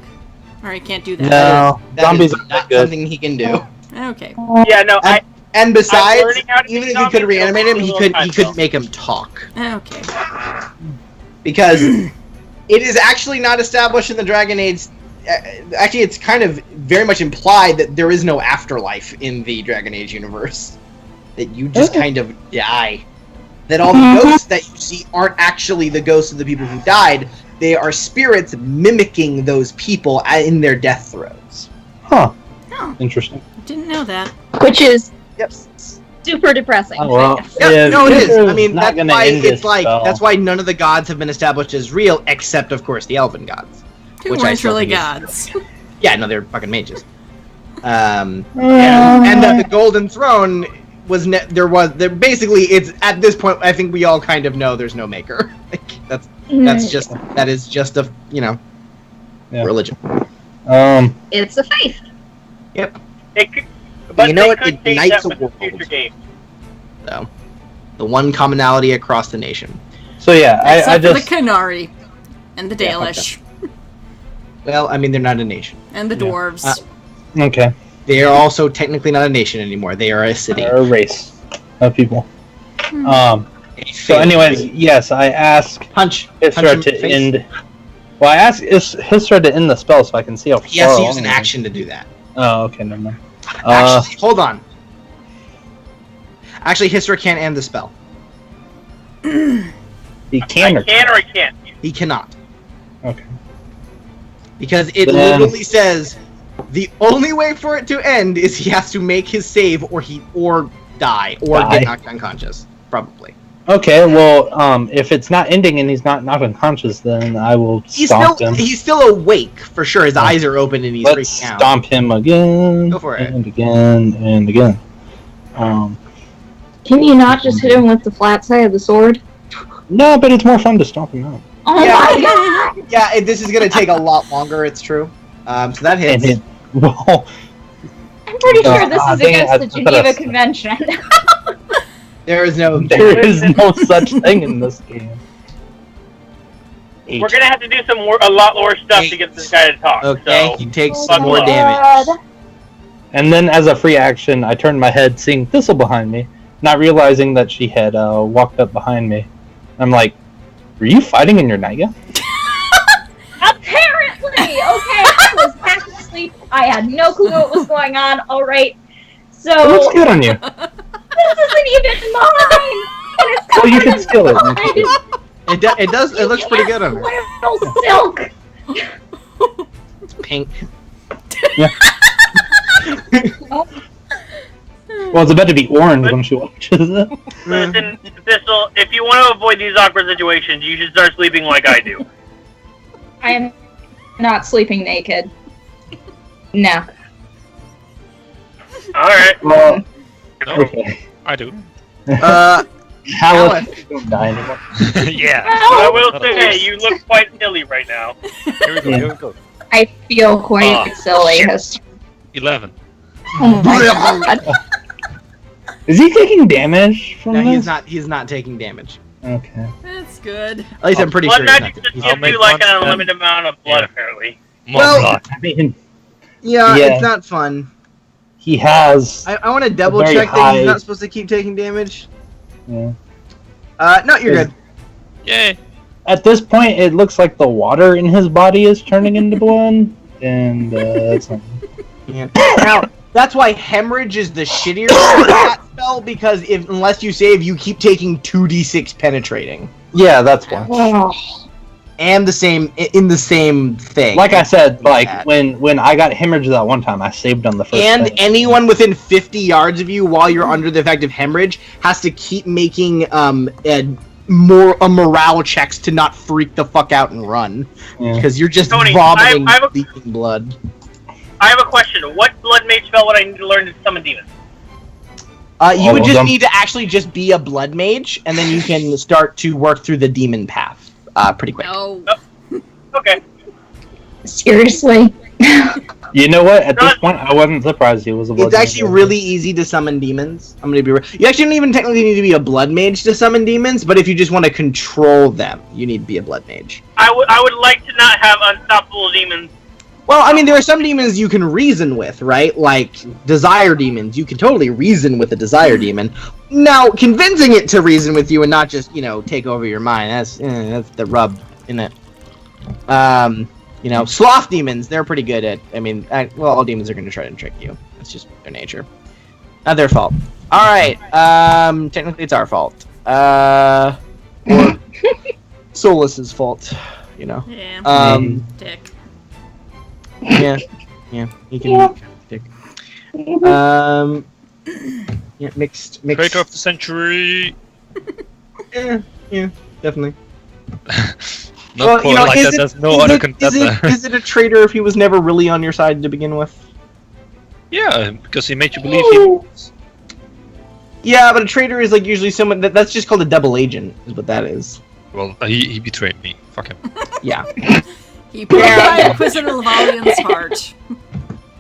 Or he can't do that? No, That zombies is are not not good. something he can do. Okay. Yeah, no, And besides, learning how to even be if he could zombie reanimate him, kills he a could little he time, couldn't make him talk Okay. because it is actually not established in the Dragon Age. Actually, it's kind of very much implied that there is no afterlife in the Dragon Age universe. That you just kind of die. That all the ghosts that you see aren't actually the ghosts of the people who died. They are spirits mimicking those people in their death throes. Huh. Oh, Interesting. didn't know that. Which is Yep. super depressing. Oh, well. Yeah, Yeah, no, it is. Hysra's I mean, not that's gonna why end it's this like spell. that's why none of the gods have been established as real, except of course the Elven gods. Two Which I weren't still really think is- gods. Yeah, no, they're fucking mages. And that the Golden Throne was there basically it's at this point I think we all kind of know there's no maker. Like, that is just a Yeah. religion. It's a faith. Yep. It could, but You know they what? could It change unites that the with world. the future game. So the one commonality across the nation. So yeah, I Except for just the Canari. And the Yeah, fuck Dalish. Well, I mean they're not a nation. And the Yeah. dwarves. okay. They are also technically not a nation anymore. They are a city. They're a race of people. Hmm. So, anyways, yes, I ask punch Hysra him to in the face. end. Well, I ask Hysra to end the spell so I can see how far. He has to use along an he is. action to do that. Oh, okay, never mind. Actually, hold on. Actually, Hysra can't end the spell. He can I or can or I can't. He cannot. Okay. Because it Then- literally says the only way for it to end is he has to make his save or die or Die. get knocked unconscious. Probably. Okay, well, if it's not ending and he's not knocked unconscious, then I will stomp him. He's still awake for sure. His eyes are open and he's Let's freaking out. stomp him again. Go for it. And again and again. Can you not just hit him with the flat side of the sword? No, but it's more fun to stomp him out. Oh Yeah. my god! Yeah, this is gonna take a lot longer. It's true. So that hits. And well, I'm pretty sure this is dang it, against the I thought Geneva I- Convention. There is no. there is no such thing in this game. We're gonna have to do a lot more stuff to get this guy to talk. Okay, So he takes fuck more off. damage. And then, as a free action, I turned my head, seeing Thistle behind me, not realizing that she had walked up behind me. I'm like, "Were you fighting in your nightgown?" Apparently! Okay, I was half asleep. I had no clue what was going on. Alright. It looks So, good on you. this isn't even mine! And it's Well, you covered can in steal it. blood. It does. It looks pretty good on her. Little silk. It's pink. Well, it's about to be orange when she watches it. Listen, Thistle, if you want to avoid these awkward situations, you should start sleeping like I do. I am not sleeping naked. No. Alright. Well, No, okay. I do. Haleth don't die anymore. Yeah. I will say, you look quite silly right now. Here we go. Here we go. I feel quite Oh, silly. shit. 11. Oh my god. Is he taking damage from No, this? he's not taking damage. Okay. That's good. At least I'm pretty Blood sure he's not. magic just He's- I'll gives make you like one an step. unlimited amount of blood, Yeah. apparently. More Well- blood. I mean, Yeah, Yeah. it's not fun. he has. I want to double very check that high- he's not supposed to keep taking damage. Yeah. No, you're good. Yay! At this point, it looks like the water in his body is turning into blood, and that's not. Yeah. Now, that's why hemorrhage is the shittier of that spell, because unless you save, you keep taking 2d6 penetrating. Yeah, that's why. And in the same thing. Like I said, like when I got hemorrhage that one time, I saved on the first. And thing. anyone within 50 yards of you while you're under the effect of hemorrhage has to keep making morale checks to not freak the fuck out and run. Yeah. Because you're just Tony, vomiting I have a- leaking blood. I have a question. What blood mage spell would I need to learn to summon demons? You All would of just them. need to actually just be a blood mage, and then you can start to work through the demon path pretty quick. No. Okay. Seriously. You know what? At this point, I wasn't surprised he was a blood. It's actually mage. really easy to summon demons. I'm gonna be real. You actually don't even technically need to be a blood mage to summon demons, but if you just want to control them, you need to be a blood mage. I would like to not have unstoppable demons. Well, I mean, there are some demons you can reason with, right? Like desire demons. You can totally reason with a desire demon. Now, convincing it to reason with you and not just, take over your mind, that's the rub, isn't it? Sloth demons, they're pretty good at, all demons are going to try to trick you. That's just their nature. Not their fault. Alright, technically it's our fault. Or Solus's fault, Yeah. Dick. Yeah, he can Yeah. be dick. Yeah, mixed. Creator of the century. Yeah, definitely. Not quite like that. There's no other contender. Is it a traitor if he was never really on your side to begin with? Yeah, because he made you believe he was. Yeah, but a traitor is like usually someone that's just called a double agent, is what that is. Well, he betrayed me. Fuck him. Yeah. He broke my Inquisitor Lavalian's heart.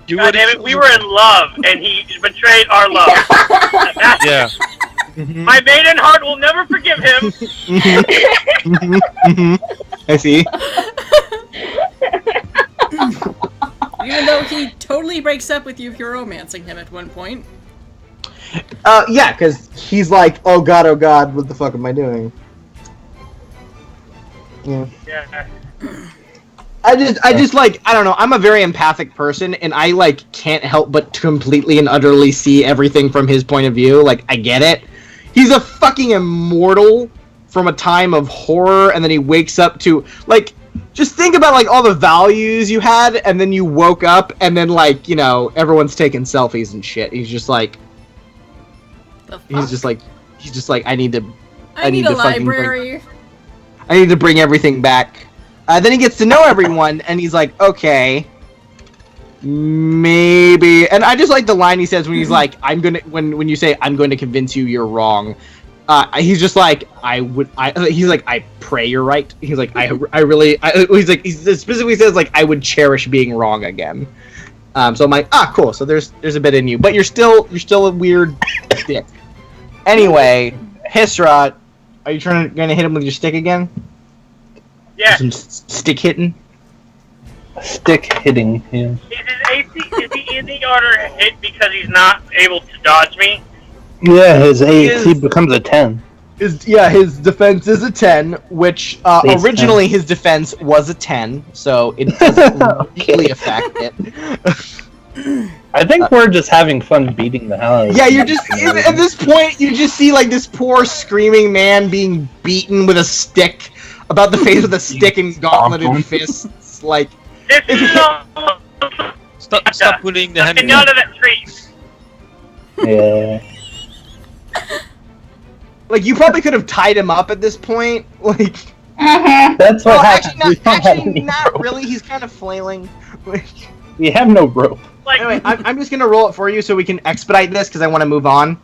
You God damn it, we were in love, and he betrayed our love. Yeah. My maiden heart will never forgive him. I see. Even though he totally breaks up with you if you're romancing him at one point. Yeah, because he's like, oh god, what the fuck am I doing? Yeah. Yeah. I just like, I don't know, I'm a very empathic person, and I, like, can't help but completely and utterly see everything from his point of view. Like, I get it. He's a fucking immortal from a time of horror, and then he wakes up to, like, just think about, like, all the values you had, and then you woke up, and then, like, everyone's taking selfies and shit. He's just like, he's just like, I need to a library. I need to bring everything back. Then he gets to know everyone, and he's like, okay, maybe. And I just like the line he says when he's like, when you say, I'm going to convince you you're wrong. He's just like, he's like, I pray you're right. He's like, he specifically says, like, I would cherish being wrong again. So I'm like, cool. So there's a bit in you, but you're still a weird dick. Anyway, Hisra, are you going to hit him with your stick again? Yeah. Some stick hitting? Stick hitting, yeah. Is he in the order hit because he's not able to dodge me? Yeah, his AC becomes a 10. His defense is a 10, which originally his defense was a 10, so it doesn't really affect it. I think we're just having fun beating the hell out of Yeah, you're just at this point you just see like this poor screaming man being beaten with a stick about the face with a stick and gauntleted fists. Like, stop bullying the Get out of that tree. Yeah. Like you probably could have tied him up at this point. Like, that's what happens. Actually, not really. He's kind of flailing. We have no rope. Anyway, I'm just gonna roll it for you so we can expedite this because I want to move on.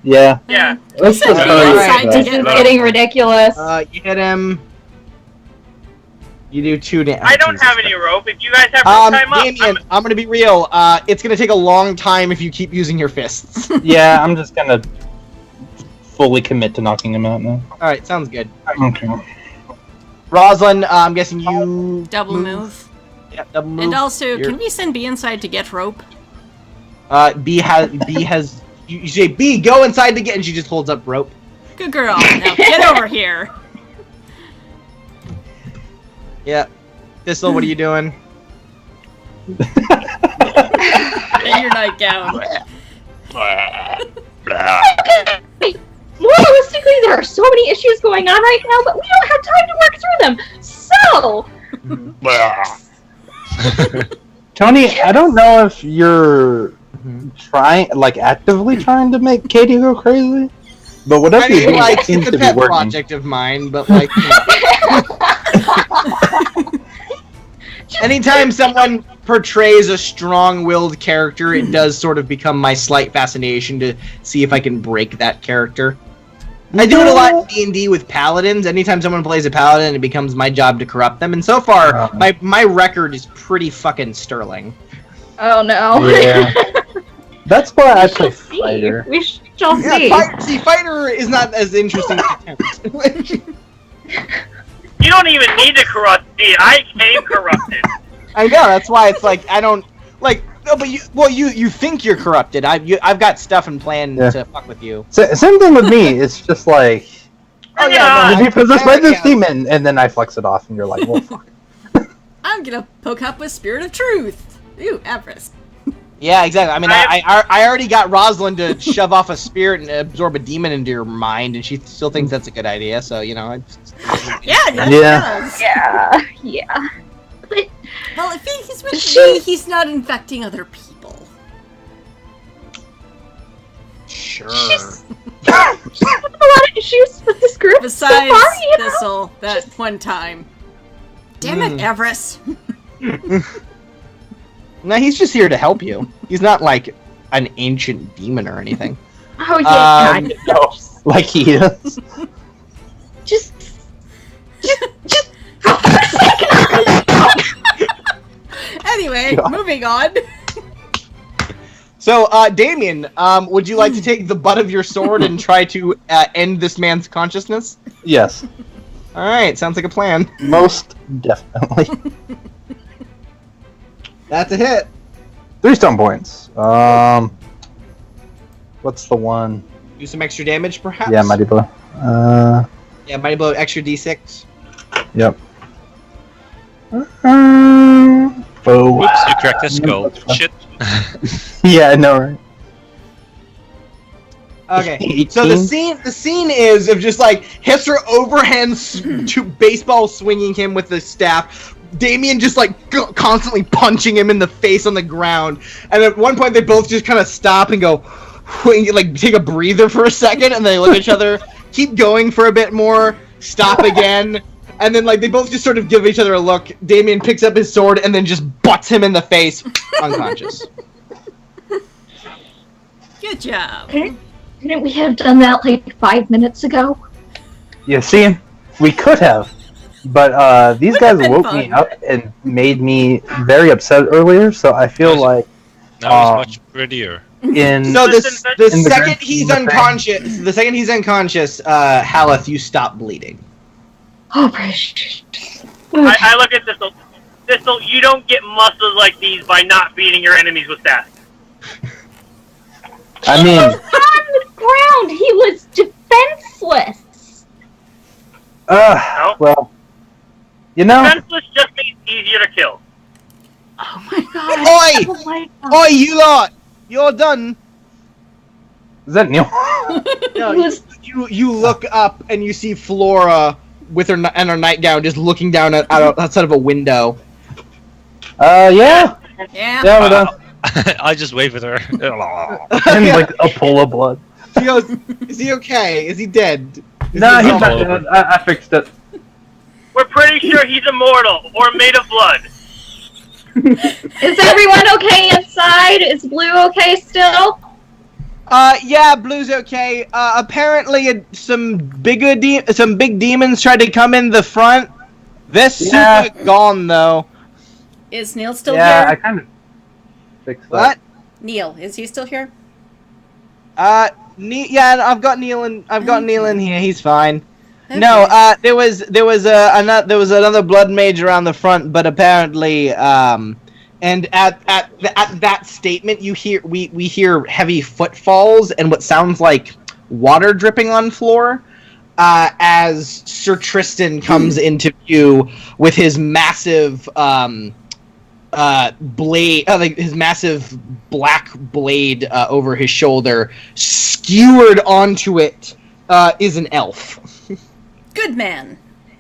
Yeah. Yeah. Let's just This is getting ridiculous. You hit him. You do 2 damage. I don't have any rope. If you guys have rope, time up. Damien, I'm gonna be real. It's gonna take a long time if you keep using your fists. Yeah, I'm just gonna fully commit to knocking him out now. Alright, sounds good. Okay. Rosalind, I'm guessing you Double move. Yep, double move. And also, You're- can we send B inside to get rope? B has. You say, B, go inside to get, and she just holds up rope. Good girl. Now get over here. Yeah. Thistle, what are you doing? In your nightgown. Realistically, there are so many issues going on right now, but we don't have time to work through them. So, Tony, I don't know if you're trying, like, actively trying to make Katie go crazy, but whatever I you're mean, doing like, seems it's a to be pet working. project of mine, but like. Anytime someone portrays a strong-willed character, it does sort of become my slight fascination to see if I can break that character. I do it a lot in D&D with paladins. Anytime someone plays a paladin, it becomes my job to corrupt them. And so far, my record is pretty fucking sterling. oh no. Yeah. That's why I We play shall see. fighter. We shall Yeah, see. fighter is not as interesting as attempt. You don't even need to corrupt me. I came corrupted. I know, that's why it's like, I don't, like, no, but you think you're corrupted. I've got stuff and plan to fuck with you. Same thing with me. It's just like, Oh yeah, you no, be possessed by this yeah. demon, and then I flex it off, and you're like, well, fuck. I'm gonna poke up with Spirit of Truth. Ooh, Everest. Yeah, exactly. I mean, I already got Rosalind to shove off a spirit and absorb a demon into your mind, and she still thinks that's a good idea. So you know, Yeah, yes, Yeah. it does. Yeah, yeah. But Well, if he's with She- me, he's not infecting other people. sure. she's having a lot of issues with this group Besides so far, you know? Thistle, that one time. Damn it, Everest. No, he's just here to help you. He's not like an ancient demon or anything. Oh yeah, Um, No, like he is. just. Anyway, God. moving on. So, Damien, would you like to take the butt of your sword and try to end this man's consciousness? Yes, All right, sounds like a plan. most definitely. That's a hit. 3 stone points. What's the one? Do some extra damage, perhaps. Yeah, Mighty Blow. Yeah, mighty blow, extra d6. Yep. Oh. Oops, you cracked his skull. Shit. Yeah, I know, right? Okay, so the scene is of just like Hesra overhand to baseball swinging him with the staff. Damien just like constantly punching him in the face on the ground, and at one point they both just kind of stop and go, like take a breather for a second, and they look at each other, keep going for a bit more, stop again, and then like they both just sort of give each other a look. Damien picks up his sword and then just butts him in the face, unconscious. Good job. Couldn't we have done that like 5 minutes ago? You see, we could have, but these guys been woke fun. me up and made me very upset earlier. So I feel like Now he's much prettier. in So the in the second grand he's scheme of unconscious, Haleth, you stop bleeding. Oh, precious. I look at Thistle. Thistle, you don't get muscles like these by not beating your enemies with that. I mean, On the ground, he was defenseless. well, you know, Defenseless just means easier to kill. Oh my god. Oi! Oh my god. Oi, you lot! You're done. is that Neil? No, He was- you look up and you see Flora with her and her nightgown just looking down outside of a window. Yeah, Yeah. yeah, we're done. I just wave at her. And like a pool of blood. She goes, "Is he okay? Is he dead?" Nah, Is he he's not okay?" dead. I fixed it. We're pretty sure he's immortal or made of blood. Is everyone okay inside? Is Blue okay still? Yeah, Blue's okay. Apparently some big demons tried to come in the front. They're Yeah. super gone though. Is Neil still Yeah, I here? kind of fixed that. What? Neil, is he still here? Yeah, I've got Neil in here. He's fine. Okay. No, there was another blood mage around the front, but apparently And at that statement, you hear we hear heavy footfalls and what sounds like water dripping on floor. As Sir Tristan comes into view with his massive blade, like his massive black blade over his shoulder, skewered onto it is an elf. Good man.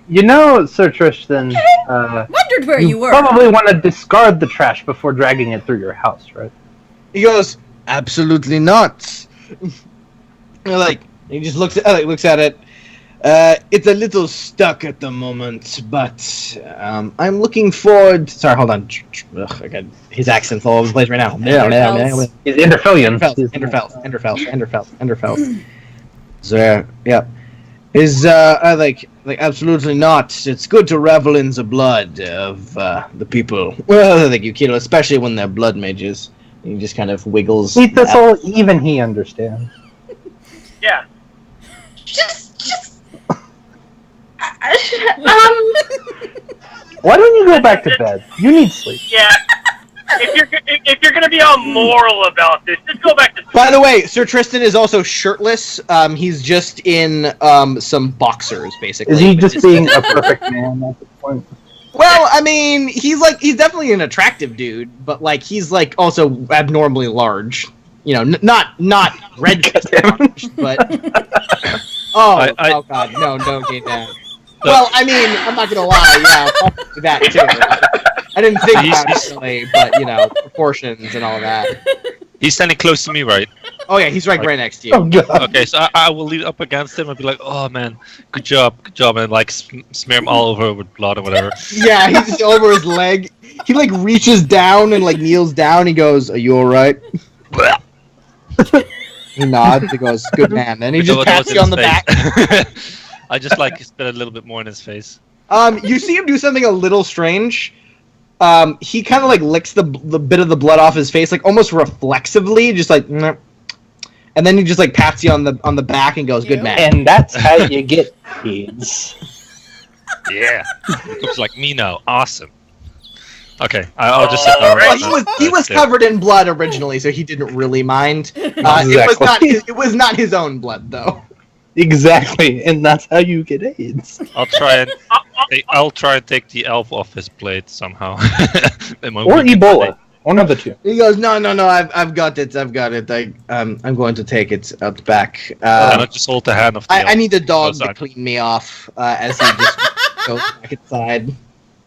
You know, Sir Tristan, Wondered where you were. probably want to discard the trash before dragging it through your house, right? He goes, absolutely not. He just looks at it. It's a little stuck at the moment, but I'm looking forward. Sorry, hold on. Ugh, I got his accent's all over the place right now. He's Enderfillian. Enderfell. So yeah, is absolutely not. It's good to revel in the blood of the people. Well, like you kill, especially when they're blood mages. He just kind of wiggles. See, that's all. Even he understands. Yeah. Why don't you go back to bed? You need sleep. Yeah. If you're gonna be all moral about this, just go back to sleep. By the way, Sir Tristan is also shirtless. He's just in some boxers, basically. Is he just being a perfect man at this point? Well, I mean, he's definitely an attractive dude, but like he's like also abnormally large. You know, not red large, but oh god, no, don't get that. Well, I mean, I'm not gonna lie, yeah, that too. I didn't think about it really, but you know, proportions and all that. He's standing close to me, right? Oh yeah, he's right next to you. Oh, God. Okay, so I will lead up against him and be like, "Oh man, good job," and like smear him all over with blood or whatever. Yeah, he's just over his leg. He like reaches down and like kneels down. He goes, "Are you all right?" He nods. He goes, "Good man." Then he just pats you on the back. I just like spit a little bit more in his face. You see him do something a little strange. He kind of like licks the bit of the blood off his face, like almost reflexively, just like, "Nah." And then he just like pats you on the back and goes, "Good man." And that's how you get AIDS. Yeah, looks like me now. Awesome. Okay, I'll just sit down. Well, he was covered in blood originally, so he didn't really mind. It was not his own blood though. Exactly, and that's how you get AIDS. I'll try and take the elf off his plate somehow. Or Ebola. One of the two. He goes, no, I've got it. I'm going to take it out back. I just hold the hand of the elf. I need a dog to clean me off as he just goes back inside.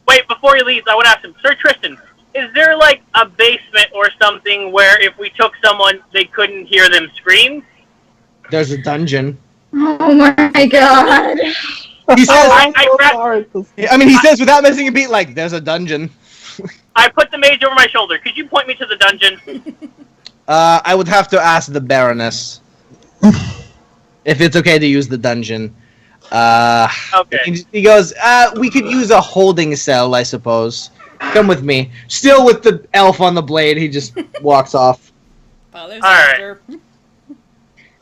Wait, before he leaves, I would ask him, Sir Tristan, is there like a basement or something where if we took someone, they couldn't hear them scream? There's a dungeon. Oh my god. He says, he says without missing a beat, like, there's a dungeon. I put the mage over my shoulder. Could you point me to the dungeon? I would have to ask the Baroness if it's okay to use the dungeon. Okay. He goes, we could use a holding cell, I suppose. Come with me. Still with the elf on the blade, he just walks off. Alright.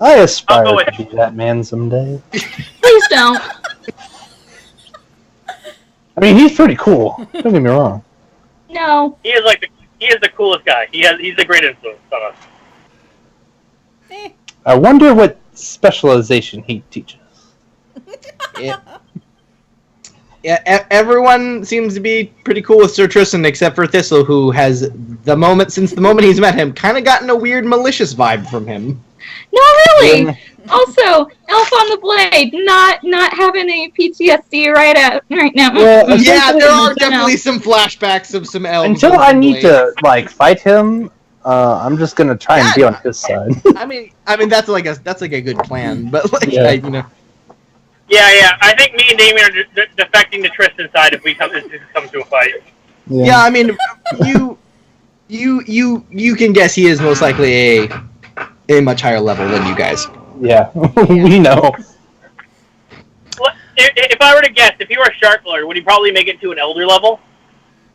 I aspire to be that man someday. Please don't. I mean, he's pretty cool. Don't get me wrong. No. He is the coolest guy. He's a great influence on us. I wonder what specialization he teaches. Yeah, everyone seems to be pretty cool with Sir Tristan except for Thistle, who has since the moment he's met him, kind of gotten a weird malicious vibe from him. No, really. Also, Elf on the Blade, not having any PTSD right now. Well, yeah, there are definitely some flashbacks of some elves. Until I need to fight him, I'm just gonna try and be on his side. I mean that's like a good plan, but like you know. Yeah. I think me and Damien are defecting to Tristan's side if this comes to a fight. Yeah, I mean, you can guess he is most likely a much higher level than you guys. Yeah, we know. If I were to guess, if he were a Shark Lord, would he probably make it to an Elder level?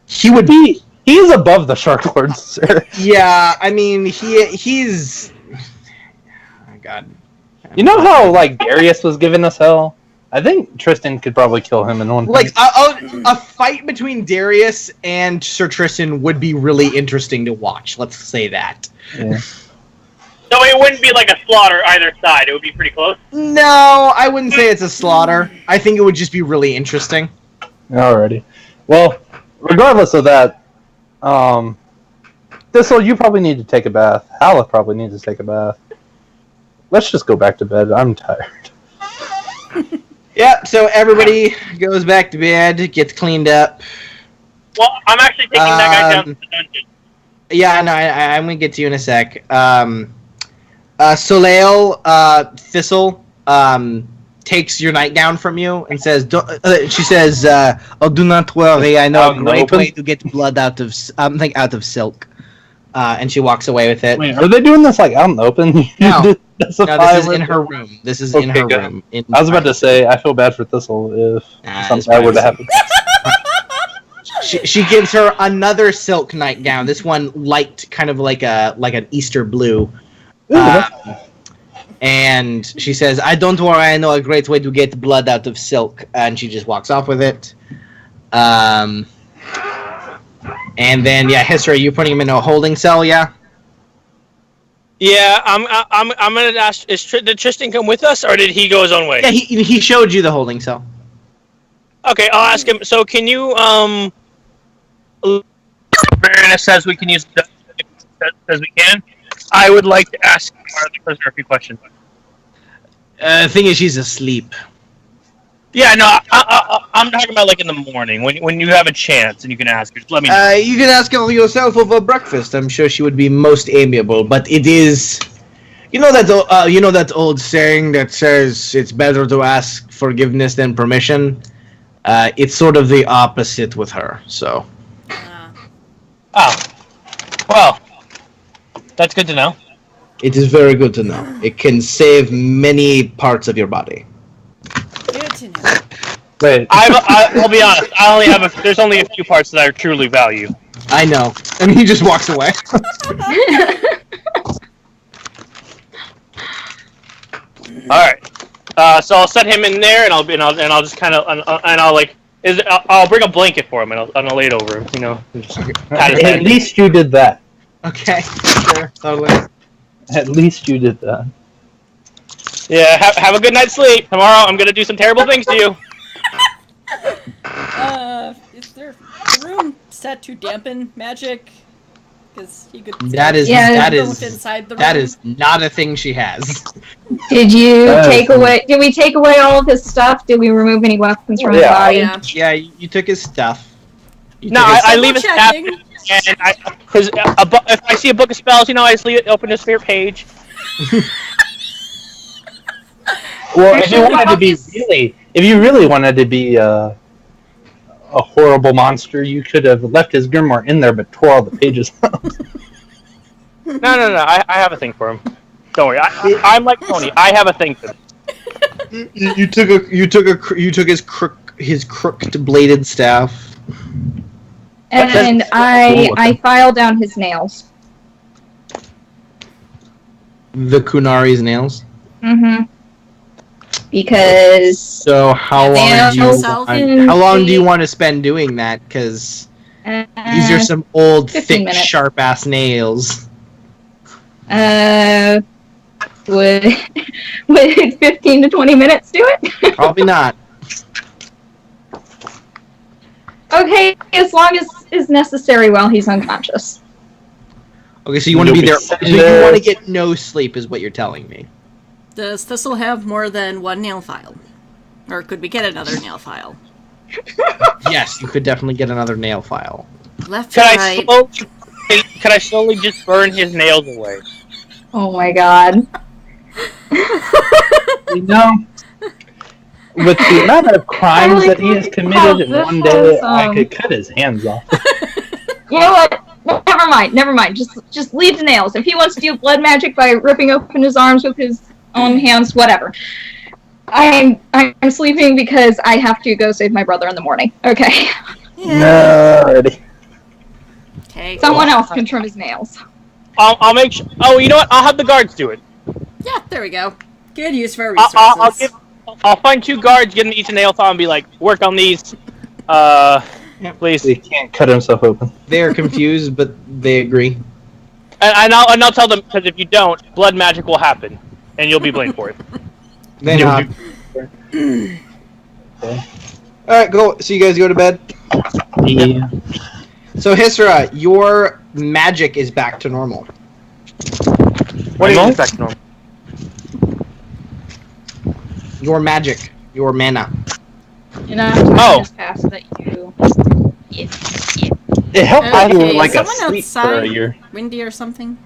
He would be. He's above the Shark Lords, sir. Yeah, I mean, he's. Oh my God. You know how Darius was giving us hell? I think Tristan could probably kill him in one. Like a fight between Darius and Sir Tristan would be really interesting to watch. Let's say that. Yeah. So it wouldn't be like a slaughter either side. It would be pretty close. No, I wouldn't say it's a slaughter. I think it would just be really interesting. Alrighty. Well, regardless of that, Thistle, you probably need to take a bath. Hala probably needs to take a bath. Let's just go back to bed. I'm tired. Yeah, so everybody goes back to bed, gets cleaned up. Well, I'm actually taking that guy down to the dungeon. Yeah, no, I'm gonna get to you in a sec. Soleil, Thistle, takes your nightgown from you and says, she says, "Oh, do not worry. I know a great way to get blood out of silk." And she walks away with it. Wait, are they doing this like out in the open? No, this is in her room. This is in her room. I was about to say, I feel bad for Thistle if something bad would have happened. She gives her another silk nightgown. This one light, kind of like an Easter blue. And she says, "I don't worry. I know a great way to get blood out of silk." And she just walks off with it. And then, History, you're putting him in a holding cell, yeah? Yeah, I'm gonna ask. Did Tristan come with us, or did he go his own way? Yeah, he showed you the holding cell. Okay, I'll ask him. So, can you Baroness says we can use as we can. I would like to ask the prisoner a few questions. The thing is, she's asleep. Yeah, no, I'm talking about like in the morning when you have a chance and you can ask her. Just let me know. You can ask her yourself over breakfast. I'm sure she would be most amiable. But it is, you know that old saying that says it's better to ask forgiveness than permission. It's sort of the opposite with her. So. Oh, well, that's good to know. It is very good to know. It can save many parts of your body. Good to know. Wait. I'll be honest. There's only a few parts that I truly value. I know, and he just walks away. All right. So I'll set him in there, and I'll just kind of I'll bring a blanket for him, and I'll lay it over him. You know. At least you did that. Okay. Sure. Totally. At least you did that. Yeah. Have a good night's sleep. Tomorrow I'm gonna do some terrible things to you. Is there a room set to dampen magic? Because he could. That is inside the room. That is not a thing she has. Did you take away? Did we take away all of his stuff? Did we remove any weapons from his body? Yeah, you took his stuff. I leave his stuff, and because if I see a book of spells, I just leave it open his favorite page. Well, if you really wanted to be a horrible monster, you could have left his grimoire in there, but tore all the pages out. No. I have a thing for him. Don't worry. I'm like Tony. I have a thing for him. You took his crooked bladed staff. And I filed down his nails. The Kunari's nails? Mm-hmm. Because... So how long do you want to spend doing that? Because these are some old, thick, sharp-ass nails. Would 15 to 20 minutes do it? Probably not. Okay, as long as is necessary while he's unconscious. Okay, so you want to be there. So you want to get no sleep, is what you're telling me. Does Thistle have more than one nail file? Or could we get another nail file? Yes, you could definitely get another nail file. Left to right. Can I slowly just burn his nails away? Oh my god. With the amount of crimes that he has committed in one day, I could cut his hands off. You know what? Never mind. Just leave the nails. If he wants to do blood magic by ripping open his arms with his own hands, whatever. I'm sleeping because I have to go save my brother in the morning. Okay. Yeah. Okay. Someone else can trim his nails. I'll make sure. Oh, you know what? I'll have the guards do it. Yeah, there we go. Good use for our resources. I'll find 2 guards, get them each a nail file, and be like, work on these. Please. He can't cut himself open. They are confused, but they agree. And I'll tell them, because if you don't, blood magic will happen, and you'll be blamed for it. They nod. Alright, go. So you guys go to bed? Yeah. So Hisra, your magic is back to normal. What do you expect, Norm? Your magic. Your mana. Enough time has passed that you. It helped Okay, you like is a someone sleep for a outside? year. Windy or something?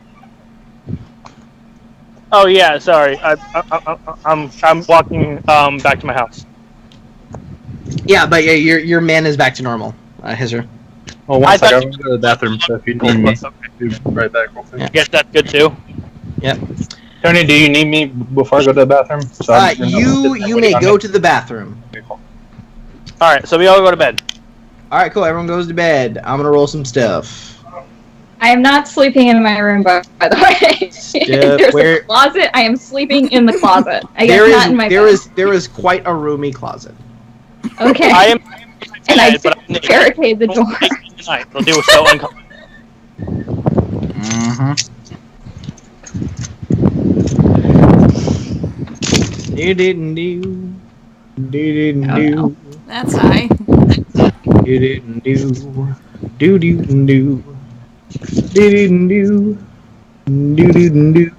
Oh yeah, sorry. I'm walking back to my house. Yeah, but yeah, your mana is back to normal, Hisra. Oh, one I second. thought I'm going to go to the bathroom, so if you need me, be right back. Real quick. Yeah. I guess that's good too. Yep. Tony, do you need me before I go to the bathroom? So I'm just gonna You may go to the bathroom. Okay, cool. All right, so we all go to bed. All right, cool. Everyone goes to bed. I'm gonna roll some stuff. I am not sleeping in my room, by the way. There's where- a closet. I am sleeping in the closet. I guess There not in my bed. there is quite a roomy closet. Okay. I am. And I but I'm naked. barricade the door. Tonight, they'll do so uncomfortable. You didn't do. Do. That's high. You didn't do. Do. Do. Didn't do. Do. Do. Do.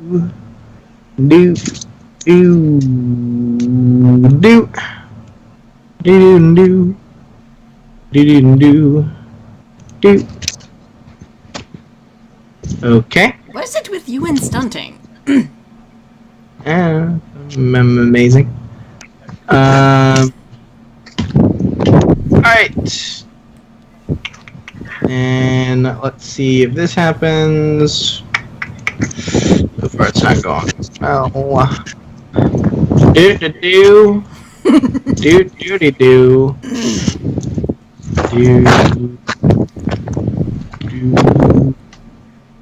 Didn't do. Didn't do. Do. Okay. What is it with you and stunting? Amazing. Alright. And let's see if this happens. So far it's not going well. Do. Do. Do.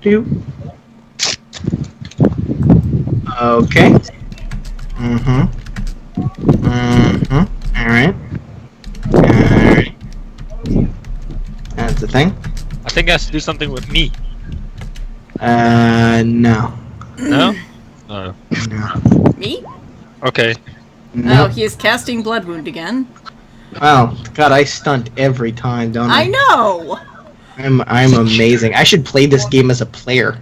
Do. Okay. Alright. That's the thing. I think it has to do something with me. No. No? No. No. Me? Okay. No. Oh, he is casting Blood Wound again. Wow. God, I stunt every time, don't I? I know! I'm amazing. I should play this game as a player.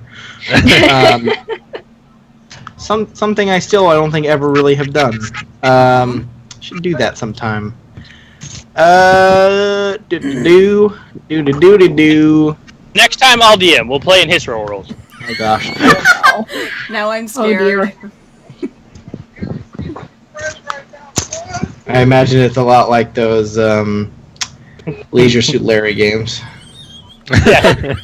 Something I don't think ever really have done. Should do that sometime. Do. Next time I'll DM. We'll play in his roles. Oh gosh. Now I'm scared. I imagine it's a lot like those Leisure Suit Larry games. Yeah.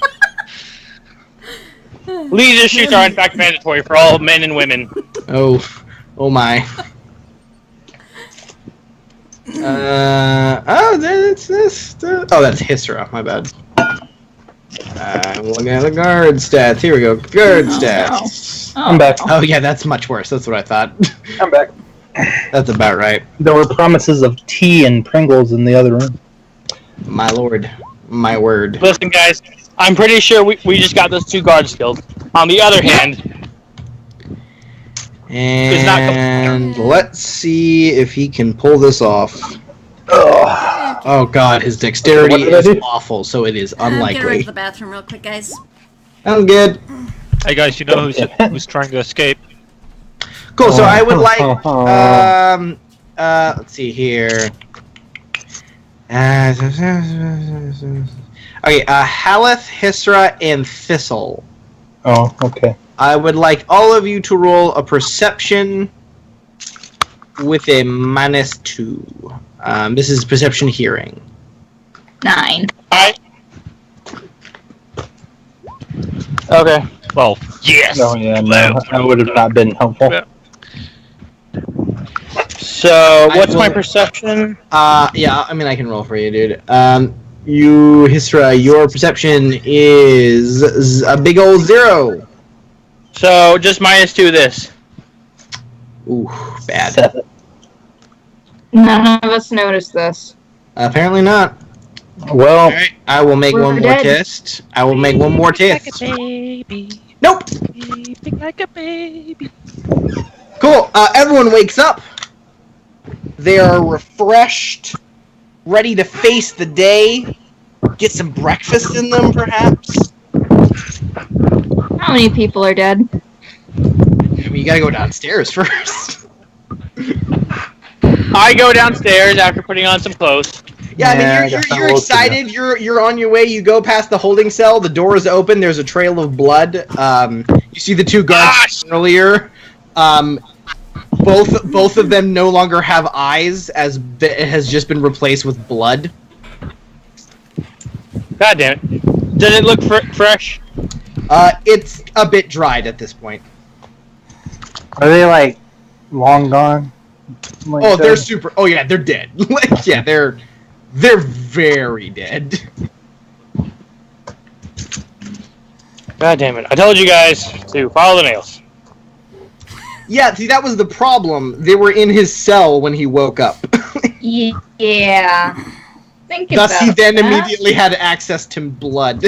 Leisure shoots are in fact mandatory for all men and women. Oh my. That's this. Oh, that's Hisra. My bad. I'm looking at the guard stats. Here we go. Guard stats. I'm back. Oh yeah, that's much worse. That's what I thought. I'm back. That's about right. There were promises of tea and Pringles in the other room. My lord. My word. Listen, guys, I'm pretty sure we just got those 2 guards killed. On the other hand, and let's see if he can pull this off. Oh god, his dexterity is awful, so it is Get rid unlikely. of the bathroom real quick, guys. I'm good. Hey guys, you know who's trying to escape? Cool, so I would like, let's see here. Okay, Haleth, Hisra, and Thistle. Oh, okay. I would like all of you to roll a perception with a -2. This is perception hearing. 9. okay. Well, yes. Oh yeah, no, that would have not been helpful. Yeah. So, what's my perception? Yeah, I mean, I can roll for you, dude. You, Hisra, your perception is a big old 0. So, just -2 this. Ooh, bad. 7. None of us noticed this. Apparently not. Well, Alright, I will make We're one more dead. test. I will make one more test. Nope! Like a baby. Cool. Everyone wakes up. They are refreshed, ready to face the day. Get some breakfast in them, perhaps. How many people are dead? I mean, you gotta go downstairs first. I go downstairs after putting on some clothes. Yeah, I Yeah, I mean, got some you're work to do. excited. You're on your way. You go past the holding cell. The door is open. There's a trail of blood. You see the two guards earlier. Both of them no longer have eyes, as it has just been replaced with blood. God damn it. Does it look fresh? It's a bit dried at this point. are they like long gone? Like Oh, they're that? super. Oh yeah, they're dead. Like, yeah, they're very dead. God damn it. I told you guys to follow the nails. Yeah, see, that was the problem. They were in his cell when he woke up. Yeah. Thinking Thus, he about then that. immediately had access to blood.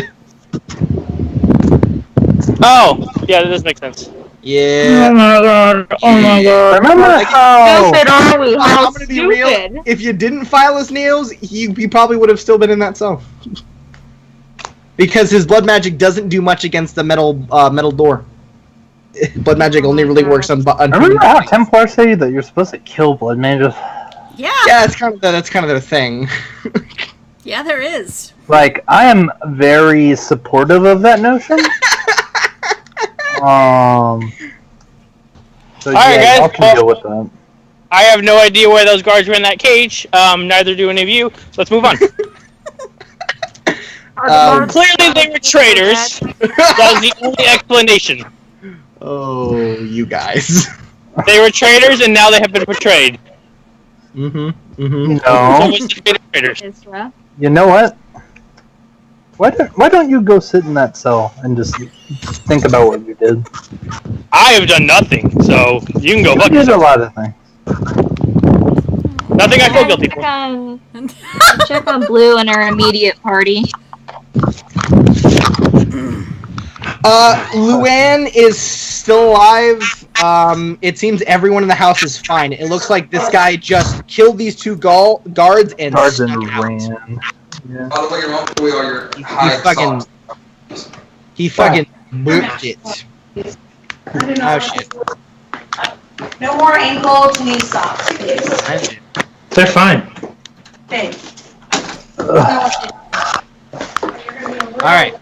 Oh, yeah, that does make sense. Yeah. my god. Oh my god. Remember how? Stupid are we? I'm How gonna be real. stupid. If you didn't file his nails, he probably would have still been in that cell. Because his blood magic doesn't do much against the metal door. Blood magic only really works on. Remember how Templars say that you're supposed to kill blood mages? Yeah. Yeah, that's kind of their thing. Yeah, there is. Like, I am very supportive of that notion. So Alright, yeah, guys, y'all can deal with that. I have no idea why those guards were in that cage. Neither do any of you. So let's move on. Clearly they were traitors. That was the only explanation. Oh, you guys. They were traitors and now they have been betrayed. Mm-hmm. So No. what's the fate of traitors? Isra. You know what? Why don't you go sit in that cell and just think about what you did? I have done nothing, so you can go You fuck did a yourself. lot of things. Nothing I feel guilty Check for. on, check on Blue and her immediate party. Luann is still alive. It seems everyone in the house is fine. It looks like this guy just killed these two guards and Guards and snuck out. ran. Yeah. By the way, your mom told me all your He high fucking, socks. he fucking booped it. I don't know. Oh shit. No more ankle to knee socks, please. They're fine. Hey. Alright.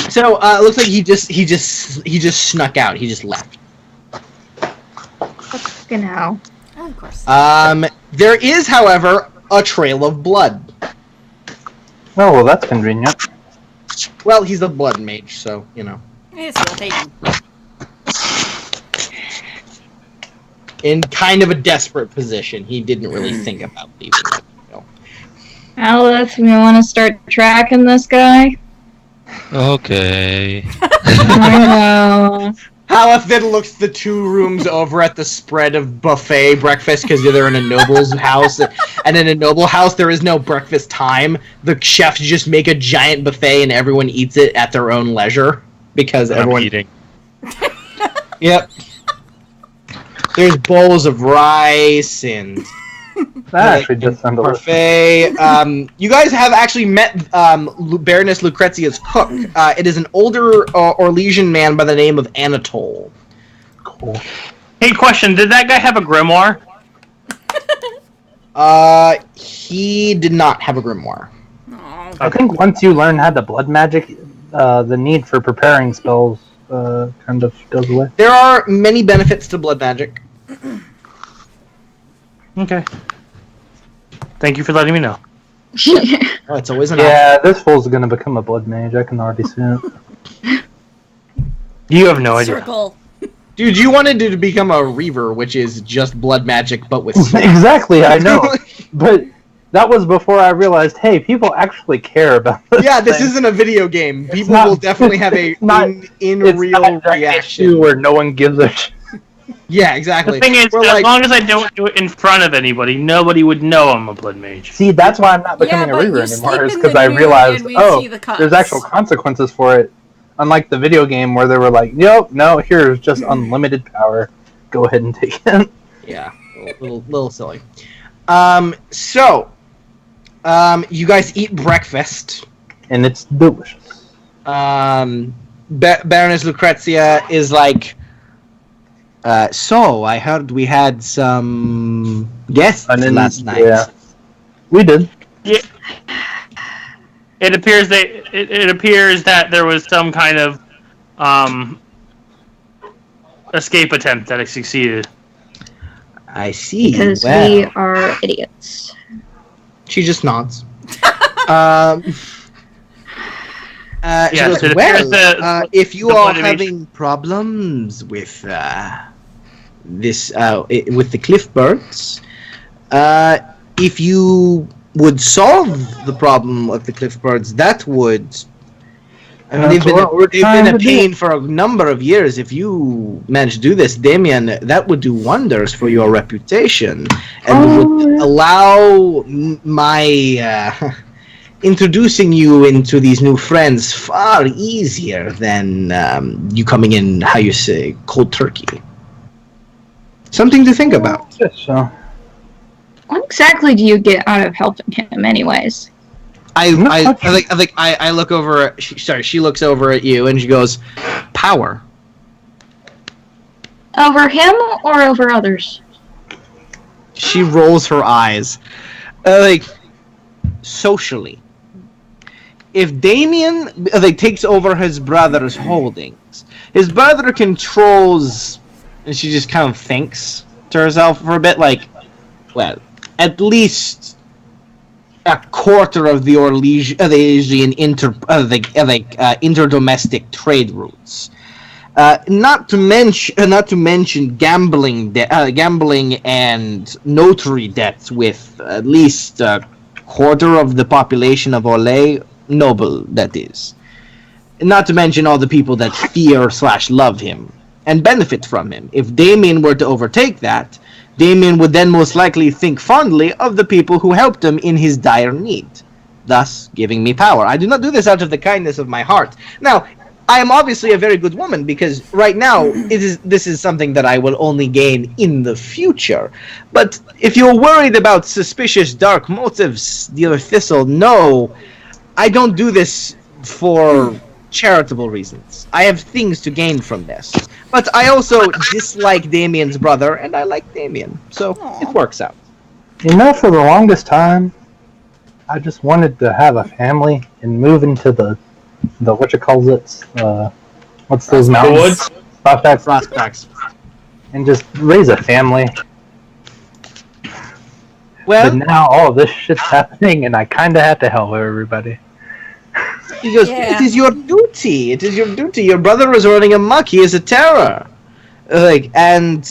So, it looks like he just snuck out. He just left. Fucking hell. Oh, of course. There is, however, a trail of blood. Oh, well, that's convenient. Well, he's a blood mage, so, you know. It's rotating. In kind of a desperate position. He didn't really think about leaving. Alice, we want to start tracking this guy? Okay. Wow. Haleth then looks the two rooms over at the spread of buffet breakfast because they're in a noble's house, and in a noble house there is no breakfast time. The chefs just make a giant buffet and everyone eats it at their own leisure because everyone. eating. Yep. There's bowls of rice and That actually does sound delicious. parfait. You guys have actually met Baroness Lucrezia's cook. It is an older Orlesian man by the name of Anatole. Cool. Hey, question. Did that guy have a grimoire? He did not have a grimoire. I think once you learn how to blood magic, the need for preparing spells kind of goes away. There are many benefits to blood magic. Okay. Thank you for letting me know. Oh, it's always an Yeah, this fool's gonna become a blood mage. I can already see it. You have no idea. Circle. Dude, you wanted to become a Reaver, which is just blood magic, but with Exactly, I know. But that was before I realized, hey, people actually care about this. Yeah, this thing. isn't a video game. People not- will definitely have a it's not- in It's real not that reaction. issue where no one gives a shit. Yeah, exactly. The thing is, We're as like- long as I don't do it in front of anybody, nobody would know I'm a blood mage. See, that's why I'm not becoming Yeah, a but reaver you anymore, sleep is in because the I nude realized, and we oh, see the cuts. there's actual consequences for it. Unlike the video game where they were like, nope, no, here's just unlimited power. Go ahead and take it. Yeah, little silly. You guys eat breakfast. And it's delicious. Baroness Lucrezia is like, so I heard we had some guests last night. Yeah, we did. Yeah. It appears that there was some kind of escape attempt that succeeded. I see. Because well, we are idiots. she just nods. She Yes, goes, it well, appears that if you the are bloody having problems with this with the cliff birds, if you would solve the problem of the cliff birds, that would. I mean, That's what we're they've trying been a to do. pain for a number of years. If you manage to do this, Damien, that would do wonders for your reputation, and would allow my introducing you into these new friends far easier than you coming in, how you say, cold turkey. Something to think about. So. What exactly do you get out of helping him, anyways? I look over. She looks over at you and she goes, "Power." Over him or over others? She rolls her eyes, socially. If Damien takes over his brother's holdings, his brother controls, and she just kind of thinks to herself for a bit, well, at least a quarter of the Orlesian interdomestic trade routes. Not to mention gambling and notary debts with at least a quarter of the population of Orlais, noble that is. Not to mention all the people that fear/love him and benefit from him. If Damien were to overtake that, Damien would then most likely think fondly of the people who helped him in his dire need, thus giving me power. I do not do this out of the kindness of my heart. Now, I am obviously a very good woman, because right now this is something that I will only gain in the future. But if you're worried about suspicious dark motives, dear Thistle, no, I don't do this for charitable reasons. I have things to gain from this. But I also dislike Damien's brother, and I like Damien, so it works out. You know, for the longest time, I just wanted to have a family and move into the what you calls it, what's those mountains? Woods? Prospects. And just raise a family. Well, but now all of this shit's happening, and I kind of have to help everybody. He goes, It is your duty. It is your duty. Your brother is running amok. He is a terror. And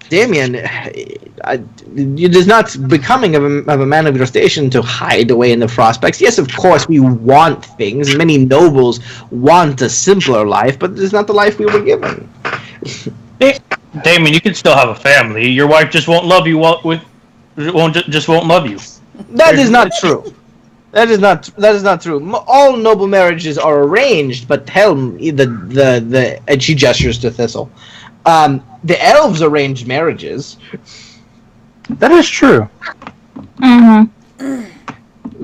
Damien, it is not becoming of a man of your station to hide away in the prospects. Yes, of course, we want things. Many nobles want a simpler life, but it is not the life we were given. Damien, you can still have a family. Your wife just won't love you. Won't love you. That is not true. That is not true. All noble marriages are arranged, but and she gestures to Thistle. The elves arranged marriages. That is true. Mm-hmm.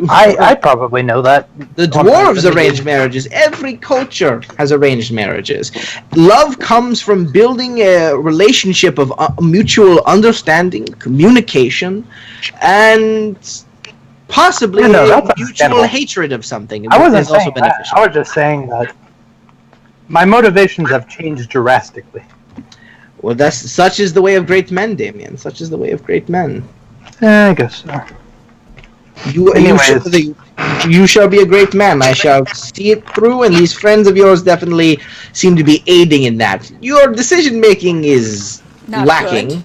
I probably know that. The dwarves arrange marriages. Every culture has arranged marriages. Love comes from building a relationship of mutual understanding, communication, and possibly mutual hatred of something. I wasn't saying that. I was just saying that my motivations have changed drastically. Well, such is the way of great men, Damien. Such is the way of great men. I guess so. You shall be a great man. I shall see it through, and these friends of yours definitely seem to be aiding in that. Your decision-making is Not lacking,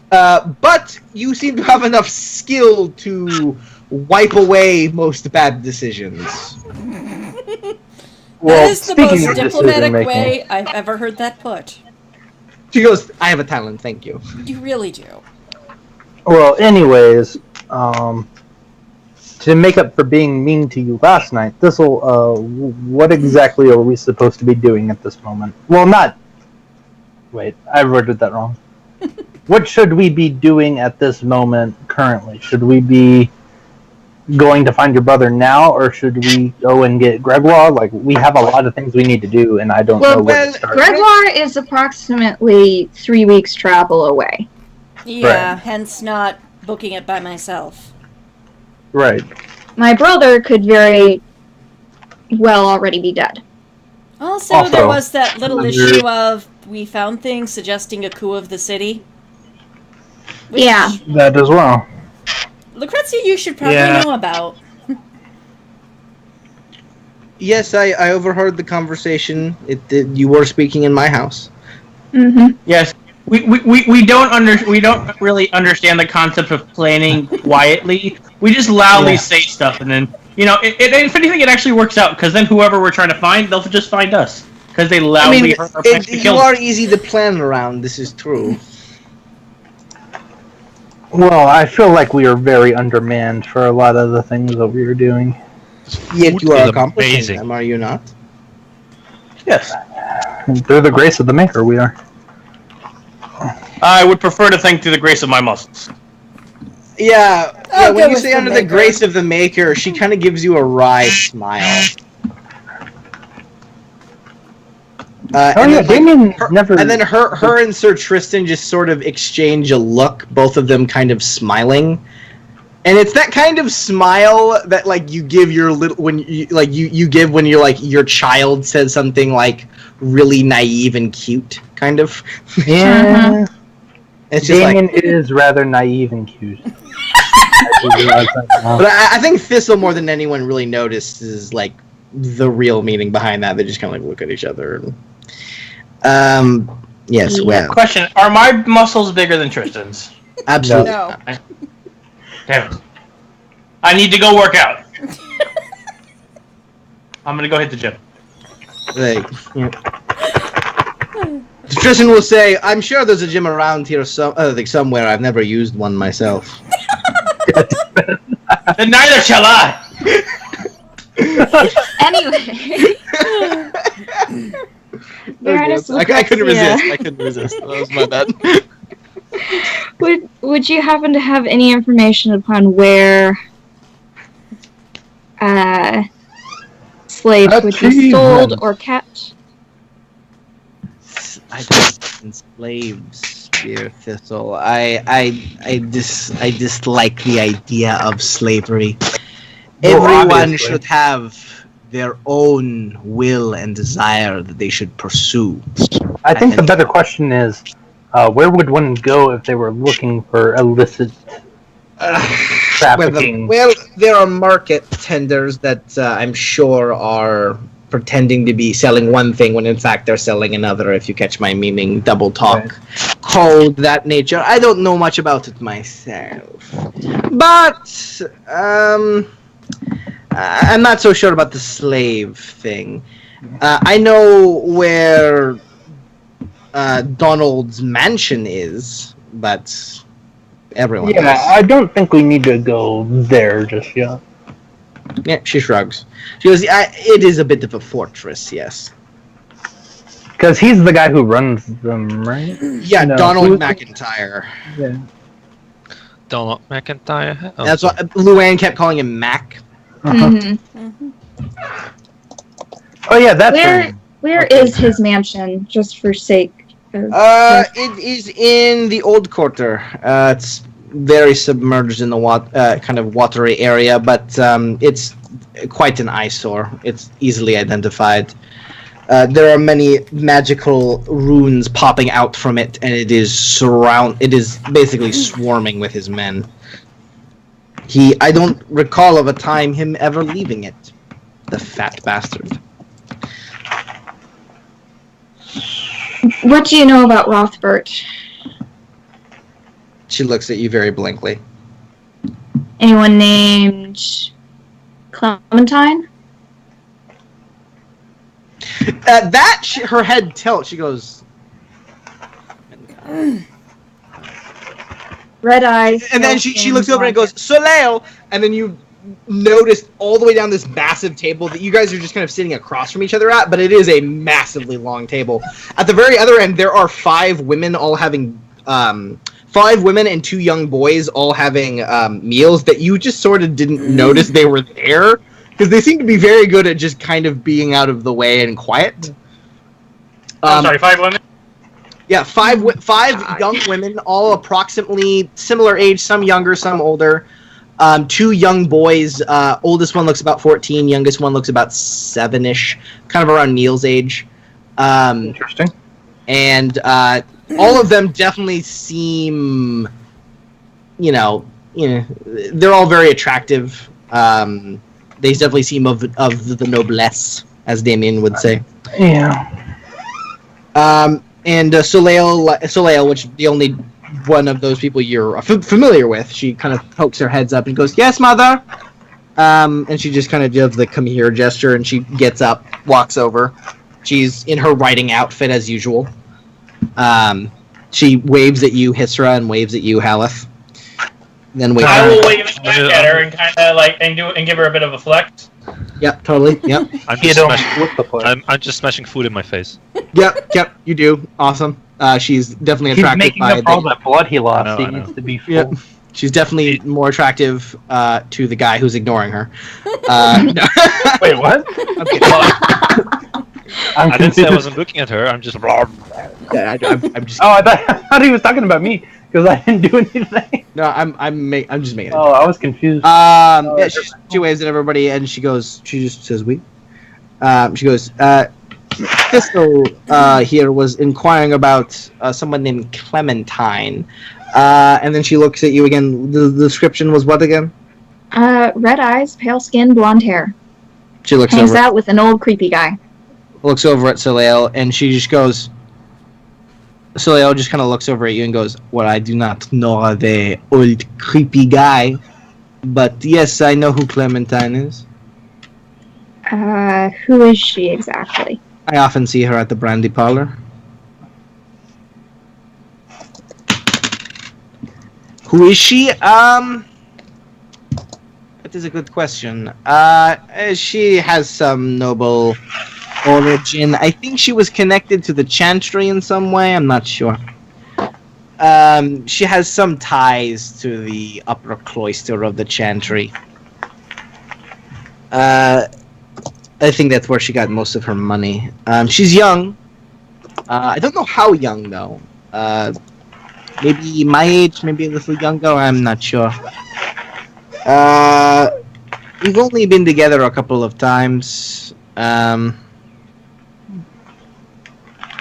but you seem to have enough skill to wipe away most bad decisions. That is the most diplomatic way I've ever heard that put. She goes, I have a talent, thank you. You really do. Well, anyways, to make up for being mean to you last night, Thistle, what exactly are we supposed to be doing at this moment? Well, not... Wait, I worded that wrong. What should we be doing at this moment currently? Should we be going to find your brother now, or should we go and get Gregoire? Like, we have a lot of things we need to do, and I don't know where to start. Gregoire is approximately 3 weeks travel away. Yeah, Right. hence not booking it by myself. Right. My brother could very well already be dead. Also, there Also, was that little under- issue of we found things suggesting a coup of the city. Which Yeah. That as well. Lucrezia, you should probably Yeah. know about. Yes, I overheard the conversation. You were speaking in my house. Mm-hmm. Yes, we don't really understand the concept of planning quietly. We just loudly say stuff, and then if anything, it actually works out because then whoever we're trying to find, they'll just find us because they loudly heard our plans to you kill are us. easy to plan around. This is true. Well, I feel like we are very undermanned for a lot of the things that we are doing. Yet you Food are is accomplishing amazing. them, are you not? Yes. Through the grace of the Maker, we are. I would prefer to think through the grace of my muscles. Yeah. I'll When go you with say the under the Maker. grace of the Maker, she kind of gives you a wry smile. Oh yeah, Damien never. And then her and Sir Tristan just sort of exchange a look, both of them kind of smiling. And it's that kind of smile that like you give your little when you give when you're like your child says something like really naive and cute, kind of. Yeah. It's just Damien like, is rather naive and cute. but I think Thistle more than anyone really notices like the real meaning behind that. They just kind of like look at each other. Yes, well, Question: are my muscles bigger than Tristan's? absolutely. No. not. Damn it! I need to go work out. I'm gonna go hit the gym. Like, Tristan will say, "I'm sure there's a gym around here, somewhere. I've never used one myself." Then neither shall I. Anyway. Baroness I couldn't Lucrezia. resist. I couldn't resist. That was my bad. Would you happen to have any information upon where slaves would be sold or kept? I don't enslave Spear Thistle. I dislike the idea of slavery. Well, Everyone obviously. should have their own will and desire that they should pursue. I think the better question is, where would one go if they were looking for illicit trafficking? Well, there are market tenders that I'm sure are pretending to be selling one thing when in fact they're selling another, if you catch my meaning. Double talk, code, that nature. I don't know much about it myself. But, I'm not so sure about the slave thing. I know where Donald's mansion is, but everyone Yeah, else. I don't think we need to go there just yet. Yeah, she shrugs. She goes, it is a bit of a fortress, yes. Because he's the guy who runs them, right? Yeah, No, Donald who- McIntyre. Yeah. Donald McIntyre. Oh, That's what Luann kept calling him Mac. Mhm. Oh yeah, that's Where is his mansion, just for sake of... It is in the Old Quarter. It's very submerged in the kind of watery area, but it's quite an eyesore. It's easily identified. There are many magical runes popping out from it, and it is basically swarming with his men. I don't recall of a time him ever leaving it. The fat bastard. What do you know about Rothbert? She looks at you very blankly. Anyone named Clementine? Her head tilts. She goes, Red eyes. And then she looks over and goes, Soleil! And then you notice all the way down this massive table that you guys are just kind of sitting across from each other at, but it is a massively long table. At the very other end, there are 5 women all having, 5 women and 2 young boys all having meals that you just sort of didn't notice they were there, because they seem to be very good at just kind of being out of the way and quiet. I'm sorry, 5 women? Yeah, 5 young women, all approximately similar age, some younger, some older. 2 young boys. Oldest one looks about 14. Youngest one looks about 7-ish, kind of around Neil's age. Interesting. And all of them definitely seem, they're all very attractive. They definitely seem of the noblesse, as Damien would say. Yeah. And Soleil, which the only one of those people you're familiar with, she kind of pokes her heads up and goes, "Yes, mother." And she just kind of does the "come here" gesture, and she gets up, walks over. She's in her riding outfit as usual. She waves at you, Hisra, and waves at you, Haleth. Then waves. I will wave back at her and kind of and give her a bit of a flex. Yep, totally. Yep. I'm just smashing food in my face. Yep. You do. Awesome. She's definitely He's attracted making by up all that blood he lost. He needs to be full. Yep. She's definitely more attractive to the guy who's ignoring her. No. Wait, what? Okay. I didn't say I wasn't looking at her. I'm just. I'm just. Oh, I thought he was talking about me because I didn't do anything. No, I'm just making it. Oh, I was confused. Yeah, she waves at everybody and she just says we. She goes, Thistle here was inquiring about someone named Clementine. And then she looks at you again. The description was what again? Red eyes, pale skin, blonde hair. She looks Hangs over. out with an old creepy guy. Looks over at Soleil and she just goes. Soleil just kind of looks over at you and goes, "Well, I do not know the old creepy guy, but yes, I know who Clementine is. Who is she exactly? I often see her at the brandy parlor." Who is she? That is a good question. She has some noble origin. I think she was connected to the Chantry in some way. I'm not sure. She has some ties to the upper cloister of the Chantry. I think that's where she got most of her money. She's young. I don't know how young, though. Maybe my age, maybe a little younger, I'm not sure. We've only been together a couple of times.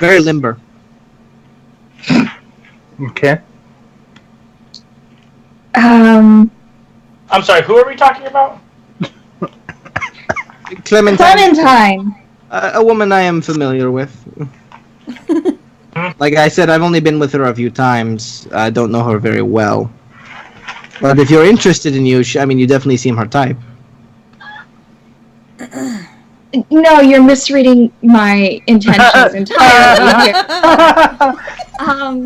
Very limber. Okay. I'm sorry, who are we talking about? Clementine. A woman I am familiar with. Like I said, I've only been with her a few times. I don't know her very well. But if you're interested in you, you definitely seem her type. No, you're misreading my intentions entirely.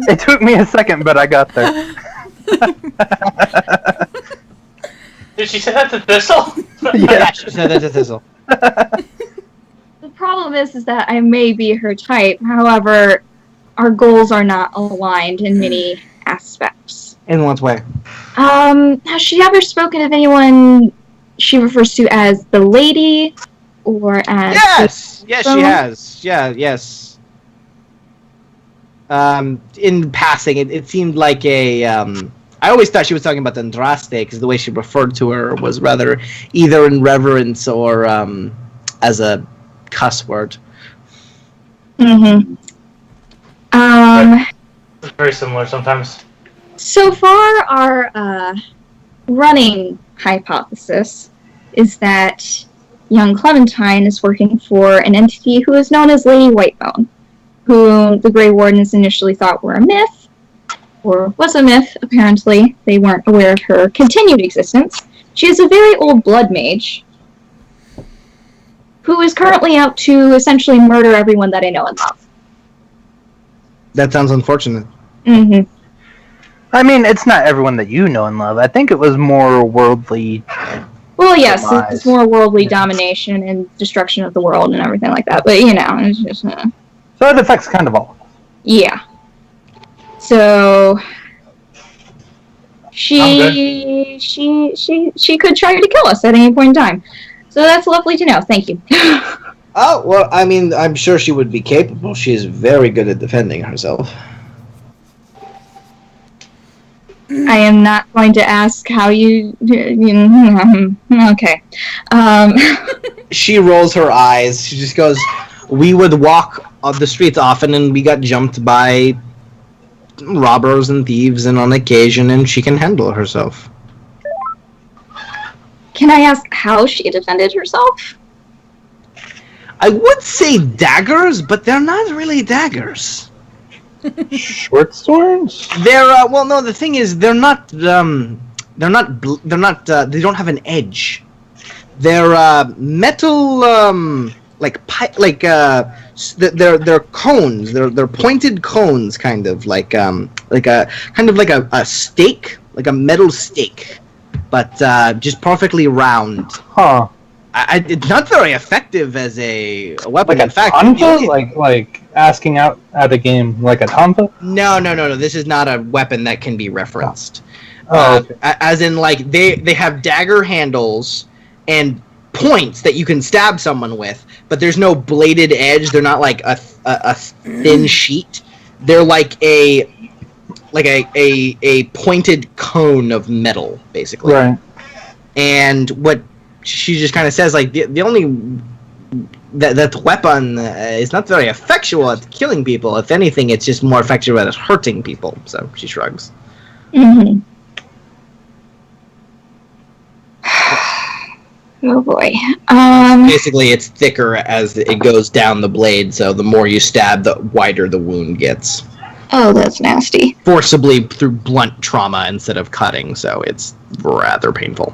It took me a second, but I got there. Did she say that to Thistle? Yeah, she said that to Thistle. The problem is that I may be her type. However, our goals are not aligned in many aspects. In what way? Has she ever spoken of anyone she refers to as the lady, or as? Yes, she has. Yeah, yes. In passing, it seemed like a. I always thought she was talking about Andraste because the way she referred to her was rather either in reverence or as a cuss word. Mm-hmm. It's very similar sometimes. So far, our running hypothesis is that young Clementine is working for an entity who is known as Lady Whitebone, who the Grey Wardens initially thought were a myth, or was a myth, apparently. They weren't aware of her continued existence. She is a very old blood mage, who is currently out to essentially murder everyone that I know and love. That sounds unfortunate. Mm-hmm. I mean, it's not everyone that you know and love. I think it was more worldly. Well, yes, Demise. it's more worldly domination and destruction of the world and everything like that. But it's just So it affects kind of all of us. yeah. So I'm she could try to kill us at any point in time. So that's lovely to know. Thank you. Oh, well, I mean, I'm sure she would be capable. She is very good at defending herself. I am not going to ask how you okay. She rolls her eyes. She just goes, we would walk on the streets often, and we got jumped by robbers and thieves, and on occasion, and she can handle herself. Can I ask how she defended herself? I would say daggers, but they're not really daggers. Short swords? They're well, no. The thing is, they don't have an edge. They're metal, they're cones. They're pointed cones, kind of like a stake, like a metal stake, but just perfectly round. Huh. It's not very effective as a weapon. Like in fact, tonfa? Like asking out at a game like a tonfa? No. This is not a weapon that can be referenced. Okay. As in, like, they have dagger handles and points that you can stab someone with, but there's no bladed edge. They're not like a thin sheet. They're like a pointed cone of metal, basically. Right. And what she just kind of says, like, the only that weapon is not very effectual at killing people. If anything, it's just more effective at hurting people. So she shrugs. Mm-hmm. Oh boy. Basically, it's thicker as it goes down the blade, so the more you stab, the wider the wound gets. Oh, that's nasty. Forcibly through blunt trauma instead of cutting, so it's rather painful.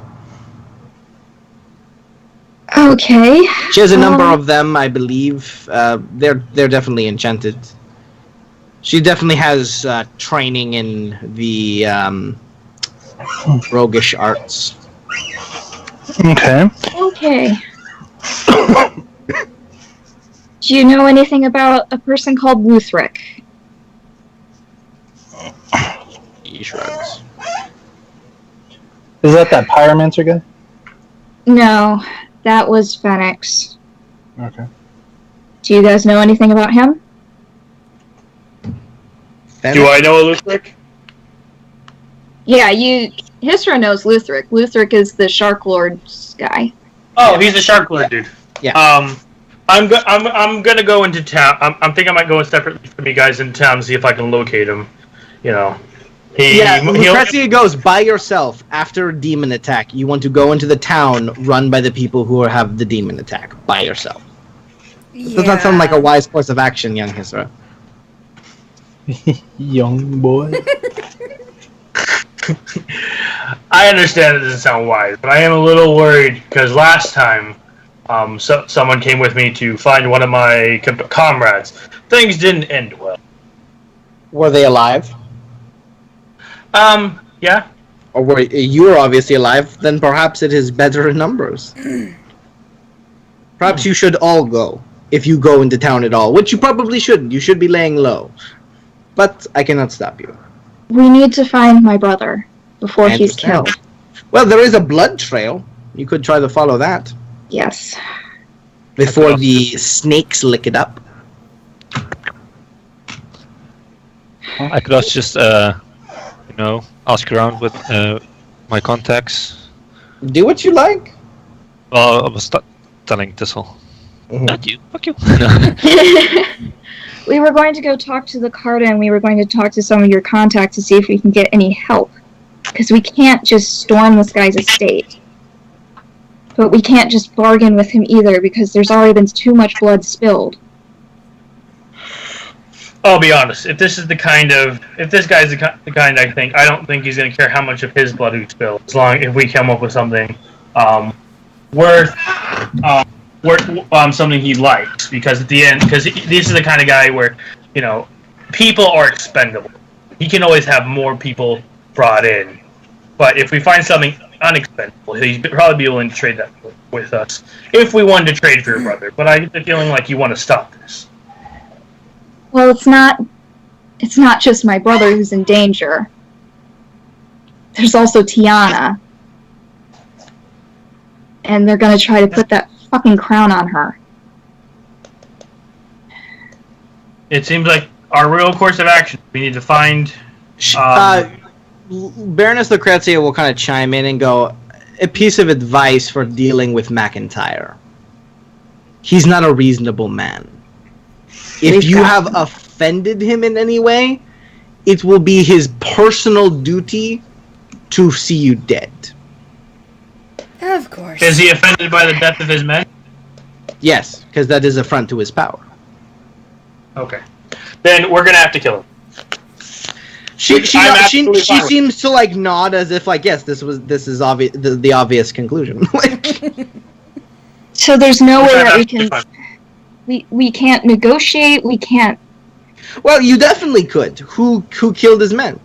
Okay. She has a number of them, I believe. They're definitely enchanted. She definitely has training in the roguish arts. Okay. Okay. Do you know anything about a person called Luthric? He shrugs. Is that pyromancer guy? No, that was Phoenix. Okay. Do you guys know anything about him? Do I know a Luthric? Yeah, Hisra knows Luthric. Luthric is the Shark Lord's guy. Oh, he's the Shark Lord dude. Yeah. I'm gonna go into town. I'm thinking I might go separately from you guys in town to see if I can locate him. You know. Lucrezia goes by yourself after a demon attack. You want to go into the town run by the people who have the demon attack by yourself. Yeah. Does not sound like a wise course of action, young Hisra. Young boy. I understand it doesn't sound wise, but I am a little worried because last time, someone came with me to find one of my comrades. Things didn't end well. Were they alive? Yeah. Or were you were obviously alive? Then perhaps it is better in numbers. Perhaps you should all go if you go into town at all, which you probably shouldn't. You should be laying low. But I cannot stop you. We need to find my brother before he's killed. Well, there is a blood trail. You could try to follow that. Yes. Before the snakes lick it up. I could also just, ask around with my contacts. Do what you like. Well, I was telling Tissel. Mm-hmm. Not you. Fuck you. We were going to go talk to the Carta, and we were going to talk to some of your contacts to see if we can get any help. Because we can't just storm this guy's estate. But we can't just bargain with him either, because there's already been too much blood spilled. I'll be honest. If this guy's the kind I think, I don't think he's going to care how much of his blood we spill, as long if we come up with something worth something he likes. Because at the end, this is the kind of guy where people are expendable. he can always have more people brought in. But if we find something unexpendable, he'd probably be willing to trade that with us if we wanted to trade for your brother. But I get the feeling like you want to stop this. Well, it's not just my brother who's in danger. There's also Tiana. And they're gonna try to put that fucking crown on her. It seems like our real course of action, we need to find... Baroness Lucrezia will kind of chime in and go, a piece of advice for dealing with McIntyre. He's not a reasonable man. If you have offended him in any way, it will be his personal duty to see you dead. Of course. Is he offended by the death of his men? Yes, because that is affront to his power. Okay. Then we're gonna have to kill him. She seems to like nod as if like, yes, this is obvious, the obvious conclusion. So there's no way that we can we can't negotiate, we can't. Well, you definitely could. Who killed his men?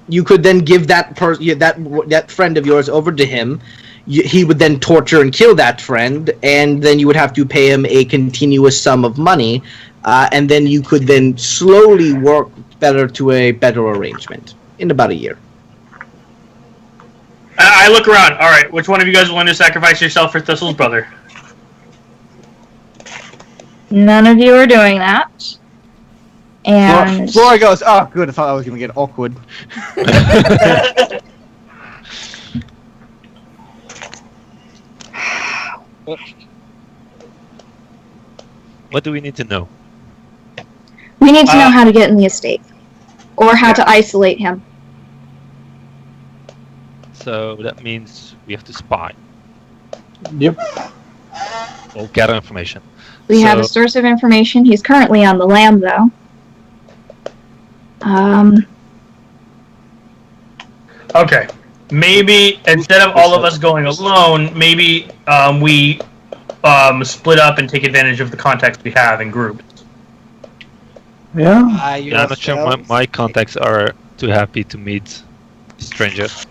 You could then give that that friend of yours over to him. He would then torture and kill that friend, and then you would have to pay him a continuous sum of money, and then you could then slowly work to a better arrangement in about a year. I look around. All right, which one of you guys is willing to sacrifice yourself for Thistle's brother? None of you are doing that. And Flora goes, oh, good, I thought I was going to get awkward. What do we need to know? we need to know how to get in the estate. Or how to isolate him. So that means we have to spy. Yep. Or gather information. We have a source of information. He's currently on the lam, though. Okay. Maybe instead of all of us going alone, maybe we split up and take advantage of the contacts we have in groups. Yeah. I'm not sure my contacts are too happy to meet strangers.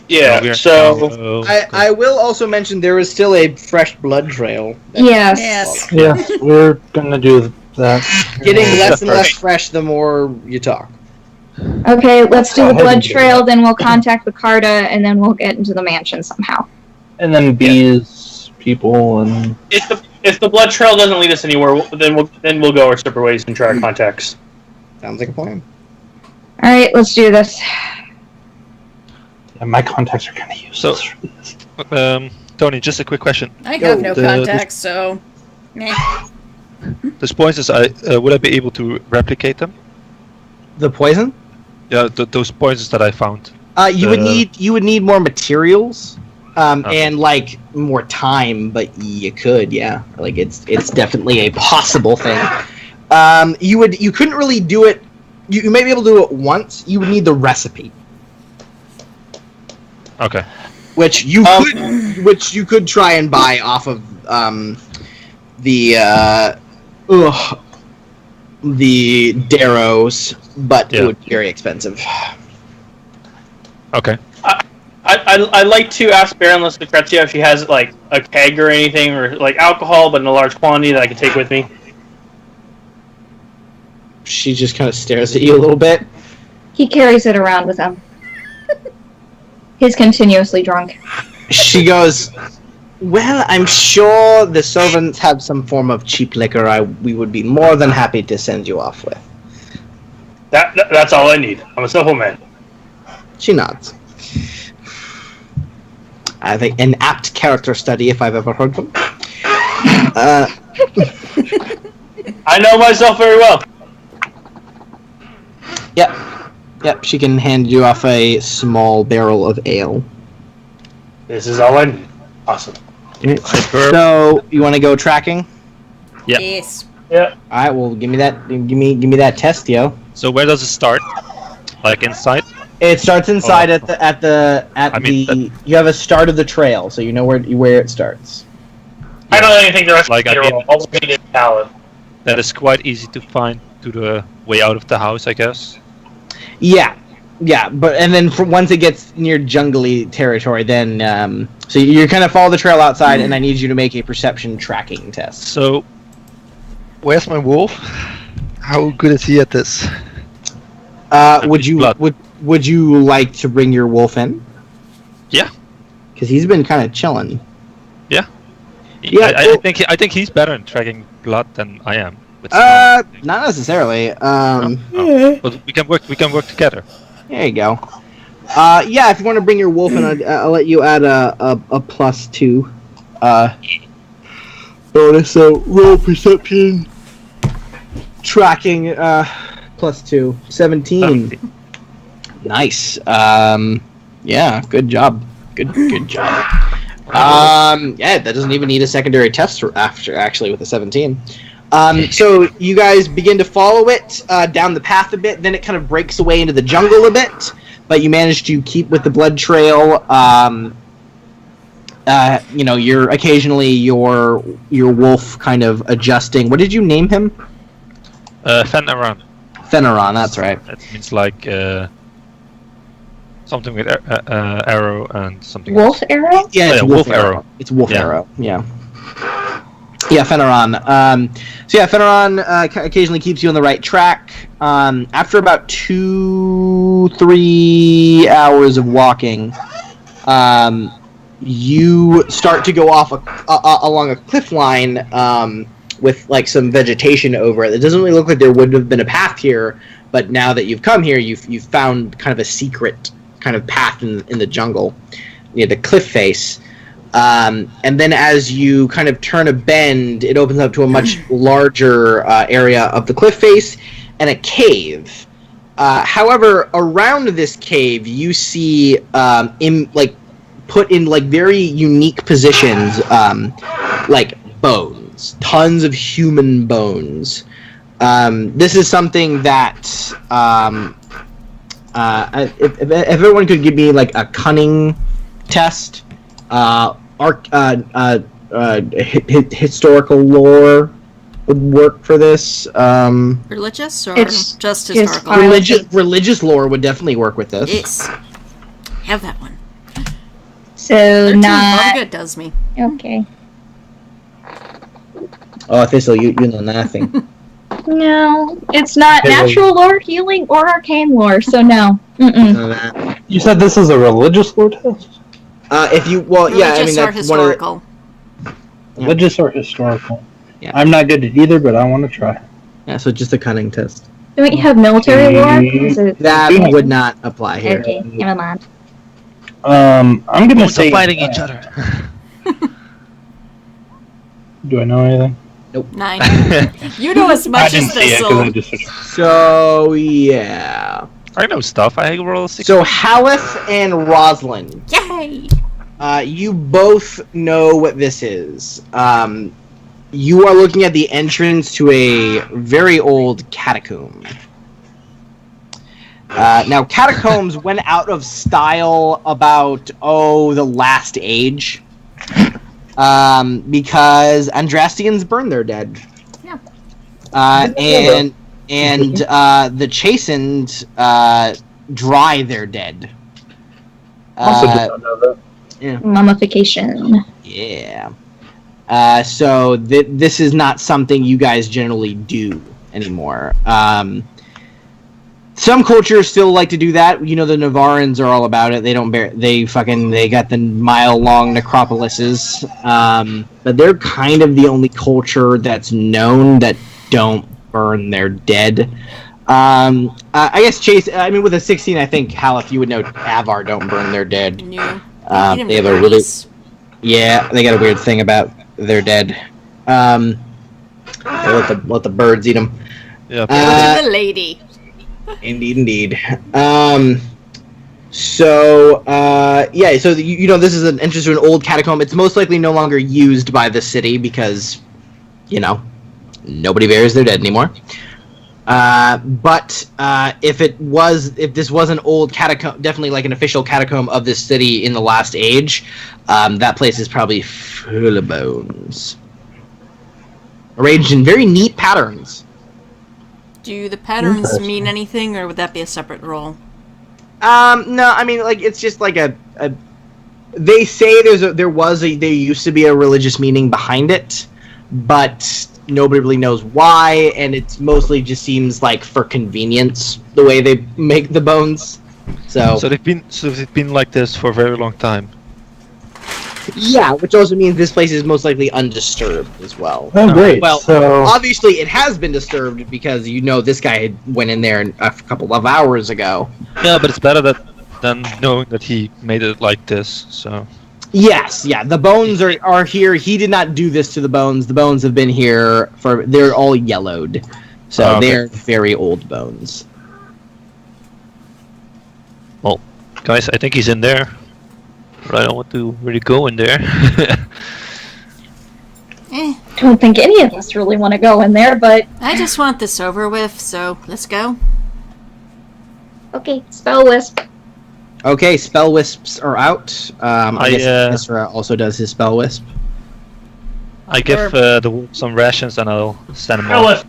Yeah, so I will also mention there is still a fresh blood trail. Yes. Yes, we're gonna do that. Getting less and less fresh the more you talk. Okay, let's do the blood trail, then we'll contact the Carta, and then we'll get into the mansion somehow. And then bees, people, and... If the blood trail doesn't lead us anywhere, then we'll go our separate ways and try our contacts. Sounds like a plan. Alright, let's do this. Yeah, my contacts are kind of useless. So, Tony, just a quick question. I have no contacts, so... Meh. Those poisons, would I be able to replicate them? The poison? Yeah, those poisons that I found. You would need more materials, and like more time, but you could, yeah. Like it's definitely a possible thing. You couldn't really do it. You may be able to do it once. You would need the recipe. Okay. Which you could try and buy off of the Darrows, but it would be very expensive. Okay. I'd like to ask Baroness Lucrezia if she has like a keg or anything, or like alcohol, but in a large quantity that I can take with me. She just kind of stares at you a little bit. He carries it around with him. He's continuously drunk. She goes, well, I'm sure the servants have some form of cheap liquor we would be more than happy to send you off with. That's all I need. I'm a simple man. She nods. I think an apt character study if I've ever heard them. I know myself very well. Yep, she can hand you off a small barrel of ale. This is all I need. Awesome. So, you want to go tracking? Yeah. Yes. Yeah. Alright, well, give me that test, yo. So where does it start? Like inside? It starts inside you have a start of the trail, so you know where it starts. I don't really think the rest Like, of the all we need is pallet. That is quite easy to find. to the way out of the house, I guess. Yeah, but and then once it gets near jungly territory, then so you kind of follow the trail outside, and I need you to make a perception tracking test. So, where's my wolf? How good is he at this? Would you like to bring your wolf in? Yeah, because he's been kind of chilling. Yeah. Yeah, I think he's better in tracking blood than I am. Not necessarily. But we can work together. There you go. Yeah, if you want to bring your wolf in, I'll let you add a +2 bonus. So roll perception, tracking +2, 17. Nice. Yeah, good job. Good job. Yeah, that doesn't even need a secondary test after actually with a 17. So you guys begin to follow it down the path a bit, then it kind of breaks away into the jungle a bit, but you manage to keep with the blood trail. You know, you're occasionally your wolf kind of adjusting. What did you name him? Fenneran. Fenneran, that's right. That means like something with arrow and something Wolf else. arrow? Yeah, it's wolf arrow. It's wolf arrow. Yeah. Yeah, Fenneran. So yeah, Fenneran occasionally keeps you on the right track. After about 2-3 hours of walking, you start to go off along a cliff line with like some vegetation over it. It doesn't really look like there would have been a path here, but now that you've come here, you've found kind of a secret kind of path in the jungle near the cliff face. And then as you kind of turn a bend, it opens up to a much larger area of the cliff face and a cave. However, around this cave, you see put in like very unique positions, like bones, tons of human bones. This is something that if everyone could give me like a cunning test. Historical lore would work for this. Religious or It's just just historical? Religious lore would definitely work with this. Yes. Have that one. So 13, not good does me. okay. Oh, Thistle, you know nothing. No, it's not Okay. natural lore, healing, or arcane lore. So no. Mm-mm. None of that. You said this is a religious lore test? If you, well, yeah, I mean, Religious or that's one of the, historical. Religious or historical? Yeah. I'm not good at either, but I want to try. yeah, so just a cunning test. Don't you have military lore? Is it... That would not apply here. Okay, never mind. I'm gonna Also say fighting each other. Do I know anything? 9. You know as I much didn't as see it 'cause I Thistle. just. So, yeah. I know stuff. I roll a 6. So, Haleth and Rosalind, Yay! you both know what this is. You are looking at the entrance to a very old catacomb. Now, catacombs went out of style about, the last age. Because Andrastians burned their dead. Yeah. And the Chastened dry their dead. Also did not know that. Mummification. Yeah. So this is not something you guys generally do anymore. Some cultures still like to do that. You know, the Navarrans are all about it. They don't they got the mile-long necropolises. But they're kind of the only culture that's known that don't burn their dead. I guess with a 16, I think, Haleth, you would know Avar don't burn their dead. No. They have a really... Yeah, they got a weird thing about their dead. They let the birds eat them. Yeah. The lady. Indeed. So you know, this is an entrance to an old catacomb. It's most likely no longer used by the city because, you know, nobody buries their dead anymore. But if this was an old catacomb, definitely like an official catacomb of this city in the last age, that place is probably full of bones. Arranged in very neat patterns. Do the patterns mean anything, or would that be a separate roll? No, I mean, like, it's just like a they say there used to be a religious meaning behind it, but nobody really knows why, and it mostly just seems like for convenience the way they make the bones. So they've been like this for a very long time. yeah, which also means this place is most likely undisturbed as well. Oh, great. Well, So obviously it has been disturbed because this guy had went in there a couple of hours ago. Yeah, but it's better than knowing that he made it like this. So Yes, yeah, the bones are here. He did not do this to the bones. The bones have been here they're all yellowed. So okay. they're very old bones. Well, guys, I think he's in there. But I don't want to really go in there. Don't think any of us really want to go in there, but I just want this over with, so let's go. okay, spell wisp. Okay, spell wisps are out. I guess Isra also does his spell wisp. I give the wolf some rations and I'll send him Spell off.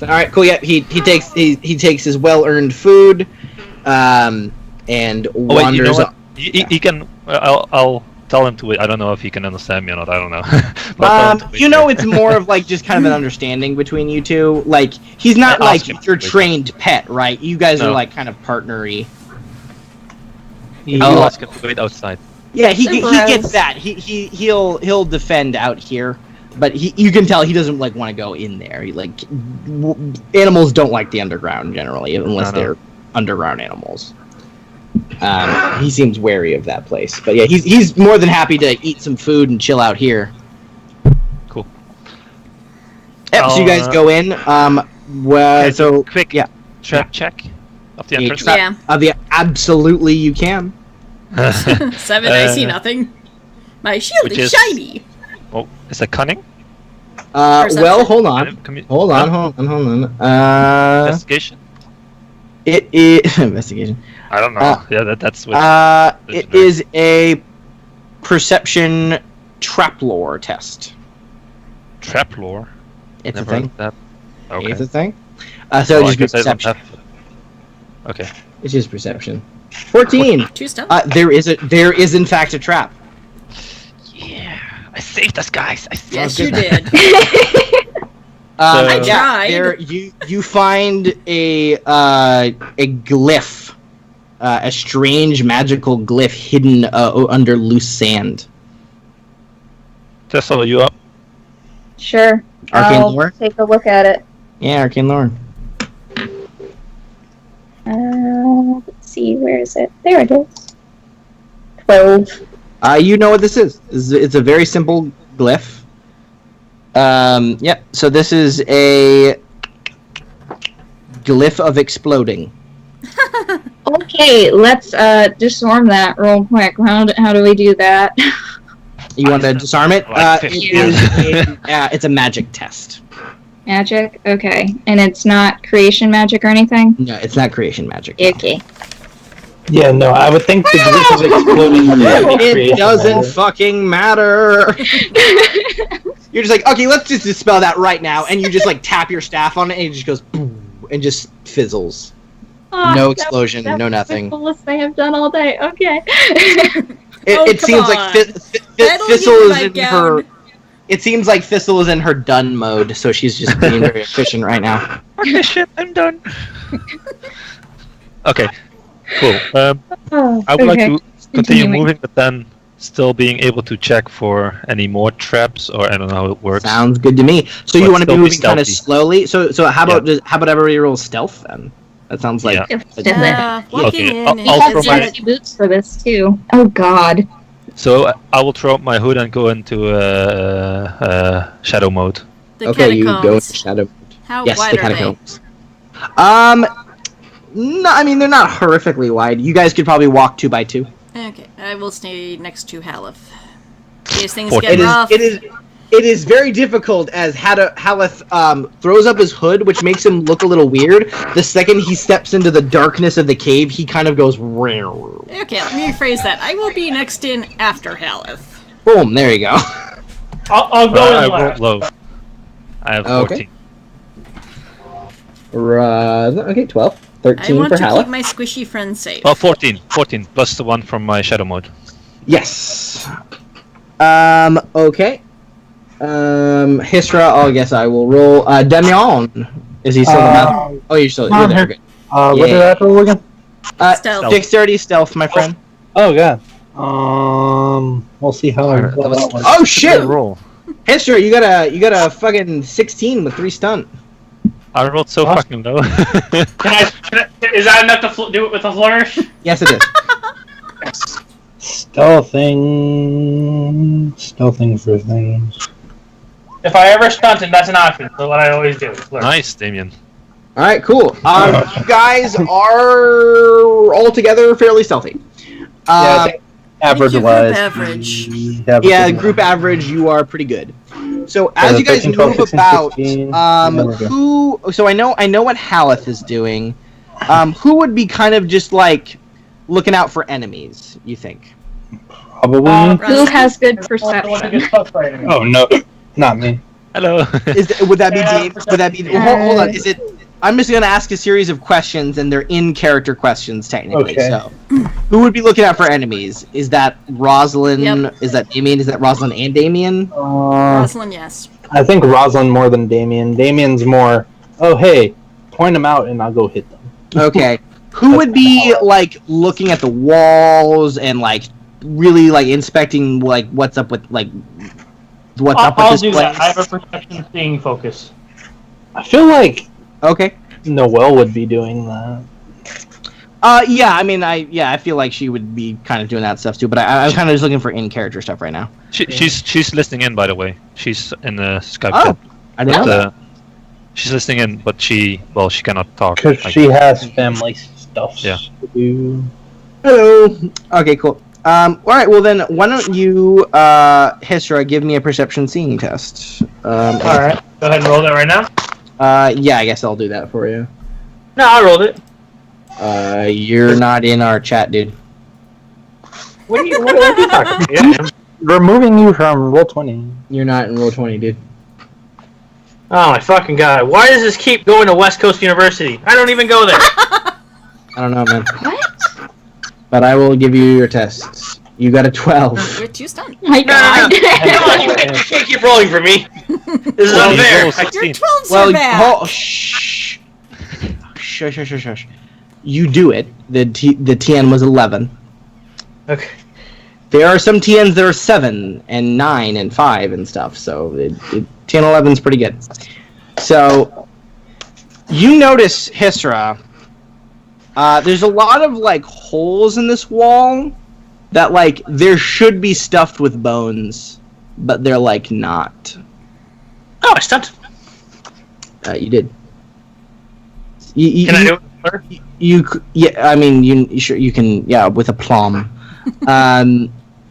All right, cool. Yeah, he takes his well-earned food, and wanders. You know what? up. He can. I'll tell him to. I don't know if he can understand me or not. I don't know. But I'll tell him to wait You know, here. it's more of like just kind of an understanding between you two. Like he's not I asked him like to your wait. trained pet, right? You guys are No. like kind of partnery. I'll ask him to wait outside. Yeah, he Super gets Rose. that. He'll defend out here, but you can tell he doesn't like want to go in there. Animals don't like the underground generally, unless No. they're underground animals. He seems wary of that place, but yeah, he's more than happy to eat some food and chill out here. Cool. Yep, so you guys go in. Okay, So quick yeah. trap check of the A entrance. trap- absolutely you can. 7, I see nothing. My shield Which is is- shiny. Oh, is that cunning? Well, hold on. Commu- Hold on. Investigation? It is investigation. I don't know. Yeah, that's what. It is a perception trap lore test. Trap lore. It's Never a thing. heard of that. Okay. It's a thing. So Well, I just be guess I don't perception. have- Okay. It's just perception. 14. 2 stealth. There is in fact a trap. Yeah, I saved us, guys. Yes, you did. I tried. There you find a glyph, a strange magical glyph hidden under loose sand. Tessa, are you up? Sure. Arcane I'll lore? take a look at it. Yeah, arcane lore. Let's see, where is it? There it is. 12. You know what this is. It's a very simple glyph. Yep. So this is a glyph of exploding. Okay, let's disarm that real quick. How do we do that? You want to disarm it? Like It's a magic test. Magic? Okay. And it's not creation magic or anything? No, it's not creation magic. Okay. yeah, no, I would think the glyph of exploding would be It creation doesn't magic. fucking matter. You're just like, okay, let's just dispel that right now, and you just like tap your staff on it, and it just goes boom, and just fizzles. No explosion, that's no nothing. the coolest I have done all day. Okay. It come seems like on. That'll Thistle get is my in gown. her. It seems like Thistle is in her done mode, so she's just being very efficient right now. Okay, shit, I'm done. Okay, cool. Oh, I would like okay. to continue Continuing. moving, but then still being able to check for any more traps, or I don't know how it works. Sounds good to me. So you But want to be still be moving kind of stealthy. slowly. So how about everybody roll stealth then? That sounds like Yeah. Walking Okay, in I'll and throw Have my- just- safety boots for this too. Oh God. So I will throw up my hood and go into shadow mode. the okay. You go catacombs. into shadow. How Yes, wide the are they? catacombs. No, I mean they're not horrifically wide. You guys could probably walk 2 by 2. Okay, I will stay next to Haleth. In case things 14. get rough. It is very difficult as Haleth throws up his hood, which makes him look a little weird. The second he steps into the darkness of the cave, he kind of goes rare. Okay, let me rephrase that. I will be next in after Haleth. Boom, there you go. I'll go I in rolled last. low. I have Okay. 14. Okay, 12. I 13 want for to Hala. keep my squishy friends safe. Oh, 14 plus the one from my shadow mode. Yes. Okay. Hisra, I guess I will roll. Demion. Is he still the map? Oh, you're still you're there. Good. What did I roll again? Stealth. Dexterity, stealth, my friend. Oh, God. We'll see how I roll that one. Oh, shit! Roll. Hisra, you got a fucking 16 with 3 stunt. I rolled so fucking low. Is that enough to do it with a flourish? Yes, it is. Stealthing for things. If I ever stunted, that's an option. So what I always do. Flourish. Nice, Damien. All right, cool. You guys are all together fairly stealthy. Average-wise. Average. Yeah, group average, you are pretty good. So as you guys 13, 12, move 16, about, 16, who? So I know what Haleth is doing. Who would be kind of just like looking out for enemies? You think? Probably. Who has good perception? Oh no, not me. Hello. Would that be? Would that be? Hold on. Is it? I'm just gonna ask a series of questions, and they're in-character questions technically. Okay. So, who would be looking out for enemies? Is that Rosalind? Yep. Is that Damien? Is that Rosalind and Damien? Rosalind, yes. I think Rosalind more than Damien. Damien's more, oh hey, point them out and I'll go hit them. Okay. Who would be like looking at the walls and like really like inspecting like what's up with like what's up with I'll this do place? that. I have a perception seeing focus. I feel like Okay. Noelle would be doing that. Yeah. I mean, I feel like she would be kind of doing that stuff too. But I'm kind of just looking for in-character stuff right now. She's listening in, by the way. She's in the Skype Oh, chat. I didn't know that. She's listening in, but she cannot talk. Because she has family stuff Yeah. to do. Hello. Okay. Cool. All right. Well, then, why don't you, Hisra, give me a perception seeing test? All right. Go ahead and roll that right now. Yeah. I guess I'll do that for you. No, I rolled it. You're not in our chat, dude. What are you talking about? Yeah. Removing you from Roll20. You're not in Roll20, dude. Oh my fucking god! Why does this keep going to West Coast University? I don't even go there. I don't know, man. What? But I will give you your tests. You got a 12. You're too stunned. My God. Come on, you can't keep rolling for me. This is unfair. Your 12s Well, are bad. shh. Shush. You do it. The TN was 11. Okay. There are some TNs that are 7 and 9 and 5 and stuff, so TN 11 is pretty good. So, you notice, Hisra, there's a lot of, like, holes in this wall that, like, there should be stuffed with bones, but they're, like, not. Oh, I stumped. You did. Can I do it? Yeah, I mean, you can, yeah, with a plum.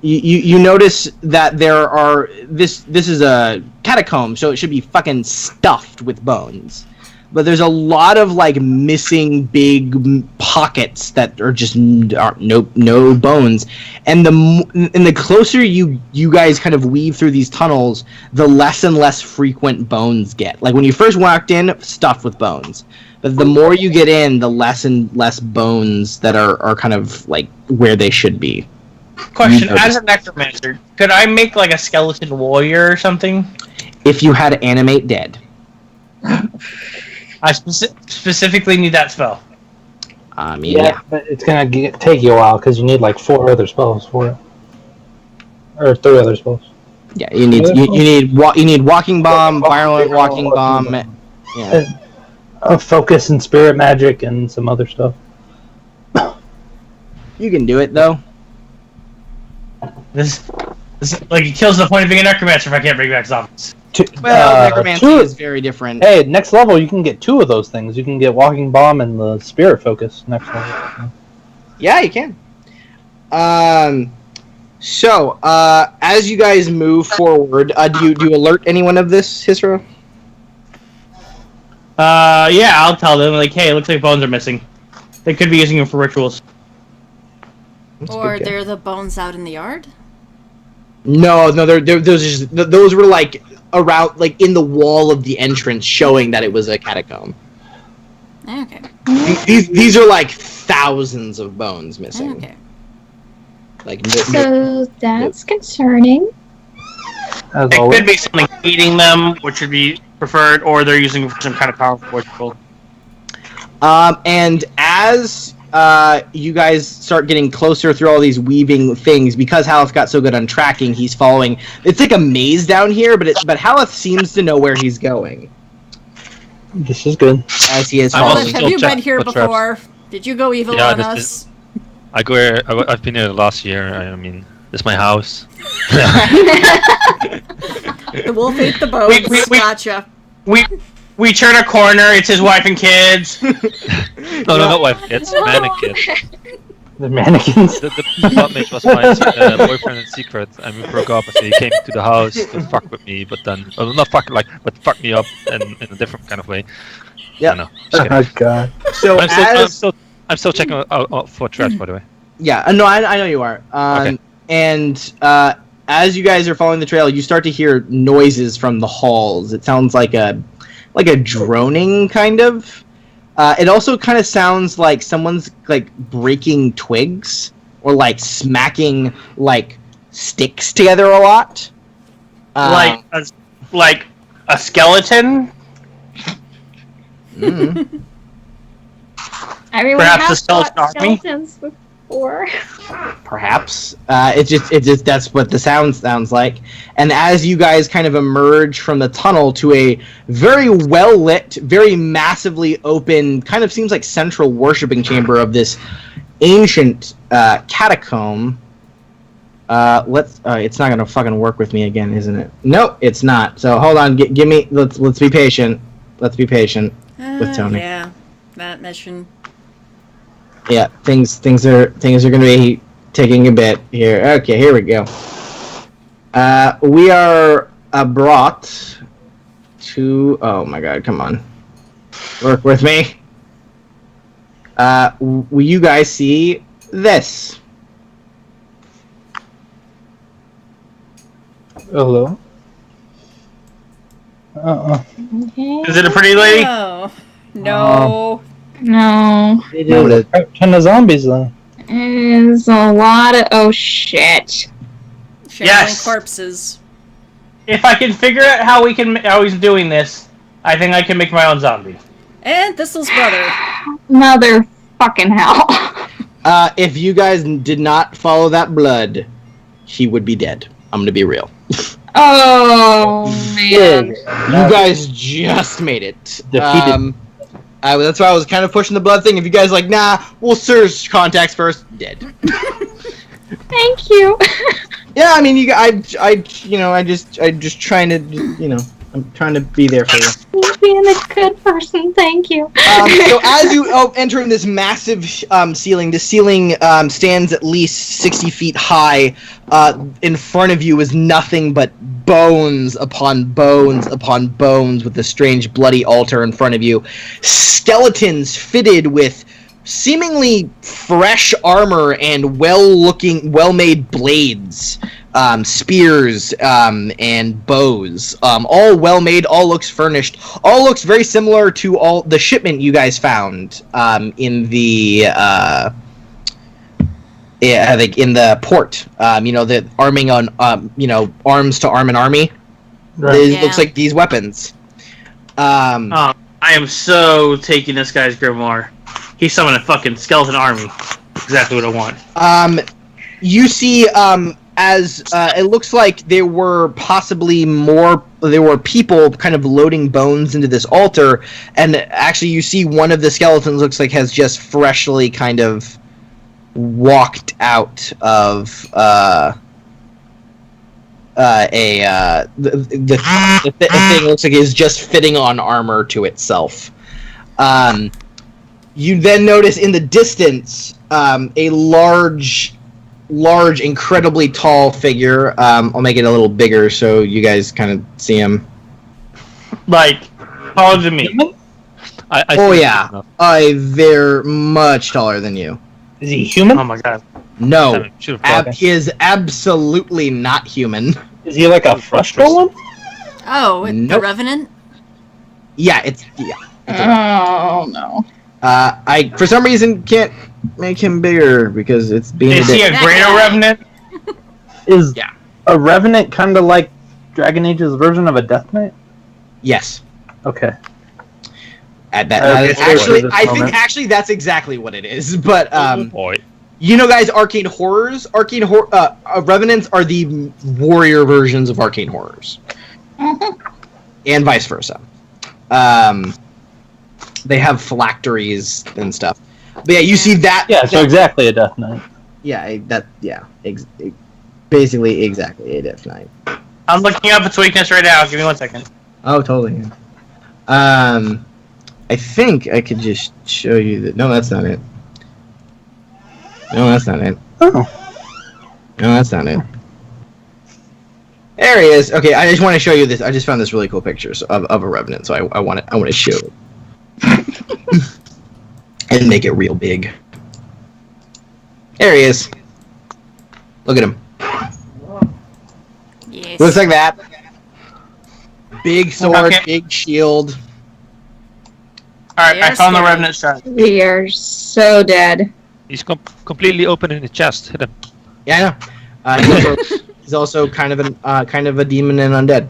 You notice that there are this is a catacomb, so it should be fucking stuffed with bones. But there's a lot of like missing big pockets that are just no bones. And the closer you guys kind of weave through these tunnels, the less and less frequent bones get. Like when you first walked in, stuffed with bones. But the more you get in, the less and less bones that are kind of like where they should be. Question: as a necromancer, could I make like a skeleton warrior or something? If you had animate dead. I specifically need that spell. I mean, yeah. But it's gonna take you a while because you need like 4 other spells for it, or 3 other spells. Yeah, you need walking bomb, violent walking bomb. Yeah. Focus and spirit magic and some other stuff. You can do it though. This like it kills the point of being a necromancer if I can't bring back zombies. Well, necromancy is very different. Hey, next level you can get 2 of those things. You can get walking bomb and the spirit focus next level. Yeah, you can. So, as you guys move forward, do you alert anyone of this, Hisra? Yeah, I'll tell them like, hey, it looks like bones are missing. They could be using them for rituals. Or they're the bones out in the yard? No, those were like around, like in the wall of the entrance, showing that it was a catacomb. Okay. These are like thousands of bones missing. Okay. Like So that's concerning. As It always. could be something eating them, which would be preferred, or they're using some kind of powerful ritual. And as you guys start getting closer through all these weaving things, because Haleth got so good on tracking, he's following. It's like a maze down here, but Haleth seems to know where he's going. This is good. As he is I'm following. also Have still you check been here for traps. before? Did you go evil Yeah, on this us? is- I go here. I've been here last year. I mean, this is my house. The wolf ate the boat. Gotcha. We turn a corner. It's his wife and kids. No, not wife. It's man and kid. The mannequins. The blood mage was my boyfriend in secret, and we broke up. And he came to the house to fuck with me, but then not fuck but fuck me up in a different kind of way. Yeah. No. Oh god. So I'm still checking out for traps, by the way. Yeah, no, I know you are. Okay. And as you guys are following the trail, you start to hear noises from the halls. It sounds like a droning kind of. It also kind of sounds like someone's like breaking twigs or like smacking like sticks together a lot. like a skeleton. Mm. Everyone Perhaps has a skeleton fought army? skeletons before. Perhaps. It just that's what the sound sounds like. And as you guys kind of emerge from the tunnel to a very well lit, very massively open, kind of seems like central worshipping chamber of this ancient catacomb. It's not gonna fucking work with me again, isn't it? Nope, it's not. So hold on, give me. Let's be patient. Let's be patient with Tony. Yeah, that mission. Yeah, things are gonna be taking a bit here. Okay, here we go. We are brought to. Oh my god! Come on, work with me. Will you guys see this? Hello. Okay. Is it a pretty lady? No. No. No. It is a ton of zombies though. It's a lot of oh shit. Shambling Yes. corpses. If I can figure out how he's doing this, I think I can make my own zombie. And Thistle's brother. Mother fucking hell. If you guys did not follow that blood, he would be dead. I'm gonna be real. Oh man. You guys just made it. Defeated. That's why I was kind of pushing the blood thing. If you guys are like, nah, we'll search contacts first. Dead. Thank you. Yeah, I mean, I just trying to, I'm trying to be there for you. You're being a good person. Thank you. So as you enter in this massive ceiling, the ceiling stands at least 60 feet high. In front of you is nothing but bones upon bones upon bones with the strange bloody altar in front of you. Skeletons fitted with seemingly fresh armor and well-made blades, spears, and bows. All well-made, all looks furnished, all looks very similar to all the shipment you guys found in the I think in the port. The arming on arms to arm an army. Right. It looks like these weapons. I am so taking this guy's grimoire. He summoned a fucking skeleton army. Exactly what I want. You see, as it looks like there were people kind of loading bones into this altar, and actually you see one of the skeletons looks like has just freshly kind of walked out of the thing looks like is just fitting on armor to itself. You then notice in the distance a large, incredibly tall figure. I'll make it a little bigger so you guys kind of see him. Like, taller than me. They're much taller than you. Is he human? Oh my god. No, he is absolutely not human. Is he like a frustral one? Oh, the Nope. Revenant? Yeah, it's Oh no. I for some reason can't make him bigger because it's being. Is he a greater revenant? Is Yeah. a revenant kind of like Dragon Age's version of a Death Knight? Yes. Okay. At that, Okay, actually, this I moment. think actually that's exactly what it is. But Boy. you know, guys, Arcane Horrors, Revenants are the warrior versions of Arcane Horrors, and vice versa. They have phylacteries and stuff. But yeah, you see that. Yeah, so exactly a Death Knight. Yeah, basically exactly a Death Knight. I'm looking up its weakness right now. Give me 1 second. Oh, totally. I think I could just show you that. No, that's not it. No, that's not it. Oh. No, that's not it. There he is. Okay, I just want to show you this. I just found this really cool picture of a Revenant, so I want to show it. And make it real big. There he is. Look at him. Yes. Looks like that. Big sword, Okay. big shield. Alright, I Yes, found the yeah. Revenant shot. We are so dead. He's completely open in the chest. Hit him. Yeah, I know. He's also kind of a demon and undead.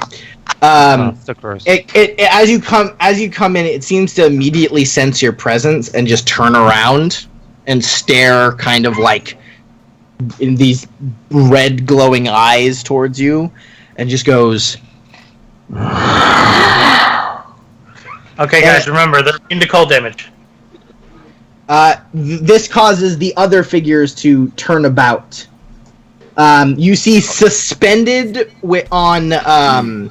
So gross. As you come in, it seems to immediately sense your presence and just turn around and stare, kind of like in these red glowing eyes towards you, and just goes. Okay, guys, remember, they're into cold damage. This causes the other figures to turn about. You see suspended on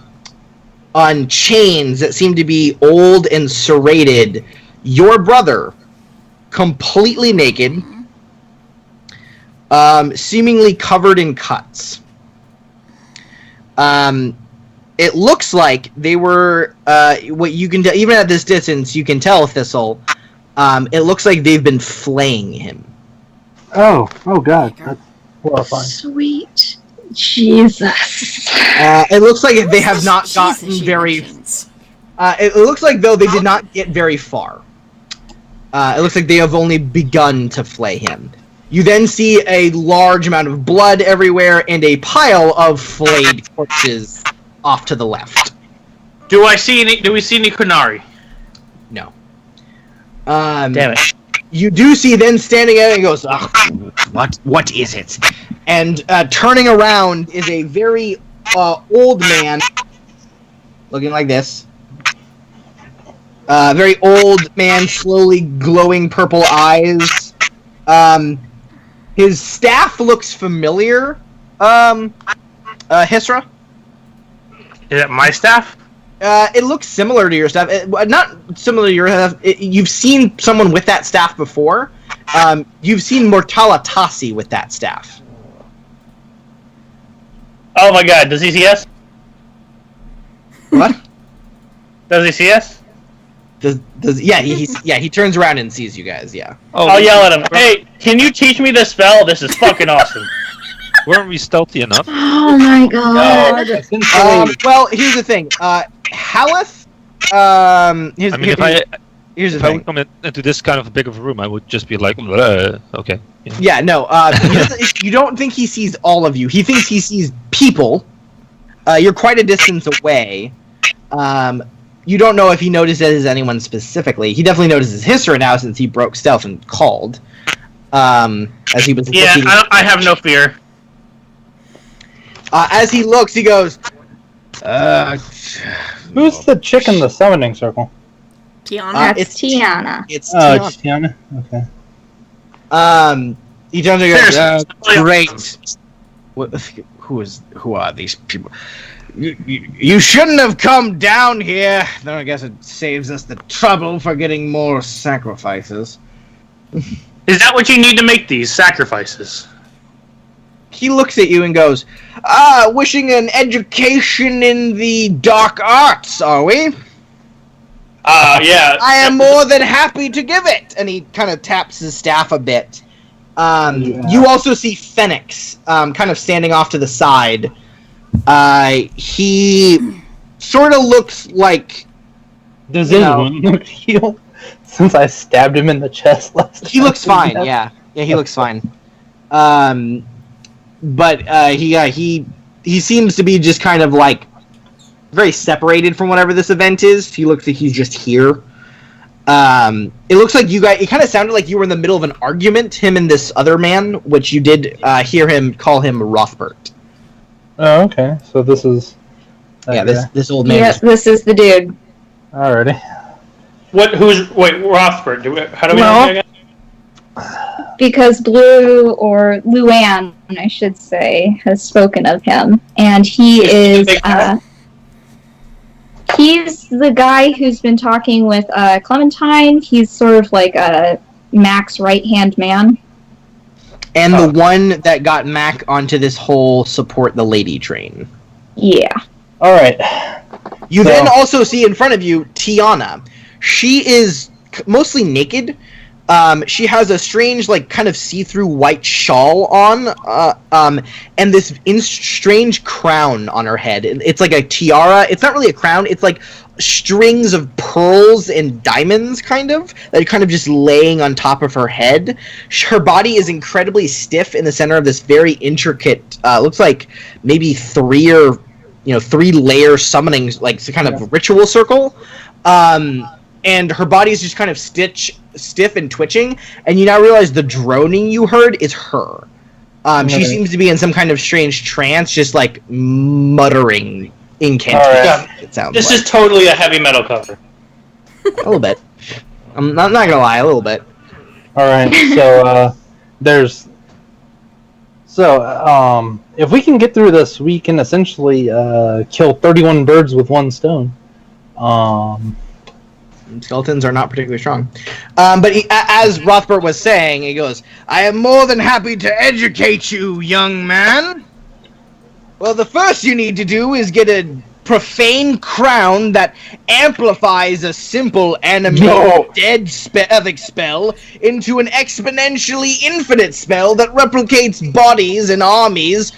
chains that seem to be old and serrated, your brother, completely naked, seemingly covered in cuts. It looks like they were, what you can tell, even at this distance, you can tell, Thistle, it looks like they've been flaying him. Oh god, that's horrifying. Sweet Jesus. It looks like they have not gotten very. It looks like though they did not get very far. It looks like they have only begun to flay him. You then see a large amount of blood everywhere and a pile of flayed corpses off to the left. Do we see any Kunari? No. Damn it. You do see then standing there and goes, what is it? And turning around is a very old man, looking like this. Very old man, slowly glowing purple eyes. His staff looks familiar. Hisra? Is that my staff? It looks similar to your staff. Not similar to your staff. You've seen someone with that staff before. You've seen Mortala Tassi with that staff. Oh my god, does he see us? What? Does he see us? He turns around and sees you guys, yeah. I'll yell at him. Hey, can you teach me this spell? This is fucking awesome. Weren't we stealthy enough? Oh my god. Well, here's the thing. Haleth, here's the if I thing. would come into this kind of big of a room, I would just be like, okay. Yeah, no, you don't think he sees all of you. He thinks he sees people. You're quite a distance away. You don't know if he notices anyone specifically. He definitely notices Hisra now since he broke stealth and called. As he was Yeah, looking. I have no fear. As he looks, he goes, Who's the chick in the summoning circle? Tiana. That's Tiana. It's Oh, Tiana. it's Tiana? Okay. He turns and goes, great. Who are these people? You shouldn't have come down here. Though I guess it saves us the trouble for getting more sacrifices. Is that what you need to make these sacrifices? He looks at you and goes, wishing an education in the dark arts, are we? Yeah. I am more than happy to give it. And he kind of taps his staff a bit. You also see Phoenix, kind of standing off to the side. He sort of looks like... Does anyone look healed? Since I stabbed him in the chest last He time. looks fine. Yeah, he looks fine. But he seems to be just kind of like very separated from whatever this event is. He looks like he's just here. It looks like you guys. It kind of sounded like you were in the middle of an argument, him and this other man, which you did hear him call him Rothbert. Oh, okay. So this is. This old man. Yes, this is the dude. Alrighty. Wait, Rothbard. How do we know that again? Because Blue, or Luann, I should say, has spoken of him. And he is, he's the guy who's been talking with Clementine. He's sort of like a Mac's right-hand man. And the one that got Mac onto this whole support the lady train. Yeah. Alright. You then also see in front of you Tiana. She is mostly naked. She has a strange, like, kind of see-through white shawl on, and this strange crown on her head. It's like a tiara. It's not really a crown. It's like strings of pearls and diamonds, kind of, that are kind of just laying on top of her head. Her body is incredibly stiff in the center of this very intricate, looks like maybe three-layer summoning, like, some kind of ritual circle. And her body is just kind of stiff and twitching, and you now realize the droning you heard is her. She seems to be in some kind of strange trance, just like muttering incantations. Right. It sounds. This like. is totally a heavy metal cover. A little bit. I'm not gonna lie, a little bit. Alright, so if we can get through this, we can essentially kill 31 birds with one stone. Skeletons are not particularly strong. But as Rothbert was saying, he goes, "I am more than happy to educate you, young man. Well, the first you need to do is get a profane crown that amplifies a simple animated dead epic spell into an exponentially infinite spell that replicates bodies and armies,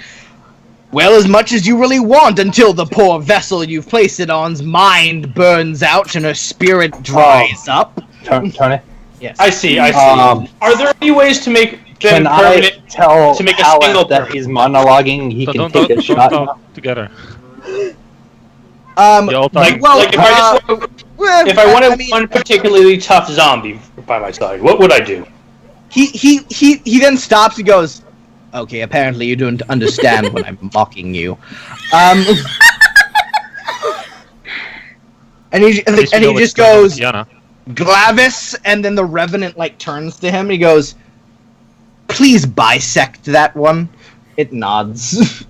well, as much as you really want, until the poor vessel you've placed it on's mind burns out and her spirit dries up." Tony? Yes. I see. Are there any ways to make them Can permanent? I tell to make a Alex single that he's monologuing? He can take a shot. Talk together. If I wanted one particularly tough zombie by my side, what would I do? He then stops and goes, "Okay, apparently you don't understand when I'm mocking you." And he just goes, "Glavis," and then the Revenant like turns to him and he goes, "Please bisect that one." It nods.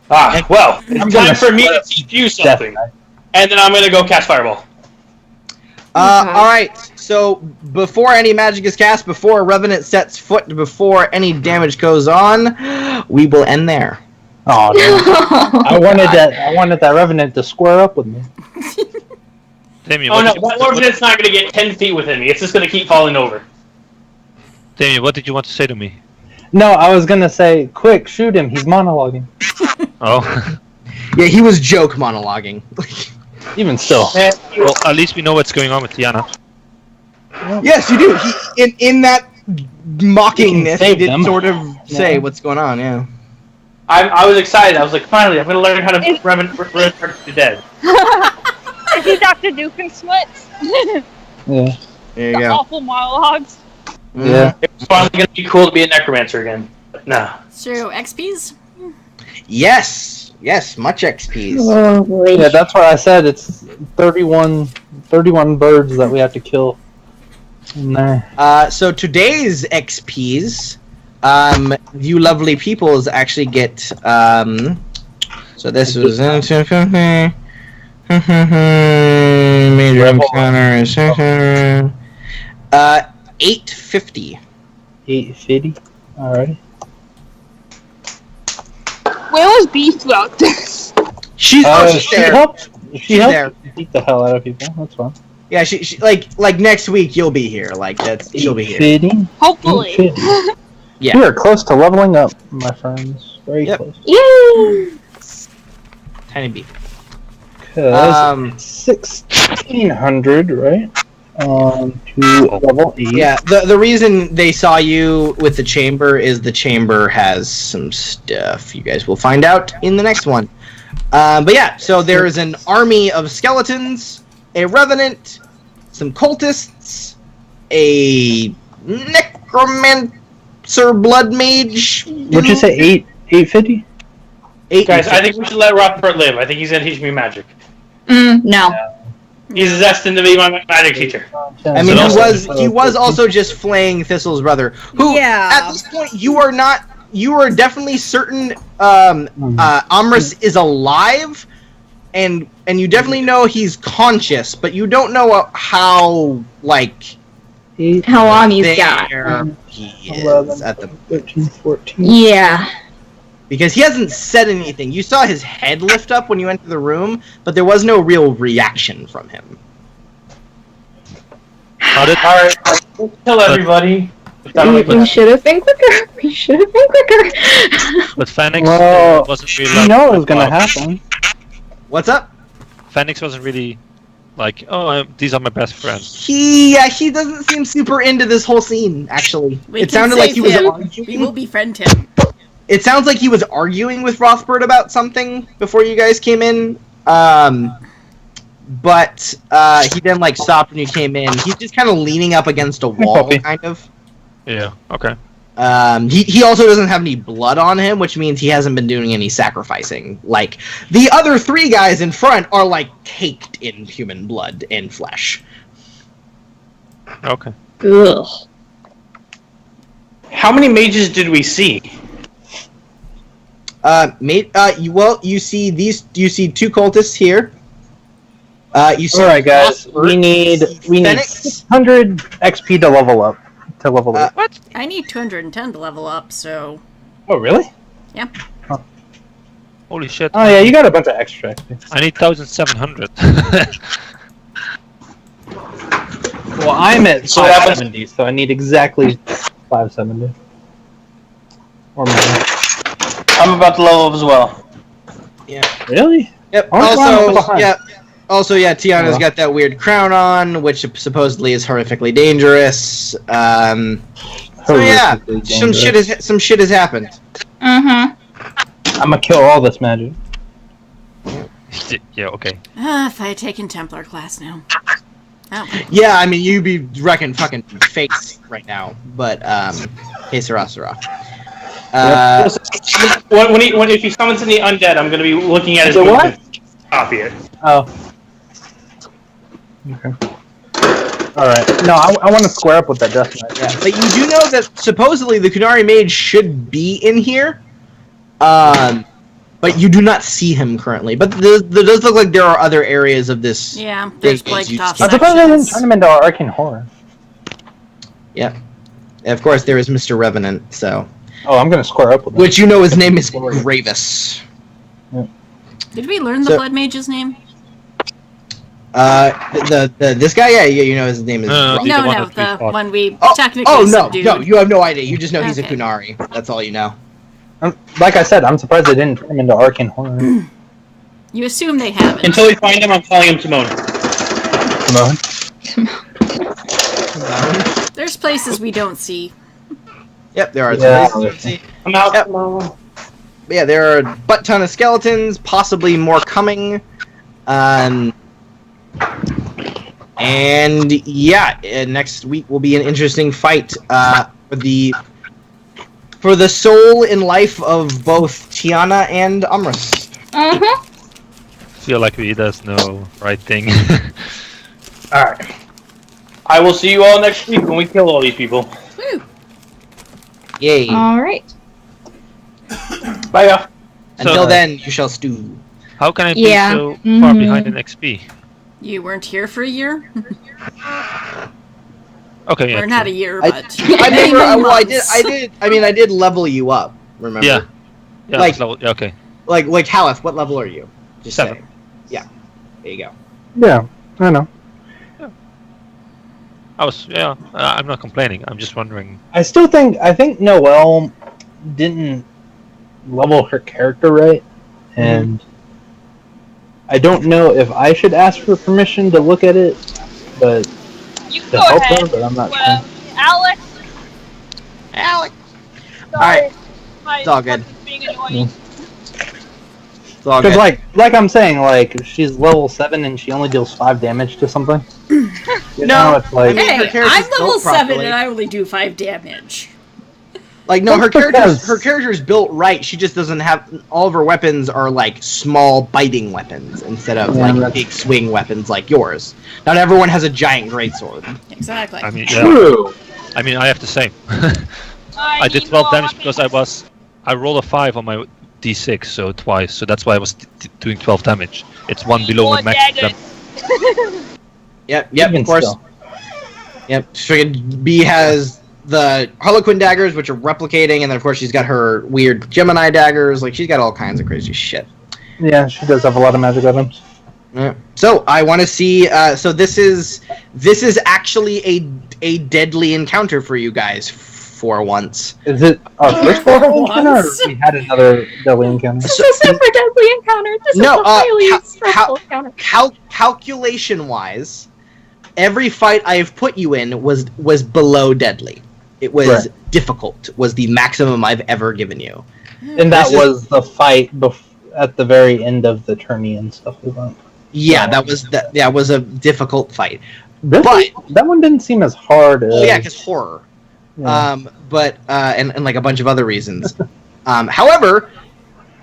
Well, it's time for me to teach you something. And then I'm gonna go cast Fireball. Alright, so before any magic is cast, before a Revenant sets foot, before any damage goes on, we will end there. Oh, no. I wanted that Revenant to square up with me. Damien, Oh no, that Revenant's not gonna get 10 feet within me. It's just gonna keep falling over. Damien, what did you want to say to me? No, I was gonna say, quick, shoot him. He's monologuing. Oh. Yeah, he was joke monologuing. Even still. Well, at least we know what's going on with Tiana. Yes, you do. He in that mockingness, he did them. sort of say what's going on. Yeah. I was excited. I was like, finally, I'm gonna learn how to resurrect the dead. Is he Dr. Doofenshmirtz? Yeah. There you The go. awful monologues. Yeah. It's finally gonna be cool to be a necromancer again. But nah. So, XPs? Yes, much XPs. Yeah, that's why I said it's 31 birds that we have to kill in there. So today's XPs, you lovely peoples actually get, so this was major encounter is 850. 850? Alrighty. Where was Beef throughout this? She's She there. helped. She She's helped there. beat the hell out of people. That's fine. Yeah, she like next week you'll be here. Like she'll be here. 850? Hopefully. 850. Yeah. We are close to leveling up, my friends. Very close. Yay! Tiny beef. 'Cause 1600, right? To level 8. Yeah, the reason they saw you with the chamber is the chamber has some stuff. You guys will find out in the next one. But yeah, so there is an army of skeletons, a revenant, some cultists, a necromancer blood mage. What'd you say, 850? Guys, I think we should let Robert live. I think he's gonna teach me magic. No. He's destined to be my magic teacher. I mean, he was also just flaying Thistle's brother. Who, at this point, you are definitely certain Amris is alive, and you definitely know he's conscious, but you don't know how long he's got. He is at the 13, 14. Yeah. Because he hasn't said anything. You saw his head lift up when you entered the room, but there was no real reaction from him. Alright, kill everybody. We should have been quicker. But Phoenix wasn't really. You know it was gonna happen. What's up? Phoenix wasn't really like, these are my best friends. He doesn't seem super into this whole scene. Actually, it sounded like he was arguing. We will befriend him. It sounds like he was arguing with Rothbard about something before you guys came in. But he then stopped when you came in. He's just kind of leaning up against a wall, kind of. Yeah. Okay. He also doesn't have any blood on him, which means he hasn't been doing any sacrificing. Like the other three guys in front are caked in human blood and flesh. Okay. Ugh. How many mages did we see? You see you see two cultists here. You see. All right, guys. We need 600 XP to level up. What? I need 210 to level up. So. Oh, really? Yeah. Huh. Holy shit! Oh yeah, you got a bunch of extra XP. I need 1,700. Well, I'm at 570, so I need exactly 570. Or more. I'm about to level up as well. Yeah. Really? Yep. Also, Tiana's got that weird crown on, which supposedly is horrifically dangerous. Some shit has happened. Mm-hmm. I'm gonna kill all this magic. Yeah. Okay. If I had taken Templar class now. Oh. Yeah, I mean, you'd be wrecking fucking face right now, but hey, Sarah. If he summons any undead, I'm going to be looking at his movement to copy it. Oh. Okay. Alright. No, I want to square up with that Death Knight. Yeah, but you do know that supposedly the Kunari Mage should be in here, but you do not see him currently. But there does look like there are other areas of this. Yeah, there's Blake off I suppose I didn't turn him into Arcane Horror. Yeah. And of course, there is Mr. Revenant, so... Oh, I'm gonna square up with him. Which you know his name is Gravis. Yeah. Did we learn the Blood Mage's name? This guy, yeah, you know his name is. The one we technically. No, you have no idea. You just know he's a Kunari. That's all you know. Like I said, I'm surprised they didn't turn him into Arcane Horror. You assume they haven't. Until we find him, I'm calling him Timon. There's places we don't see. Yep, there are places we don't see. I'm out. Yep. Yeah, there are a butt ton of skeletons, possibly more coming. And yeah, next week will be an interesting fight for the soul and life of both Tiana and Amris. Uh-huh. Feel like he does know right thing. Alright. I will see you all next week when we kill all these people. Woo! Yay. Alright. Bye, y'all. Until then, you shall stew. How can I be so far behind in XP? You weren't here for a year? Okay, yeah. Or not a year, but I did level you up, remember? Yeah. Okay. Like Haleth, what level are you? Just 7. Say. Yeah. There you go. Yeah, I know. I'm not complaining. I'm just wondering. I think Noelle didn't level her character right, and I don't know if I should ask for permission to look at it, but You can Yeah, go hope so, ahead. but I'm not Well, Alex. Alex. Sorry. Alright. My It's all good. fucking being annoying. It's all Because good. like I'm saying, like she's level 7 and she only deals 5 damage to something. You know, it's like I mean, her Hey, character's I'm level built 7 properly. and I only do 5 damage. Like no, her That's because- character's built right. She just doesn't have all of her weapons are like small biting weapons instead of Yeah, like that's- big swing weapons like yours. Not everyone has a giant greatsword. Exactly. I mean, yeah. true. I mean, I have the same. I did 12 damage because I rolled a 5 on my d6, so twice. So that's why I was doing 12 damage. It's one below More my max. daggers. Yep, Even of course. still. Yep. Friggin' B has the Harlequin daggers, which are replicating, and then of course she's got her weird Gemini daggers. Like she's got all kinds of crazy shit. Yeah, she does have a lot of magic items. Yeah. So I want to see. So this is actually a deadly encounter for you guys for once. Is it our first deadly encounter, or Once. we had another deadly encounter? This is a super deadly encounter. This No, is a highly how- stressful encounter. Calculation wise, every fight I have put you in was below deadly. It was Right. difficult. Was the maximum I've ever given you. And that This is- was the fight at the very end of the tourney and stuff we went. Yeah, that was a difficult fight. This But- that one didn't seem as hard as... Oh yeah, because horror. Yeah. But and like a bunch of other reasons. However,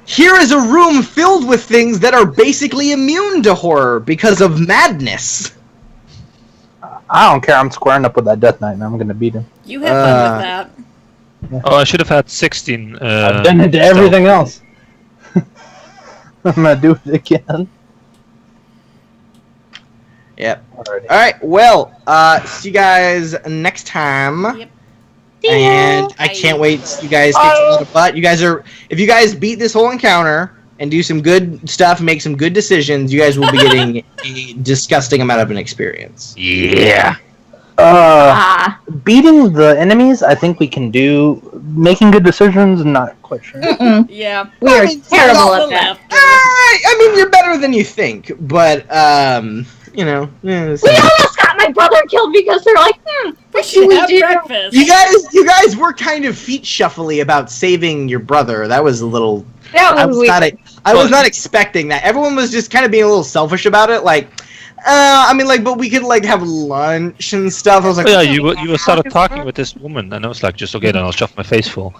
here is a room filled with things that are basically immune to horror because of madness. I don't care, I'm squaring up with that Death Knight and I'm gonna beat him. You have fun with that. Oh, I should have had 16. I've done it to everything else. I'm gonna do it again. Yep. Alrighty. All right. Well, see you guys next time. Yep. And I can't wait to see you guys kick a lot of butt. You guys are, if you guys beat this whole encounter and do some good stuff, make some good decisions, you guys will be getting a disgusting amount of an experience. Yeah. Beating the enemies, I think we can do. Making good decisions, not quite sure. Yeah. We are terrible The at that. laughter. I mean, you're better than you think, but you know, yeah, so- We almost got my brother killed because they're like, We what should should we have do? breakfast. you guys were kind of feet shuffly about saving your brother. That was a little. That I was was weird. I was not expecting that. Everyone was just kind of being a little selfish about it. Like, I mean, like, but we could like have lunch and stuff. I was like, Oh, yeah, you started talking with this woman, and I was like, just okay, then I'll shove my face full.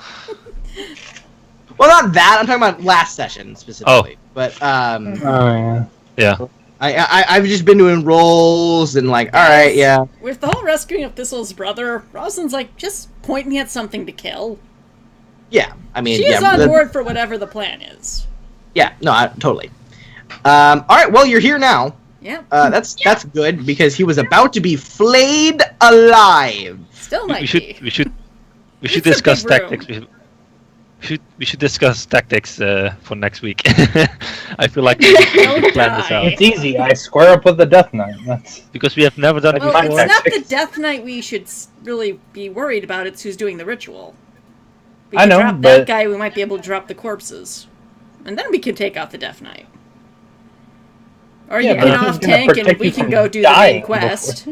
well, not that. I'm talking about last session specifically. But Oh yeah. Yeah. I've just been doing rolls and like, all right, yeah. With the whole rescuing of Thistle's brother, Rosalind's like, just point me at something to kill. Yeah, I mean, She's yeah, on board for whatever the plan is. Yeah, no, totally. All right, well, you're here now. Yeah. That's good because he was about to be flayed alive. Still might We be. should It's a discuss big room. tactics. We should discuss tactics for next week. I feel like we should plan this out It's easy. I square up with the Death Knight. That's because we have never done it Well, before. it's not the Death Knight we should really be worried about. It's who's doing the ritual. We I can know, drop but- that guy. We might be able to drop the corpses, and then we can take out the Death Knight. Or Yeah, you but can who's off gonna tank and protect we you can from go do the dying main quest.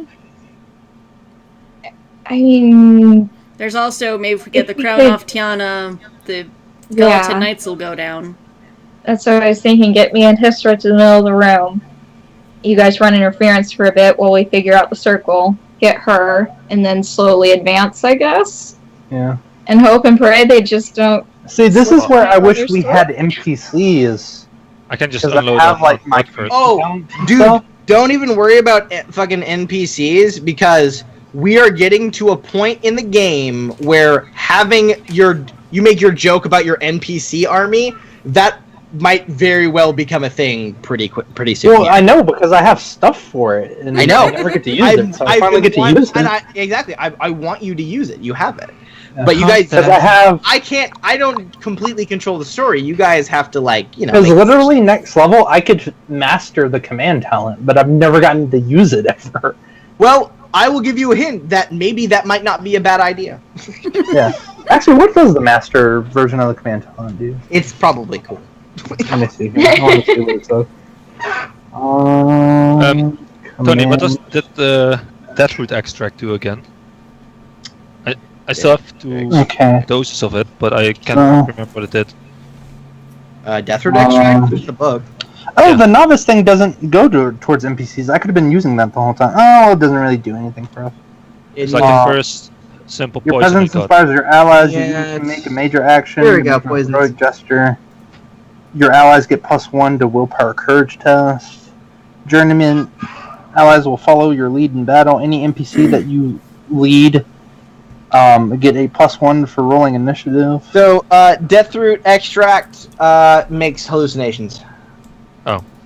I mean, There's also maybe if we get the If we crown could- off Tiana, the Yeah. Skeleton Knights will go down. that's what I was thinking. Get me and Histra to the middle of the room. You guys run interference for a bit while we figure out the circle. Get her, and then slowly advance, I guess. yeah. And hope and pray they just don't. See, this is where I wish Others we still? had NPCs. I can just Because I unload have on like my Mike first. Oh, dude, don't even worry about fucking NPCs because we are getting to a point in the game where having you make your joke about your NPC army, that might very well become a thing pretty soon. Well, I know because I have stuff for it, and I know. I never get to use it. So I finally get to use it. Exactly. I want you to use it. You have it. But you guys, because I have. I don't completely control the story. You guys have to Because make- literally next level, I could master the command talent, but I've never gotten to use it ever. Well, I will give you a hint that maybe that might not be a bad idea. Yeah. Actually, what does the master version of the command talent do? It's probably cool. Let me see. I want to see what it says. Tony, what does that Deathroot extract do again? I still have two Okay. doses of it, but I can't remember what it did. Deathroot extract is the book. Oh, the novice thing doesn't go towards NPCs. I could have been using that the whole time. Oh, it doesn't really do anything for us. It's like the first simple Your poison I presence got. inspires your allies. Yeah, You can make a major action. There we go, make a poisons. heroic gesture. Your allies get +1 to willpower courage test. Journeyman allies will follow your lead in battle. Any NPC that you lead get a +1 for rolling initiative. So, Deathroot extract makes hallucinations.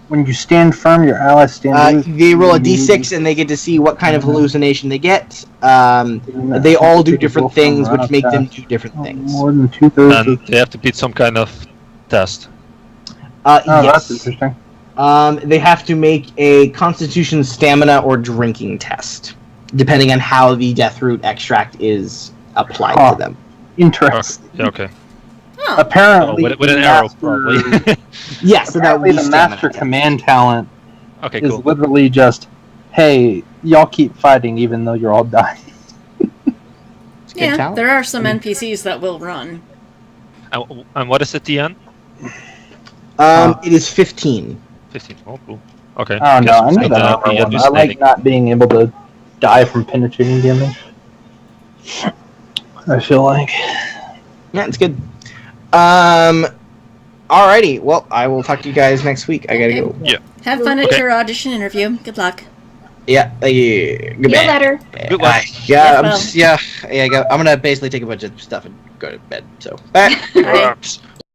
When you stand firm, your allies stand loose. They roll a d6 and they get to see what kind of hallucination they get. They all do different things, which make them do different things. More than 2/3. And they have to beat some kind of test. Oh, Yes. that's interesting. They have to make a Constitution, Stamina, or Drinking test, depending on how the Deathroot extract is applied to them. Interesting. Yeah, okay. Oh. Apparently, with an arrow, probably. Yes, so that would apparently be the stamina. master command talent Okay, is cool. literally just, hey, y'all keep fighting even though you're all dying. Yeah, talent. there are some NPCs that will run. And what is the TN? It is 15. 15. Oh, cool. Okay. I don't know. I Guess need it's that gonna armor be one. I like hallucinating. not being able to die from penetrating damage. I feel like. Yeah, it's good. Alrighty. Well, I will talk to you guys next week. I gotta go. Yeah. Have fun at Okay. your audition interview. Good luck. Yeah. Goodbye. Feel better. Good luck. Yeah. Yes, well. I'm gonna basically take a bunch of stuff and go to bed. So. Bye. Bye.